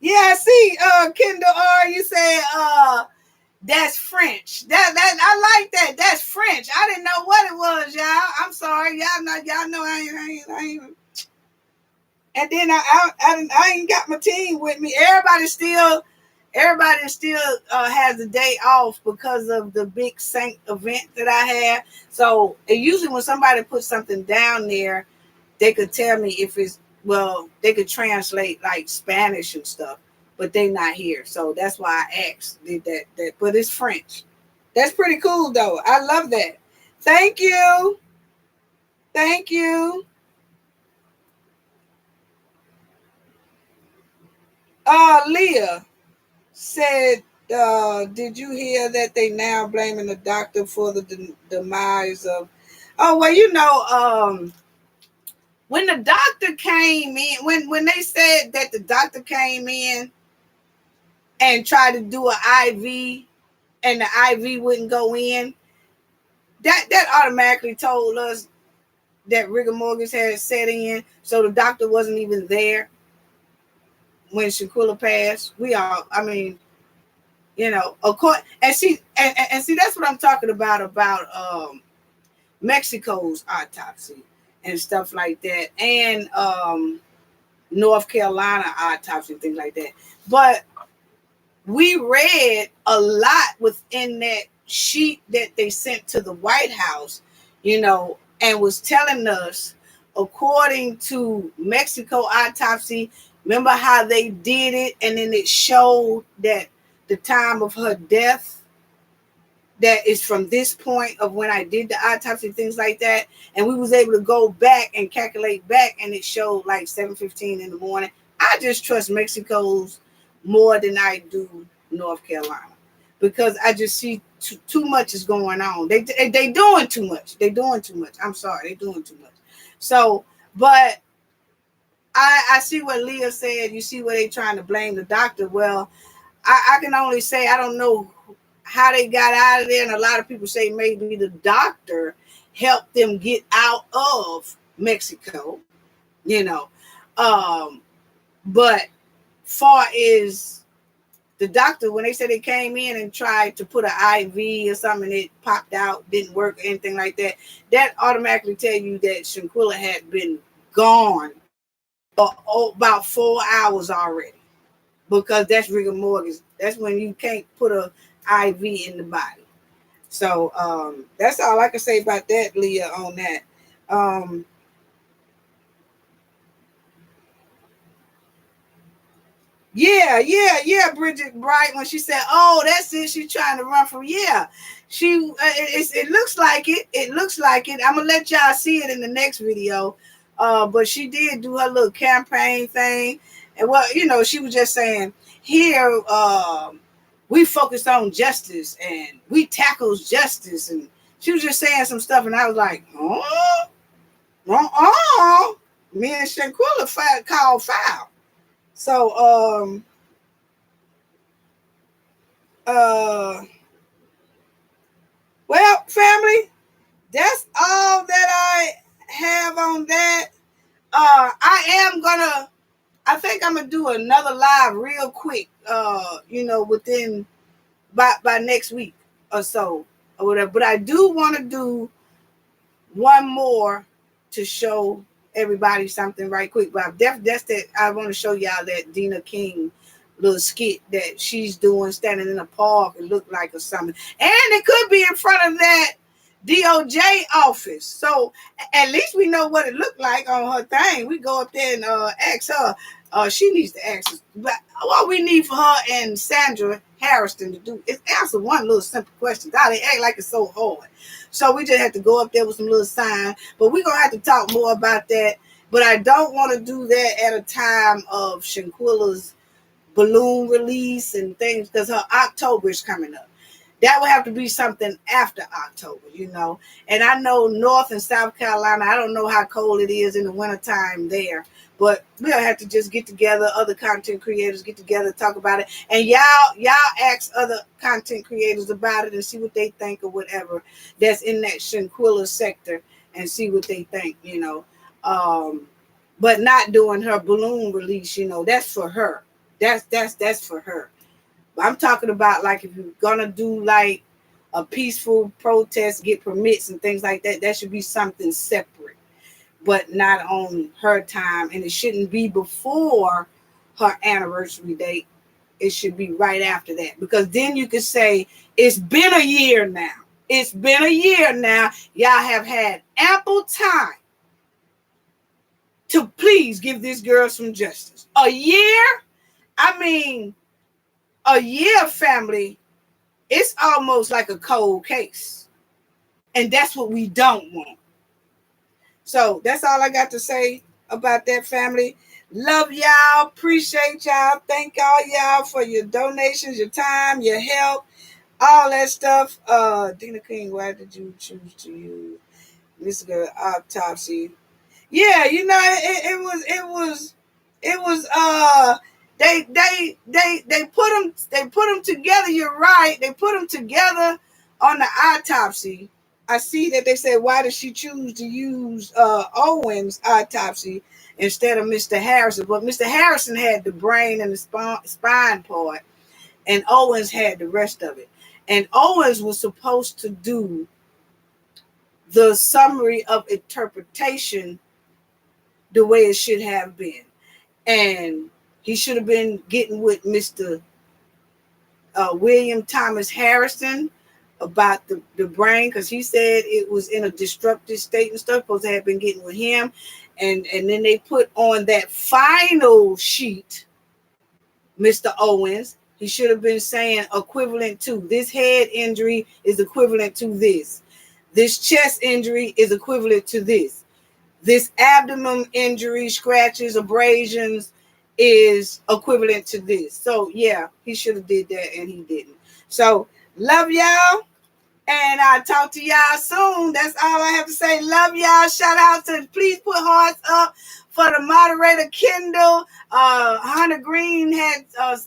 Yeah, I see. Kendall R, you say that's French. That I like that. That's French. I didn't know what it was, y'all. I'm sorry, y'all know I ain't. And then I ain't got my team with me. Everybody still has the day off because of the big Saint event that I had. So usually when somebody puts something down there, they could tell me if it's, well, they could translate like Spanish and stuff, but they not here. So that's why I asked, did that, but it's French. That's pretty cool though. I love that. Thank you. Thank you. Leah said, did you hear that they now blaming the doctor for the demise of, oh, well, when the doctor came in, when they said that the doctor came in and tried to do an IV and the IV wouldn't go in, that automatically told us that rigor mortis had set in, so the doctor wasn't even there when Shanquella passed. I mean, of course, and see, that's what I'm talking about Mexico's autopsy and stuff like that, and North Carolina autopsy, things like that. But we read a lot within that sheet that they sent to the White House, and was telling us, according to Mexico autopsy, remember how they did it, and then it showed that the time of her death, that is from this point of when I did the autopsy, things like that. And we was able to go back and calculate back, and it showed like 7:15 in the morning. I just trust Mexico's more than I do North Carolina, because I just see too much is going on. They doing too much. They doing too much. I'm sorry, they doing too much. So, but I see what Leah said. You see where they trying to blame the doctor. Well, I can only say I don't know how they got out of there, and a lot of people say maybe the doctor helped them get out of Mexico, but far as the doctor, when they said they came in and tried to put an IV or something, it popped out, didn't work, anything like that, that automatically tell you that Shanquella had been gone for about 4 hours already, because that's rigor mortis. That's when you can't put a IV in the body. So that's all I can say about that, Leah, on that. Yeah, Bridget Bright, when she said, "Oh, that's it," she's trying to run from. Yeah, it looks like it. It looks like it. I'm gonna let y'all see it in the next video. But she did do her little campaign thing, and she was just saying here. We focus on justice and we tackles justice, and she was just saying some stuff, and I was like, me and Shanquella called foul. So well, family, that's all that I have on that. I think I'm gonna do another live real quick, within by next week or so or whatever. But I do want to do one more to show everybody something right quick. But that's that. I want to show y'all that Dina King little skit that she's doing, standing in a park and look like or something. And it could be in front of that DOJ office. So at least we know what it looked like on her thing. We go up there and ask her. She needs to ask us. But what we need for her and Sandra Harrison to do is answer one little simple question. God, they act like it's so hard. So we just have to go up there with some little sign. But we're going to have to talk more about that. But I don't want to do that at a time of Shanquella's balloon release and things, because her October is coming up. That would have to be something after October, And I know North and South Carolina, I don't know how cold it is in the wintertime there, But we'll have to just get together, other content creators get together, talk about it, and y'all ask other content creators about it and see what they think or whatever that's in that Shanquella sector and see what they think, but not doing her balloon release, that's for her. That's for her. I'm talking about like if you're gonna do like a peaceful protest, get permits and things like that, that should be something separate, but not on her time, and it shouldn't be before her anniversary date. It should be right after that, because then you could say it's been a year now. It's been a year now. Y'all have had ample time to please give this girl some justice. A year? I mean, a year, family, it's almost like a cold case. And that's what we don't want. So that's all I got to say about that, family. Love y'all. Appreciate y'all. Thank all y'all for your donations, your time, your help, all that stuff. Dina King, why did you choose to use Mr. Autopsy? Yeah, it was they put them together. You're right. They put them together on the Autopsy. I see that they said, why did she choose to use Owen's Autopsy instead of Mr. Harrison? But Mr. Harrison had the brain and the spine part, and Owens had the rest of it. And Owens was supposed to do the summary of interpretation the way it should have been. And he should have been getting with Mr. William Thomas Harrison about the brain, because he said it was in a disrupted state and stuff. Supposed to have been getting with him. And then they put on that final sheet, Mr. Owens. He should have been saying equivalent to this head injury is equivalent to this. This chest injury is equivalent to this. This abdomen injury, scratches, abrasions is equivalent to this. So yeah, he should have did that and he didn't. So love y'all. And I'll talk to y'all soon. That's all I have to say. Love y'all. Shout out to, please put hearts up for the moderator, Kendall. Hunter Green had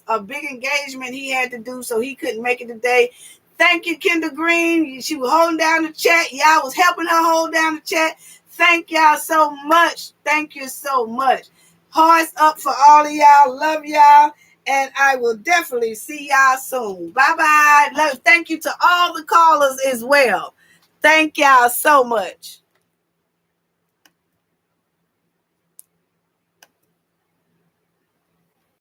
a big engagement he had to do, so he couldn't make it today. Thank you, Kendall Green. She was holding down the chat. Y'all was helping her hold down the chat. Thank y'all so much. Thank you so much. Hearts up for all of y'all. Love y'all. And I will definitely see y'all soon. Bye-bye. Thank you to all the callers as well. Thank y'all so much.